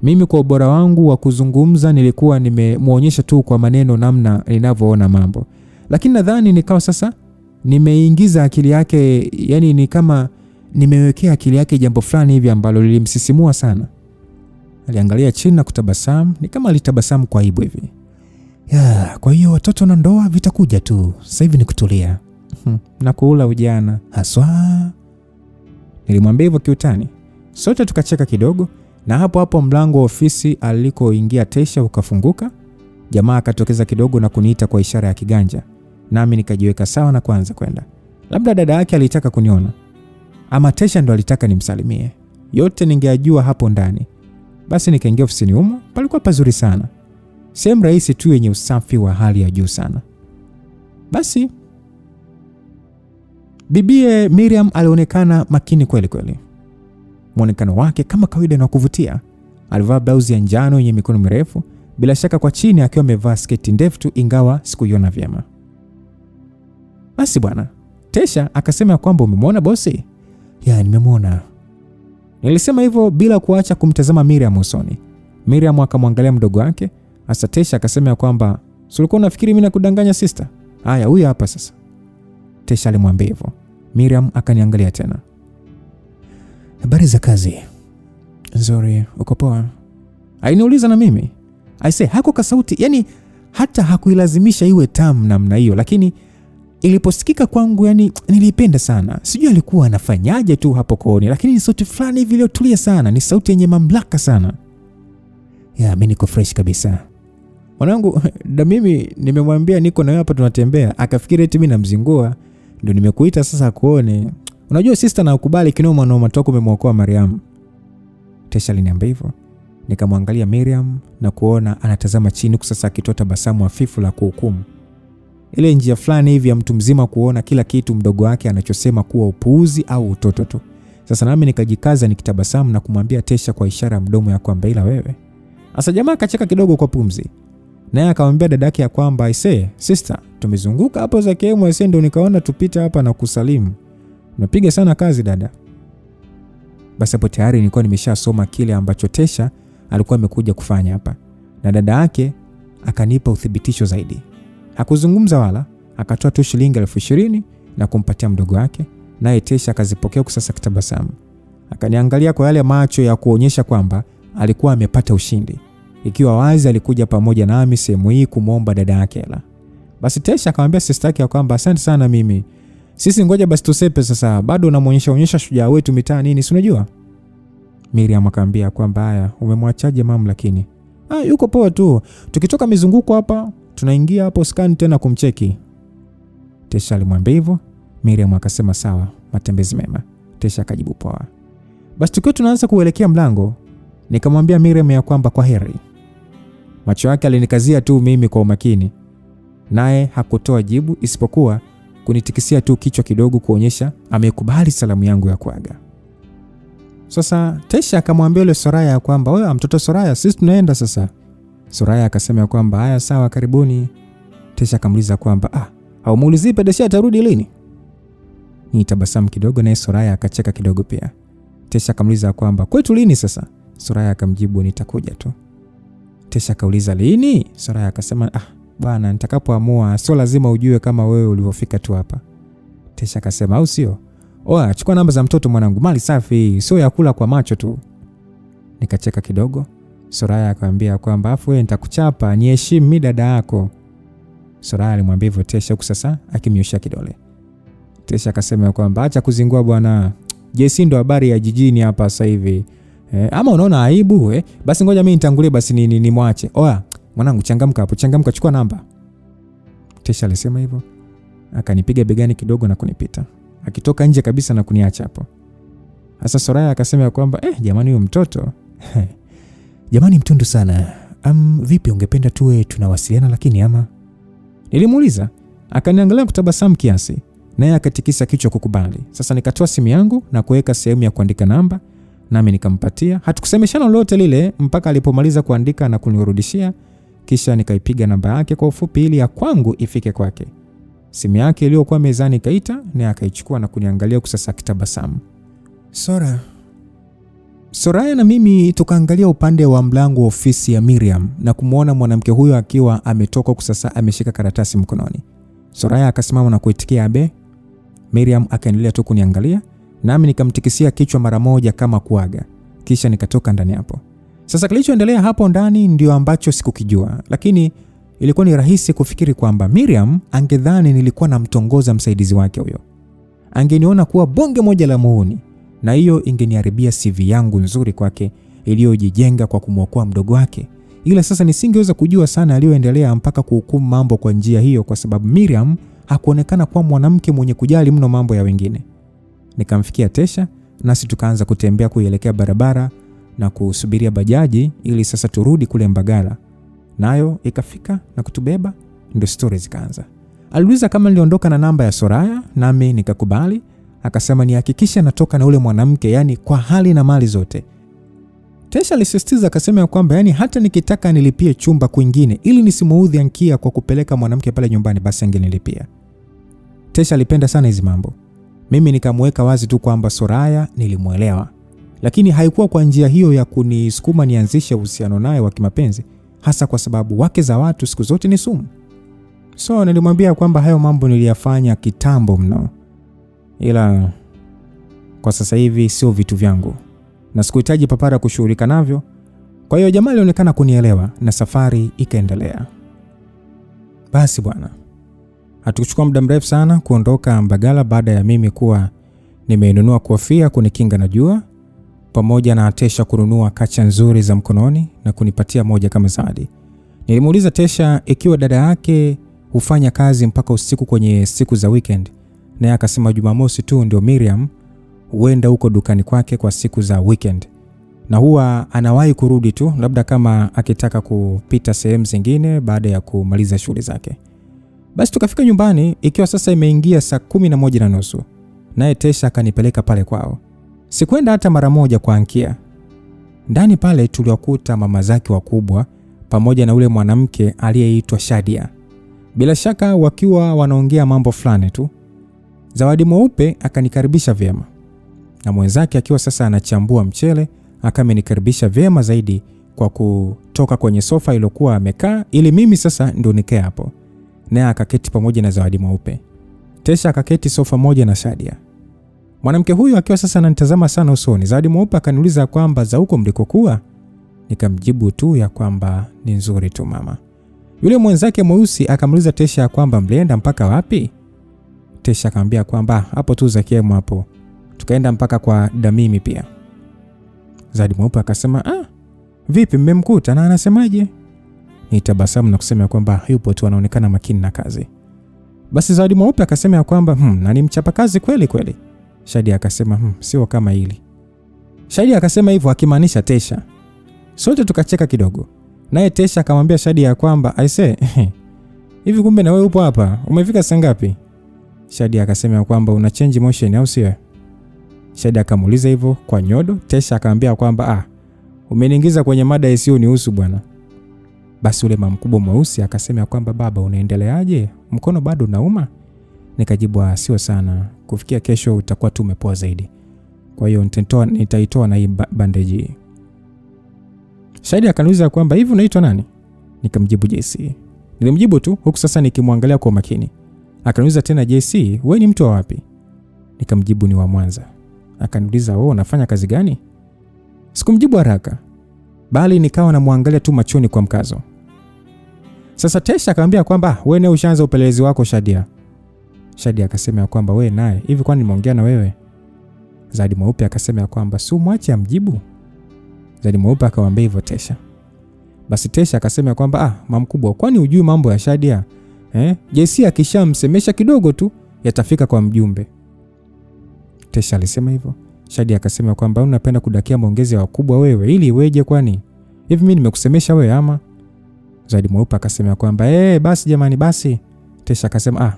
Mimi kwa ubora wangu wa kuzungumza nilikuwa nimemuonyesha tu kwa maneno namna ninavyoona mambo, lakini nadhani nikawa sasa nimeingiza akili yake, yani ni kama nimewekea akili yake jambo fulani hivi ambalo lilimsisimua sana. Aliangalia chini na kutabasamu, ni kama alitabasamu kwa aibu hivi. Kwa hiyo watoto na ndoa vitakuja tu. Sasa hivi ni kutulia. Na kuula ujana haswa. Nilimwambia hivyo kiutani. Sote tukacheka kidogo, na hapo mlango wa ofisi alikoingia Tesha ukafunguka. Jamaa akatokeza kidogo na kuniita kwa ishara ya kiganja. Nami nikajiweka sawa na kuanza kwenda. Labda dada yake alitaka kuniona, ama Tesha ndo alitaka nimsalimie. Yote ningeajua hapo ndani. Basi nikaingia ofisini humo, palikuwa pazuri sana. Sehemu rahisi tu yenye usafi wa hali ya juu sana. Basi bibie Miriam alionekana makini kweli kweli. Muonekano wake kama kawaida na kuvutia. Alivaa blouse ya njano yenye mikono mirefu, bila shaka kwa chini akiwa amevaa sketi ndefu tu, ingawa sikuiona vyema. Basi bwana, Tesha akasema kwamba umemwona bosi? Nimemwona. Nilisema hivyo bila kuacha kumtazama Miriam usoni. Miriam akamwangalia mdogo wake. Asa Tesha akasema kwamba ulikuwa unafikiri mimi nakudanganya sister? Haya, huyu hapa sasa. Tesha alimwambia hivyo. Miriam akaniangalia tena. Habari za kazi? Nzuri, uko poa? Ainiuliza na mimi. Aise, hako ka sauti, yani hata hakuilazimisha iwe tamu namna hiyo, lakini Iliposikika kwangu, yani nilipenda sana. Sijui alikuwa anafanyaje tu hapo kooni, lakini ni sauti fulani hivi iliyotulia sana, ni sauti yenye mamlaka sana. Mimi niko fresh kabisa. Mwanangu, da mimi nimemwambia niko na wewe hapa tunatembea, akafikiri eti mimi namzingua. Ndio nimekuita sasa kuone. Unajua sister na ukubali kinoma noma toka umemwokoa Mariam. Tesha aliniambia hivyo. Nikamwangalia Miriam na kuona anatazama chini sasa akitota basamu hafifu la kuhukumu. Ile njia fulani hivi ya mtu mzima kuona kila kitu mdogo wake anachosema kuwa upuuzi au utoto tu. Sasa nami nikajikaza nikitabasamu na kumwambia Tesha kwa ishara mdomo ya kwamba ila wewe. Asa jamaa akacheka kidogo kwa pumzi. Naye akamwambia dadake ya kwamba aisee, sister, tumezunguka hapo za KM ndio nikaona tupita hapa na kusalimu. Unapiga sana kazi dada. Basi hapo tayari nilikuwa nimeshasoma kile ambacho Tesha alikuwa amekuja kufanya hapa. Na dada yake akanipa uthibitisho zaidi. Hakuzungumza wala, akatoa tu shilingi 20,000 na kumpatia mdogo wake, naye Tesha akazipokea kwa sasa kitabasamu. Akaniangalia kwa yale macho ya kuonyesha kwamba alikuwa amepata ushindi. Ikiwa wazi alikuja pamoja nami sehemu hii kumuomba dada yake hela. Basi Tesha akamwambia sister yake kwamba asante sana mimi. Sisi ngoja basi tusepe sasa, bado unamuonyesha shujaa wetu mitaa nini, si unajua? Miriam akamwambia kwamba haya, umemwachaje mama lakini? Yuko poa tu. Tukitoka mizunguko hapa, tunaingia hapo scan tena kumcheki. Tesha alimwambia hivyo. Miriam akasema sawa, matembezi mema. Tesha akajibu poa. Basi tukiwa tunaanza kuelekea mlango, nikamwambia Miriam ya kwamba kwa heri. Macho yake alinikazia tu mimi kwa umakini. Naye hakutoa jibu isipokuwa kunitikisia tu kichwa kidogo kuonyesha amekubali salamu yangu ya kuaga. Sasa Tesha akamwambia yule Soraya ya kwamba wewe mtoto Soraya, sisi tunaenda sasa. Soraya akasema kwamba haya sawa karibuni. Tesha akamuuliza kwamba haumuulizi Pedesha atarudi lini? Nitabasamu kidogo naye Soraya akacheka kidogo pia. Tesha akamuuliza kwamba kwetu lini sasa? Soraya akamjibu nitakuja tu. Tesha akauliza lini? Soraya akasema bwana nitakapoamua, sio lazima ujue kama wewe ulivyofika tu hapa. Tesha akasema au sio? Chukua namba za mtoto mwanangu, mali safi, sio ya kula kwa macho tu. Nikacheka kidogo. Soraya akamwambia kwamba afu wewe nitakuchapa, niheshimu mimi dada yako. Soraya alimwambia hivyo Tesha huku sasa akimnyoshia kidole. Tesha akasema kwamba acha kuzingua bwana. Jesi ndo habari ya jijini hapa sasa hivi. Ama unaona aibu basi ngoja mimi nitangulie basi nimwache. Mwanangu changamka hapo, changamka, chukua namba. Tesha alisema hivyo. Akanipiga begani kidogo na kunipita. Akitoka nje kabisa na kuniacha hapo. Sasa Soraya akasema kwamba jamani huyo mtoto. Jamani mtundu sana. Vipi ungependa tuwe tunawasiliana lakini ama? Nilimuuliza. Akaniangalia kutabasamu kiasi. Naye akatikisa kichwa kukubali. Sasa nikatoa simu yangu na kuweka sehemu ya kuandika namba, nami nikampatia. Hatukusemeshana lolote lile mpaka alipomaliza kuandika na kunirudishia, kisha nikaipiga namba yake kwa ufupi ili ya kwangu ifike kwake. Simu yake iliyokuwa mezani kaita na akaichukua na kuniangalia kusasa kitabasamu. Soraya na mimi tukaangalia upande wa mlango wa ofisi ya Miriam na kumuona mwanamke huyo akiwa ametoka kusasa ameshika karatasi mkononi. Soraya akasimama na kuitikia abe. Miriam akaendelea tu kuniangalia, nami nikamtikisia kichwa mara moja kama kuaga. Kisha nikatoka ndani hapo. Sasa kilichoendelea hapo ndani ndio ambacho sikukijua, lakini ilikuwa ni rahisi kufikiri kwamba Miriam angedhani nilikuwa namtongoza msaidizi wake huyo. Angeniona kuwa bonge moja la muhuni, na hiyo ingeniharibia CV yangu nzuri kwake iliyojijenga kwa kumwokoa mdogo wake. Ila sasa nisingeweza kujua sana aliyoendelea mpaka kuhukumu mambo kwa njia hiyo, kwa sababu Miriam hakuonekana kuwa mwanamke mwenye kujali mno mambo ya wengine. Nikamfikia Tesha, nasi tukaanza kutembea kuelekea barabara na kusubiria bajaji ili sasa turudi kule Mbagala. Nayo ikafika na kutubeba, ndio stories zikaanza. Aliuliza kama niliondoka na namba ya Soraya, nami nikakubali. Akasema nihakikishe natoka na ule mwanamke, yani kwa hali na mali zote. Tesha alisisitiza akasema kwamba yani hata nikitaka nilipie chumba kwingine ili nisimuudhi Ankia kwa kupeleka mwanamke pale nyumbani basi angenilipia. Tesha alipenda sana hizi mambo. Mimi nikamweka wazi tu kwamba Soraya nilimuelewa, lakini haikuwa kwa njia hiyo ya kunisukuma nianzishe uhusiano naye wa kimapenzi, hasa kwa sababu wake za watu siku zote ni sumu. So nilimwambia kwamba hayo mambo niliyafanya kitambo mno, ila kwa sasa hivi sio vitu vyangu na sikuhitaji papara kushughulika navyo. Kwa hiyo jamaa alionekana kunielewa na safari ikaendelea. Basi bwana, Hatukuchukua muda mrefu sana kuondoka Mbagala baada ya mimi kuwa nimeinunua kofia kunikinga na jua, pamoja na Tesha kununua kacha nzuri za mkononi na kunipatia moja kama zawadi. Nilimuuliza Tesha ikiwa dada yake hufanya kazi mpaka usiku kwenye siku za weekend, naye akasema Jumamosi tu ndio Miriam huenda huko dukani kwake kwa siku za weekend, na huwa anawahi kurudi tu labda kama akitaka kupita sehemu zingine baada ya kumaliza shughuli zake. Basi tukafika nyumbani ikiwa sasa imeingia saa 11:30, naye Tesha akanipeleka pale kwao. Sikwenda hata mara moja kwa Ankia. Ndani pale tuliwakuta mama zake wakubwa pamoja na ule mwanamke aliyeitwa Shadia. Bila shaka wakiwa wanaongea mambo fulani tu. Zawadi Mweupe akanikaribisha vyema, na mwenzake akiwa sasa anachambua mchele akanikaribisha vyema zaidi kwa kutoka kwenye sofa iliyokuwa amekaa ili mimi sasa ndo nikae hapo. Naye akaketi pamoja na Zawadi Mweupe. Tesha akaketi sofa moja na Shadia. Mwanamke huyu akiwa sasa ananitazama sana usoni. Zawadi Mweupe akaniuliza kwamba za huko mlikokuwa? Nikamjibu tu ya kwamba ni nzuri tu mama. Yule mwenzake mweusi akamuuliza Tesha ya kwamba mlienda mpaka wapi? Tesha akamwambia kwamba hapo tu Zakiemu hapo. Tukaenda mpaka kwa Damimi pia. Zawadi Mweupe akasema, vipi mmemkuta na anasemaje? Nitabasamu na kusema kwamba yupo tu, anaonekana makini na kazi. Basi Zawadi Mweupe akasema kwamba na ni mchapa kazi kweli kweli. Shadia akasema sio kama hili. Shadia akasema hivyo akimaanisha Tesha. Sote tukacheka kidogo. Naye Tesha akamwambia Shadia kwamba aise, hivi kumbe na wewe upo hapa? Umefika saa ngapi? Shadia akasema kwamba una change motion au sio? Shadia akamuuliza hivyo kwa nyodo. Tesha akamwambia kwamba umeniingiza kwenye mada isiyo nihusu bwana. Basi ule mama mkubwa mweusi akasema kwamba baba unaendeleaje? Mkono bado unauma? Nikajibu sio sana. Kufikia kesho utakuwa tu umepoa zaidi. Kwa hiyo nitaitoa na hii bandeji. Shadia akaniuliza kwamba hivi unaitwa nani? Nikamjibu JC. Nilimjibu tu huku sasa nikimwangalia kwa makini. Akaniuliza tena JC, wewe ni mtu wa wapi? Nikamjibu ni wa Mwanza. Akaniuliza wewe unafanya kazi gani? Sikumjibu haraka, bali nikawa namwangalia tu machoni kwa mkazo. Sasa Tesha akamwambia kwamba wewe naye ushaanza upelelezi wako Shadia. Shadia akasema kwamba wewe naye hivi kwani nimeongea na wewe? Zawadi Mweupe akasema kwamba si mwache amjibu. Zawadi Mweupe akamwambia hivyo Tesha. Basi Tesha akasema kwamba mama mkubwa kwani hujui mambo ya Shadia? JC akishamsemesha kidogo tu yatafika kwa mjumbe. Tesha alisema hivyo. Shadia akasema kwamba unapenda kudakia maongezi ya wakubwa wewe ili iweje kwani? Hivi mimi nimekusemesha wewe ama? Zawadi Mweupe akasema kwamba basi jamani basi. Tesha akasema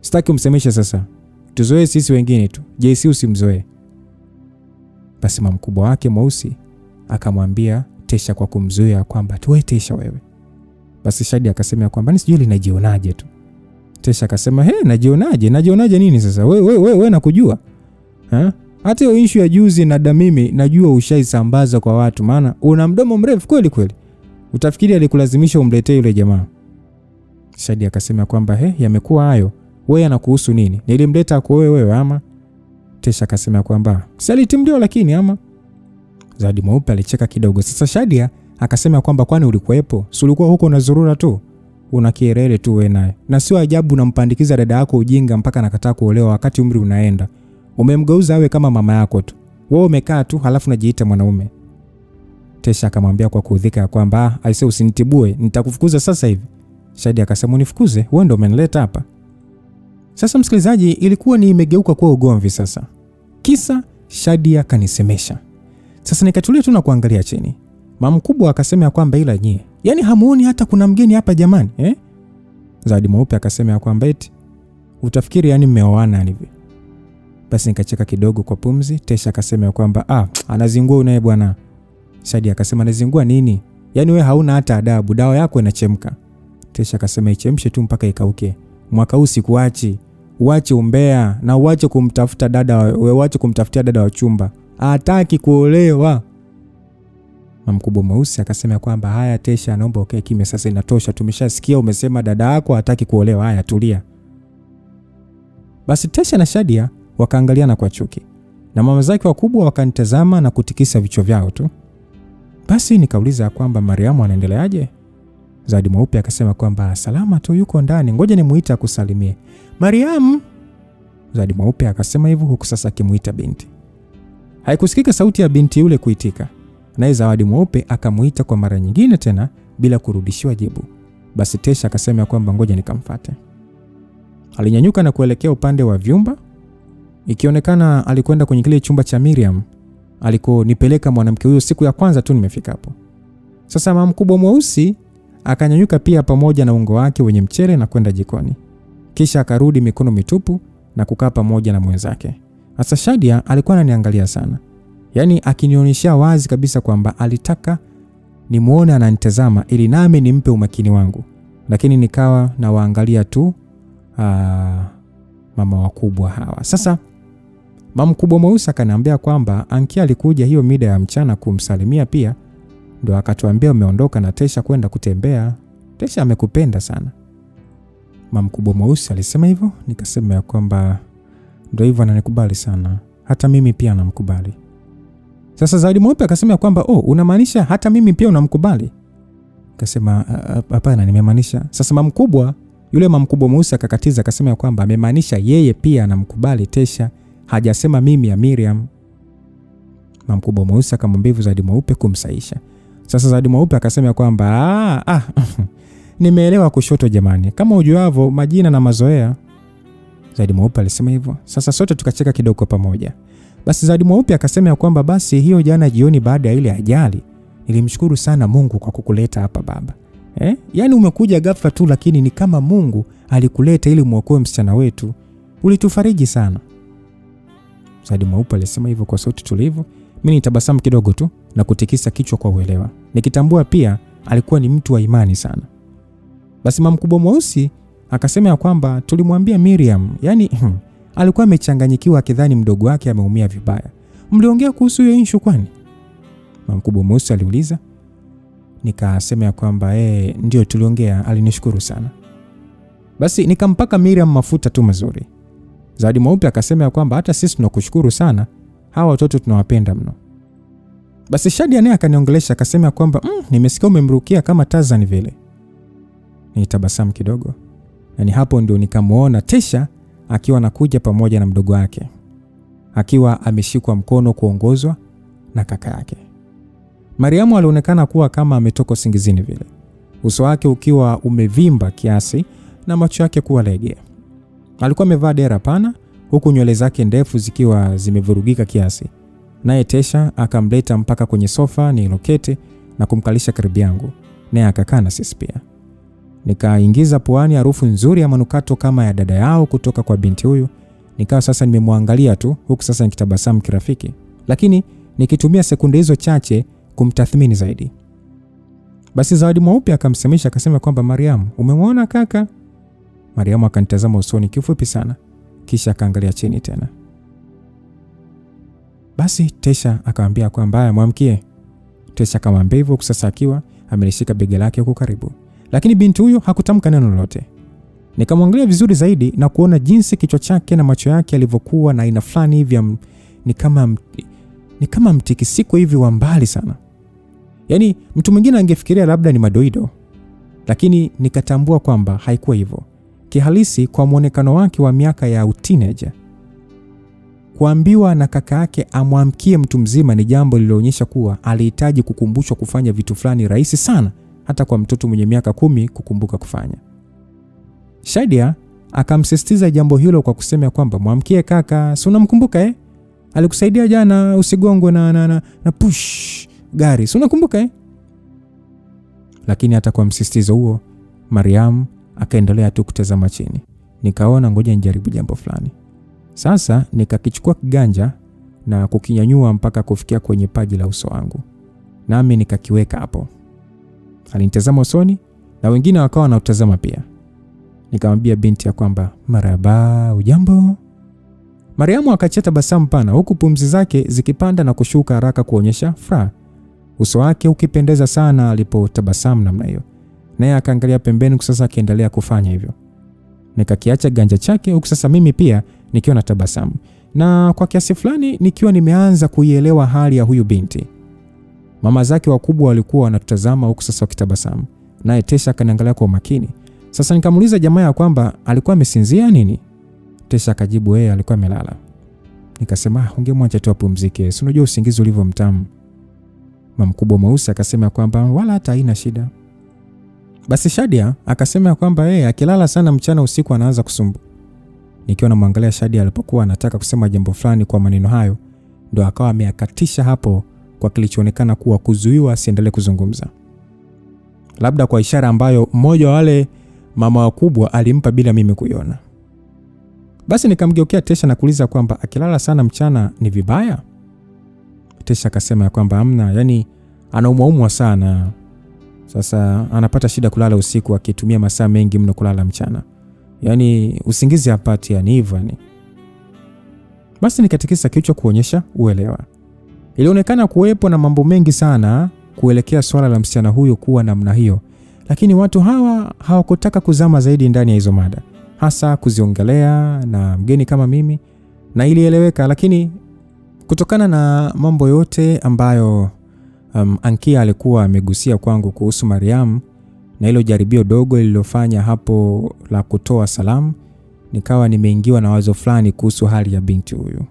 sitaki umsemeshe sasa. Tuzoee sisi wengine tu. JC usimzoee. Basi mama mkubwa wake mweusi akamwambia Tesha kwa kumzuia kwamba tuwe Tesha wewe. Basi Shadia akasema kwamba ni sijui linajionaje tu. Tesha akasema najionaje? Najionaje nini sasa? Wewe nakujua. Hata hiyo issue ya juzi na Damimi najua ushaisambaza kwa watu, maana una mdomo mrefu kweli kweli. Utafikiri alikulazimisha umletee yule jamaa. Shadia akasema kwamba yamekuwa hayo. Wewe anakuhusu nini? Nilimleta kwa wewe ama? Tesha akasema kwamba si alitimdio lakini ama? Zawadi Mweupe alicheka kidogo. Sasa Shadia akasema kwamba kwani ulikuwepo? Si ulikuwa huko unazurura tu? Una kielele tu wewe naye. Na sio ajabu unampandikiza dada yako ujinga mpaka anakataa kuolewa wakati umri unaenda. Umemgeuza awe kama mama yako tu. Wewe umekaa tu halafu unajiita mwanaume. Tesha akamwambia kwa kuudhika kwamba aise usinitibue, nitakufukuza sasa hivi. Shadia akasema unifukuze? Wewe ndio umenileta hapa. Sasa msikilizaji, ilikuwa ni imegeuka kuwa ugomvi sasa. Kisa Shadia kanisemesha. Sasa nikatulia tu na kuangalia chini. Mama mkubwa akasema kwamba ila nyie, yani hamuoni hata kuna mgeni hapa jamani, Zawadi Mweupe akasema kwamba eti utafikiri yani mmeoana hivi. Basi nikacheka kidogo kwa pumzi. Tesha akasema kwamba anazingua unaye bwana. Shadia akasema anazingua nini? Yani wewe hauna hata adabu, dawa yako inachemka. Tesha akasema ichemshe tu mpaka ikauke. Mwaka huu sikuachi. Uache umbea na uache kumtafuta dada, wewe uache kumtafutia dada wa chumba. Hataki kuolewa. Mama mkubwa mweusi akasema kwamba haya Tesha, naomba ukae kimya sasa, inatosha. Tumeshasikia umesema dada yako hataki kuolewa. Haya tulia. Basi Tesha na Shadia wakaangaliana kwa chuki, na mama zake wakubwa wakanitazama na kutikisa vichwa vyao tu. Basi nikauliza kwamba Mariamu anaendeleaje? Zawadi Mweupe akasema kwamba salama tu, yuko ndani, ngoja nimuite akusalimie. Mariam! Zawadi Mweupe akasema hivyo huku sasa akimuita binti. Haikusikika sauti ya binti yule kuitika. Naye Zawadi Mweupe akamuita kwa mara nyingine tena bila kurudishiwa jibu. Basi Tesha akasema kwamba ngoja nikamfuate. Alinyanyuka na kuelekea upande wa vyumba. Ikionekana alikwenda kwenye kile chumba cha Miriam alikonipeleka mwanamke huyo siku ya kwanza tu nimefika hapo. Sasa mama mkubwa mweusi akanyanyuka pia pamoja na ungo wake wenye mchele na kwenda jikoni. Kisha akarudi mikono mitupu na kukaa pamoja na mwenzake. Sasa Shadia alikuwa ananiangalia sana. Yaani akinionyesha wazi kabisa kwamba alitaka nimuone ananitazama ili nami nimpe umakini wangu. Lakini nikawa na waangalia tu mama wakubwa hawa. Sasa mama mkubwa mweusi akaniambia kwamba Ankia alikuja hiyo mida ya mchana kumsalimia pia. Ndio akatuambia umeondoka na Tesha kwenda kutembea. Tesha amekupenda sana. Mama mkubwa mweusi alisema hivyo, nikasema ya kwamba ndio hivyo ananikubali sana. Hata mimi pia namkubali. Sasa Zawadi Mweupe akasema kwamba unamaanisha hata mimi pia unamkubali? Akasema hapana, nimemaanisha. Sasa yule mama mkubwa mweusi akakatiza akasema kwamba amemaanisha yeye pia anamkubali Tesha, hajasema mimi ya Miriam. Mama mkubwa mweusi akamwambia Zawadi Mweupe kumsaisha. Sasa Zawadi Mweupe akasema kwamba nimeelewa kushoto jamani, kama ujuavyo majina na mazoea. Zawadi Mweupe alisema hivyo. Sasa sote tukacheka kidogo pamoja. Basi Zawadi Mweupe akasema kwamba basi hiyo jana jioni baada ya ile ajali nilimshukuru sana Mungu kwa kukuleta hapa baba. Yaani umekuja ghafla tu, lakini ni kama Mungu alikuleta ili muokoe msichana wetu. Ulitufariji sana. Zawadi Mweupe alisema hivyo kwa sauti tulivu. Mimi nitabasamu kidogo tu na kutikisa kichwa kwa uelewa, nikitambua pia alikuwa ni mtu wa imani sana. Basi mama mkubwa mweusi akasema kwamba tulimwambia Miriam, yani alikuwa amechanganyikiwa akidhani mdogo wake ameumia vibaya. Mliongea kuhusu hiyo issue kwani? Mama mkubwa mweusi aliuliza. Nikasema kwamba ndio tuliongea, alinishukuru sana. Basi nikampaka Miriam mafuta tu mazuri. Zawadi Mweupe akasema kwamba hata sisi tunakushukuru sana, hawa watoto tunawapenda mno. Basi Shadia naye akaniongelesha akasema kwamba nimesikia umemrukia kama Tarzan vile. Nitabasamu kidogo. Na hapo ndio nikamuona Tesha akiwa anakuja pamoja na mdogo wake, akiwa ameshikwa mkono kuongozwa na kaka yake. Mariamu alionekana kuwa kama ametoka usingizini vile, uso wake ukiwa umevimba kiasi na macho yake kuwa lege. Alikuwa amevaa dera pana huku nywele zake ndefu zikiwa zimevurugika kiasi. Naye Tesha akamleta mpaka kwenye sofa niloketi na kumkalisha karibu yangu, naye akakaa na sisi pia. Nikaingiza puani harufu nzuri ya manukato kama ya dada yao kutoka kwa binti huyu. Nikawa sasa nimemwangalia tu huku sasa nikitabasamu kirafiki, lakini nikitumia sekunde hizo chache kumtathmini zaidi. Basi Zawadi Mweupe akamsemesha akasema kwamba Mariam, umemwona kaka? Mariam akanitazama usoni kifupi sana, kisha akaangalia chini tena. Basi Tesha akamwambia kwamba mwamkie. Tesha akamwambia hivyo sasa akiwa amelishika bega lake huko karibu. Lakini binti huyo hakutamka neno lolote. Nikamwangalia vizuri zaidi na kuona jinsi kichwa chake na macho yake yalivyokuwa na aina fulani hivi ni kama mtikisiko hivi wa mbali sana. Yaani mtu mwingine angefikiria labda ni madoido, lakini nikatambua kwamba haikuwa hivyo. Kihalisi kwa muonekano wake wa miaka ya teenager, kuambiwa na kaka yake amwamkie mtu mzima ni jambo lililoonyesha kuwa alihitaji kukumbushwa kufanya vitu fulani rahisi sana, hata kwa mtoto mwenye miaka 10 kukumbuka kufanya. Shadia akamsisitiza jambo hilo kwa kusema kwamba mwamkie kaka, si unamkumbuka alikusaidia jana usigongwe na push gari, si unakumbuka Lakini hata kwa msisitizo huo Mariam akaendelea tu kutazama chini. Nikaona ngoja nijaribu jambo fulani. Sasa nikakichukua kiganja na kukinyanyua mpaka kufikia kwenye paji la uso wangu, nami nikakiweka hapo. Alinitazama usoni na wengine wakawa wanautazama pia. Nikamwambia binti ya kwamba marhaba, ujambo? Mariamu akacheta basamu pana huku pumzi zake zikipanda na kushuka haraka kuonyesha furaha. Uso wake ukipendeza sana alipotabasamu namna hiyo. Naye akaangalia pembeni sasa akiendelea kufanya hivyo. Nikakiacha ganja chake huku sasa mimi pia nikiwa na tabasamu. Na kwa kiasi fulani nikiwa nimeanza kuielewa hali ya huyu binti. Mama zake wakubwa walikuwa wanatutazama huku sasa wakitabasamu. Naye Tesha akaniangalia kwa makini. Sasa nikamuuliza jamaa ya kwamba alikuwa amesinzia nini? Tesha akajibu yeye alikuwa amelala. Nikasema ungemwacha tu apumzike, si unajua usingizi ulivyo mtamu. Mama mkubwa mweusi akasema kwamba wala hata haina shida. Basi Shadia akasema kwamba yeye akilala sana mchana usiku anaanza kusumbu. Nikiwa namwangalia Shadia alipokuwa anataka kusema jambo fulani kwa maneno hayo, ndo akawa ameakatisha hapo kwa kilichoonekana kuwa kuzuiwa asiendelee kuzungumza. Labda kwa ishara ambayo mmoja wa wale mama wakubwa alimpa bila mimi kuiona. Basi nikamgeukia Tesha na kuuliza kwamba akilala sana mchana ni vibaya? Tesha akasema kwamba hamna, yani anaumwa sana. Sasa anapata shida kulala usiku akitumia masaa mengi mno kulala mchana. Yani usingizi hapati, yani hivyo yani. Basi nikatikisa kichwa kuonyesha uelewa. Ilionekana kuwepo na mambo mengi sana kuelekea swala la msichana huyo kuwa namna hiyo, lakini watu hawa hawakutaka kuzama zaidi ndani ya hizo mada, hasa kuziongelea na mgeni kama mimi, na ilieleweka. Lakini kutokana na mambo yote ambayo Ankia alikuwa amegusia kwangu kuhusu Mariam na hilo jaribio dogo lililofanya hapo la kutoa salamu, nikawa nimeingiwa na wazo fulani kuhusu hali ya binti huyu.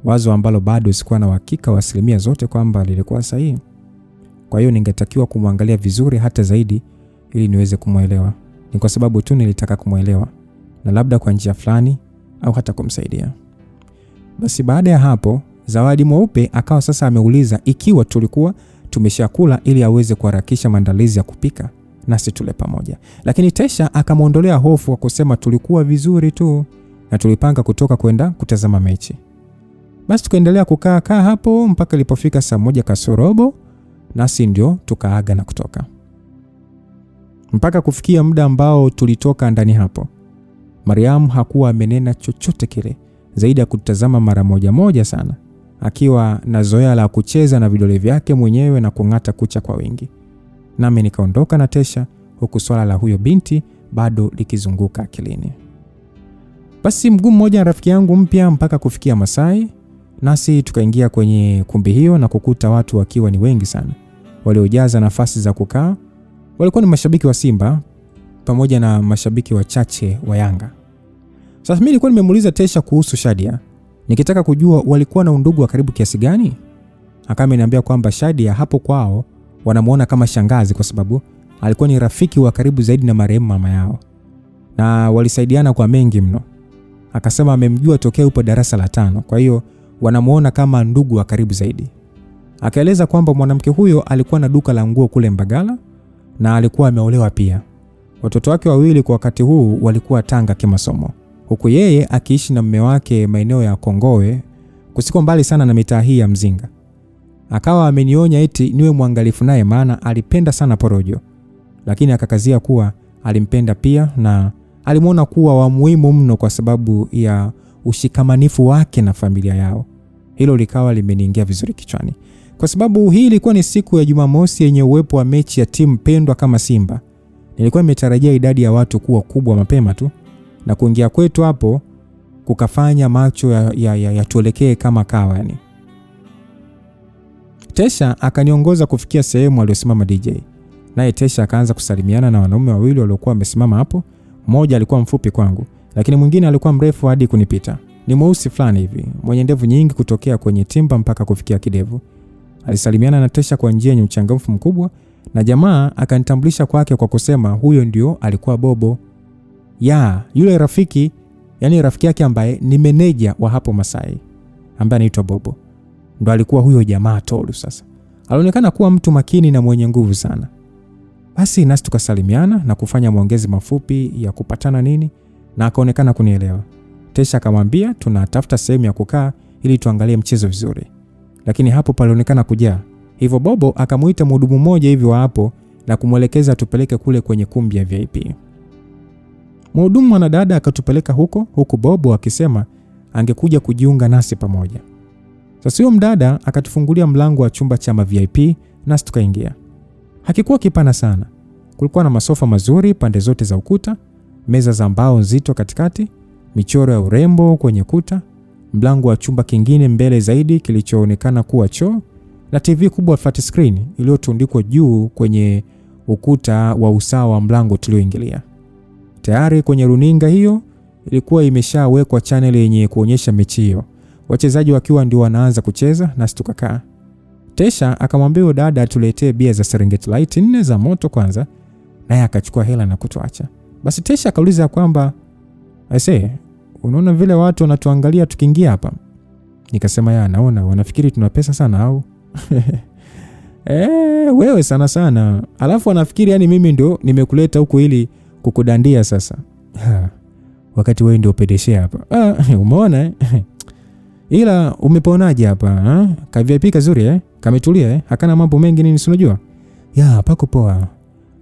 Wazo ambalo bado sikuwa na uhakika wa asilimia zote kwamba lilikuwa sahihi. Kwa hiyo ningetakiwa kumwangalia vizuri hata zaidi ili niweze kumuelewa. Ni kwa sababu tu nilitaka kumuelewa na labda kwa njia fulani au hata kumsaidia. Basi baada ya hapo, Zawadi Mweupe akawa sasa ameuliza ikiwa tulikuwa tumeshakula ili aweze kuharakisha maandalizi ya kupika nasi tule pamoja. Lakini Tesha akamuondolea hofu wa kusema tulikuwa vizuri tu na tulipanga kutoka kwenda kutazama mechi. Basi tukaendelea kukaa hapo mpaka ilipofika saa 1 kasorobo, nasi ndio tukaaga na kutoka. Mpaka kufikia muda ambao tulitoka ndani hapo, Mariam hakuwa amenena chochote kile zaidi ya kutazama mara moja sana, akiwa na zoea la kucheza na vidole vyake mwenyewe na kung'ata kucha kwa wingi. Nami nikaondoka na Tesha, huku swala la huyo binti bado likizunguka akilini. Basi mguu mmoja na rafiki yangu mpya mpaka kufikia Masai, nasi tukaingia kwenye kumbi hiyo na kukuta watu wakiwa ni wengi sana. Waliojaza nafasi za kukaa walikuwa ni mashabiki wa Simba pamoja na mashabiki wachache wa Yanga. Sasa mimi nilikuwa nimemuuliza Tesha kuhusu Shadia, nikitaka kujua walikuwa na undugu wa karibu kiasi gani. Akaniambia kwamba Shadia hapo kwao wanamuona kama shangazi kwa sababu alikuwa ni rafiki wa karibu zaidi na marehemu mama yao, na walisaidiana kwa mengi mno. Akasema amemjua tokea upo darasa la 5, kwa hiyo wanamuona kama ndugu wa karibu zaidi. Akaeleza kwamba mwanamke huyo alikuwa na duka la nguo kule Mbagala na alikuwa ameolewa pia. Watoto wake wawili kwa wakati huu walikuwa Tanga kimasomo, huku yeye akiishi na mume wake maeneo ya Kongowe, kusiko mbali sana na mitaa hii ya Mzinga. Akawa amenionya eti niwe mwangalifu naye maana alipenda sana porojo, lakini akakazia kuwa alimpenda pia na alimuona kuwa wa muhimu mno kwa sababu ya ushikamanifu wake na familia yao. Hilo likawa limeniingia vizuri kichwani. Kwa sababu hii ilikuwa ni siku ya Jumamosi yenye uwepo wa mechi ya timu pendwa kama Simba. Nilikuwa nimetarajia idadi ya watu kuwa kubwa mapema tu, na kuingia kwetu hapo kukafanya macho ya tuelekee kama kawa yani. Tesha akaniongoza kufikia sehemu aliyosimama DJ. Naye Tesha akaanza kusalimiana na wanaume wawili waliokuwa wamesimama hapo. Mmoja alikuwa mfupi kwangu, lakini mwingine alikuwa mrefu hadi kunipita. Ni mweusi fulani hivi, mwenye ndevu nyingi kutokea kwenye timba mpaka kufikia kidevu. Alisalimiana na Tesha kwa njia yenye uchangamfu mkubwa, na jamaa akanitambulisha kwake kwa kusema huyo ndio alikuwa Bobo. Yule rafiki, yani rafiki yake ambaye ni meneja wa hapo Masai, ambaye anaitwa Bobo. Ndo alikuwa huyo jamaa Tolu. Sasa alionekana kuwa mtu makini na mwenye nguvu sana. Basi nasi tukasalimiana na kufanya maongezi mafupi ya kupatana nini, na akaonekana kunielewa. Tesha akamwambia tunatafuta sehemu ya kukaa ili tuangalie mchezo vizuri, lakini hapo palionekana kujaa. Hivyo Bobo akamuita mhudumu mmoja hivi wa hapo na kumwelekeza tupeleke kule kwenye kumbi ya VIP. Mhudumu mwanadada akatupeleka huku Bobo akisema angekuja kujiunga nasi pamoja. Sasa huyo mdada akatufungulia mlango wa chumba cha VIP nasi tukaingia. Hakikuwa kipana sana. Kulikuwa na masofa mazuri pande zote za ukuta, meza za mbao nzito katikati, michoro ya urembo kwenye kuta, mlango wa chumba kingine mbele zaidi kilichoonekana kuwa choo, na TV kubwa flat screen iliyotundikwa juu kwenye ukuta wa usawa wa mlango tulioingilia. Tayari kwenye runinga hiyo ilikuwa imeshawekwa channel yenye kuonyesha mechi hiyo, wachezaji wakiwa ndio wanaanza kucheza na tukakaa. Tesha akamwambia dada atuletee bia za Serengeti Light 4 za moto kwanza, naye akachukua hela na kutuacha. Basi Tesha akauliza kwamba aisee, unaona vile watu wanatuangalia tukiingia hapa? Nikasema ya naona, wanafikiri tuna pesa sana au? Wewe sana. Alafu wanafikiri yani mimi ndio nimekuleta huko ili kukudandia sasa. Wakati wewe ndio pedeshea hapa. Umeona ila umeponaje hapa? Kavipi kazuri kametulia hakana mambo mengi nini si unajua? Ya pako poa.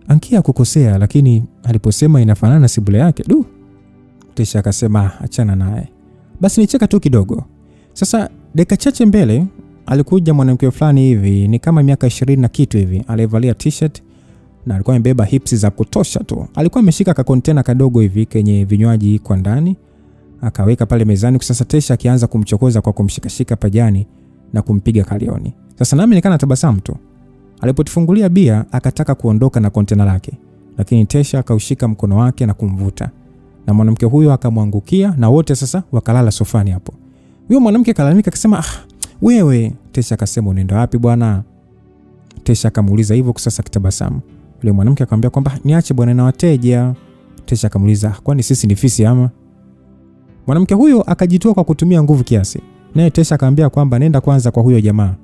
Ankia kukosea lakini aliposema inafanana na sibule yake. Tesha akasema achana naye. Basi nicheka tu kidogo. Sasa dakika chache mbele alikuja mwanamke fulani hivi ni kama miaka 20 na kitu hivi, alivalia t-shirt na alikuwa amebeba hips za kutosha tu. Alikuwa ameshika ka container kadogo hivi kenye vinywaji kwa ndani, akaweka pale mezani. Sasa Tesha akianza kumchokoza kwa kumshikashika pajani na kumpiga kalioni. Sasa nami nikana tabasamu tu. Alipotufungulia bia akataka kuondoka na container lake, lakini Tesha akaushika mkono wake na kumvuta, na mwanamke huyo akamwangukia na wote sasa wakalala sofani hapo. Huyo mwanamke kalalamika akasema, wewe. Tesha akasema unaenda wapi bwana? Tesha akamuuliza hivyo sasa kitabasamu. Yule mwanamke akamwambia kwamba niache bwana na wateja. Tesha akamuuliza kwani sisi ni fisi ama? Mwanamke huyo akajitoa kwa kutumia nguvu kiasi. Naye Tesha akamwambia kwamba nenda kwanza kwa huyo jamaa,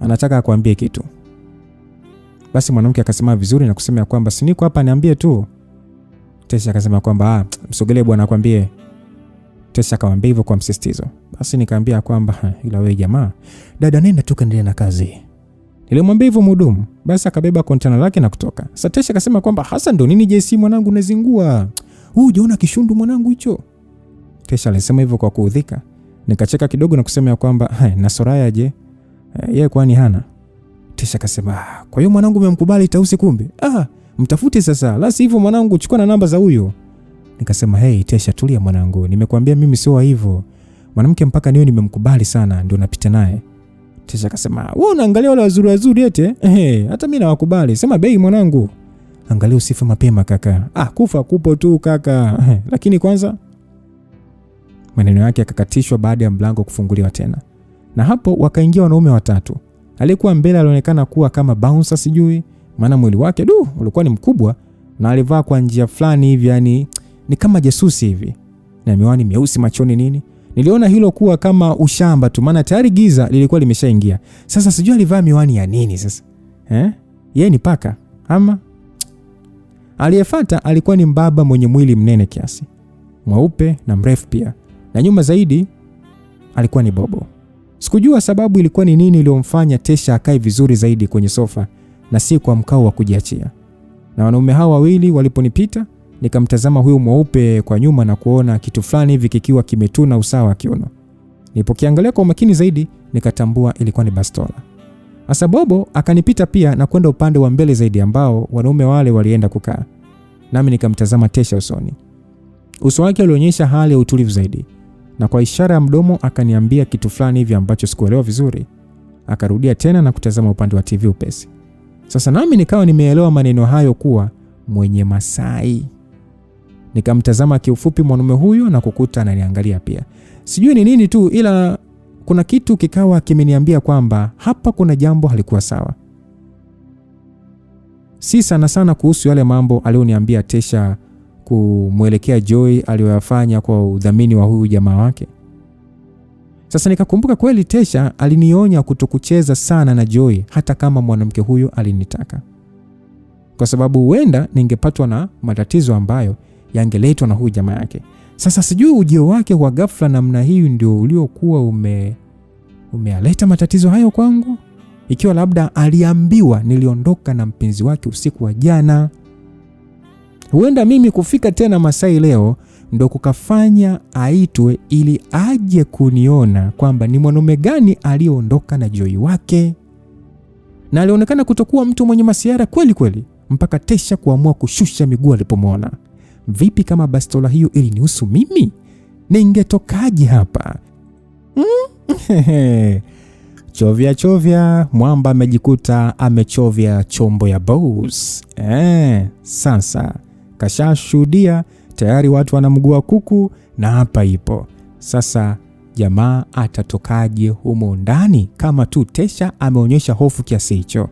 anataka akwambie kitu. Basi mwanamke akasema vizuri na kusema kwamba si niko hapa niambie tu. Tesha akasema kwamba msogelee bwana akwambie. Tesha akamwambia hivyo kwa msisitizo. Basi nikamwambia kwamba ila wewe jamaa, dada nenda tu kaendelea na kazi. Nilimwambia hivyo mhudumu. Basi akabeba container lake na kutoka. Sasa Tesha akasema kwamba hasa ndo nini JC mwanangu unazingua? Hujaona kishundu mwanangu hicho? Tesha alisema hivyo kwa kuudhika. Nikacheka kidogo na kusema kwamba na Soraya je? Yeye kwani hana? Tesha akasema kwa hiyo mwanangu umemkubali Tausi kumbe? Mtafute sasa, la sivyo mwanangu chukua na namba za huyo. Nikasema hey Tesha tulia mwanangu, nimekuambia mimi sio hivyo. Mwanamke mpaka niwe nimemkubali sana ndio napita naye. Tesha akasema wewe unaangalia wale wazuri ete? Hata mimi nawakubali. Sema bei mwanangu. Angalia usife mapema kaka. Kufa kupo tu kaka. Lakini kwanza maneno yake yakakatishwa baada ya mlango kufunguliwa tena. Na hapo wakaingia wanaume watatu. Aliyekuwa mbele alionekana kuwa kama bouncer sijui, maana mwili wake ulikuwa ni mkubwa na alivaa kwa njia fulani hivi yani ni kama jasusi hivi. Na miwani myeusi machoni nini. Niliona hilo kuwa kama ushamba tu maana tayari giza lilikuwa limeshaingia. Sasa sijui alivaa miwani ya nini sasa. Yeye ni paka ama? Aliyefuata alikuwa ni mbaba mwenye mwili mnene kiasi, mweupe na mrefu pia. Na nyuma zaidi alikuwa ni Bobo. Sikujua sababu ilikuwa ni nini iliyomfanya Tesha akae vizuri zaidi kwenye sofa na si kwa mkao wa kujiachia. Na wanaume hao wawili waliponipita, nikamtazama huyo mweupe kwa nyuma na kuona kitu fulani hivi kikiwa kimetuna usawa kiuno. Nilipokiangalia kwa makini zaidi, nikatambua ilikuwa ni bastola. Asa Bobo akanipita pia na kwenda upande wa mbele zaidi ambao wanaume wale walienda kukaa. Nami nikamtazama Tesha usoni. Uso wake ulionyesha hali ya utulivu zaidi. Na kwa ishara ya mdomo akaniambia kitu fulani hivi ambacho sikuelewa vizuri. Akarudia tena na kutazama upande wa TV upesi. Sasa nami nikawa nimeelewa maneno hayo kuwa mwenye Masai. Nikamtazama kiufupi mwanaume huyo na kukuta ananiangalia pia. Sijui ni nini tu ila kuna kitu kikawa kimeniambia kwamba hapa kuna jambo halikuwa sawa. Si sana kuhusu yale mambo alioniambia Tesha kumwelekea Joy aliyoyafanya kwa udhamini wa huyu jamaa wake. Sasa nikakumbuka kweli Tesha alinionya kutokucheza sana na Joy hata kama mwanamke huyo alinitaka. Kwa sababu huenda ningepatwa na matatizo ambayo yangeletwa na huyu jamaa yake. Sasa sijui ujio wake wa ghafla namna hii ndio uliokuwa umealeta matatizo hayo kwangu. Ikiwa labda aliambiwa niliondoka na mpenzi wake usiku wa jana. Huenda mimi kufika tena Masai leo ndo kukafanya aitwe ili aje kuniona kwamba ni mwanaume gani aliondoka na Joy wake. Na alionekana kutokuwa mtu mwenye masiara kweli mpaka Tesha kuamua kushusha miguu alipomwona. Vipi kama bastola hiyo ilinihusu mimi? Ningetokaje hapa? Chovya Mwamba amejikuta amechovya chombo ya boss. Sasa kashashuhudia tayari, watu wanamgua kuku na hapa ipo sasa. Jamaa atatokaje humo ndani kama tu Tesha ameonyesha hofu kiasi hicho?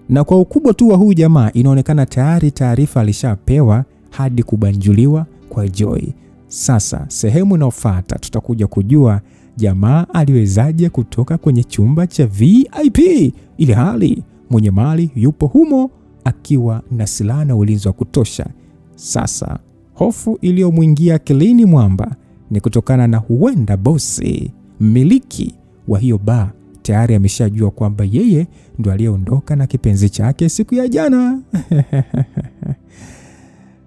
Na kwa ukubwa tu wa huyu jamaa, inaonekana tayari taarifa alishapewa hadi kubanjuliwa kwa Joy. Sasa sehemu inayofuata tutakuja kujua jamaa aliwezaje kutoka kwenye chumba cha VIP ili hali mwenye mali yupo humo akiwa na silaha na ulinzi wa kutosha. Sasa hofu iliyomwingia akilini Mwamba ni kutokana na huenda bosi mmiliki wa hiyo bar tayari ameshajua kwamba yeye ndo aliyeondoka na kipenzi chake siku ya jana.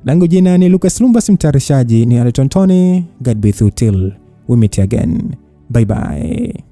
Langu jina ni Lucas Lumbas, mtayarishaji ni Alton Tony. God be with you till we meet again. Bye bye.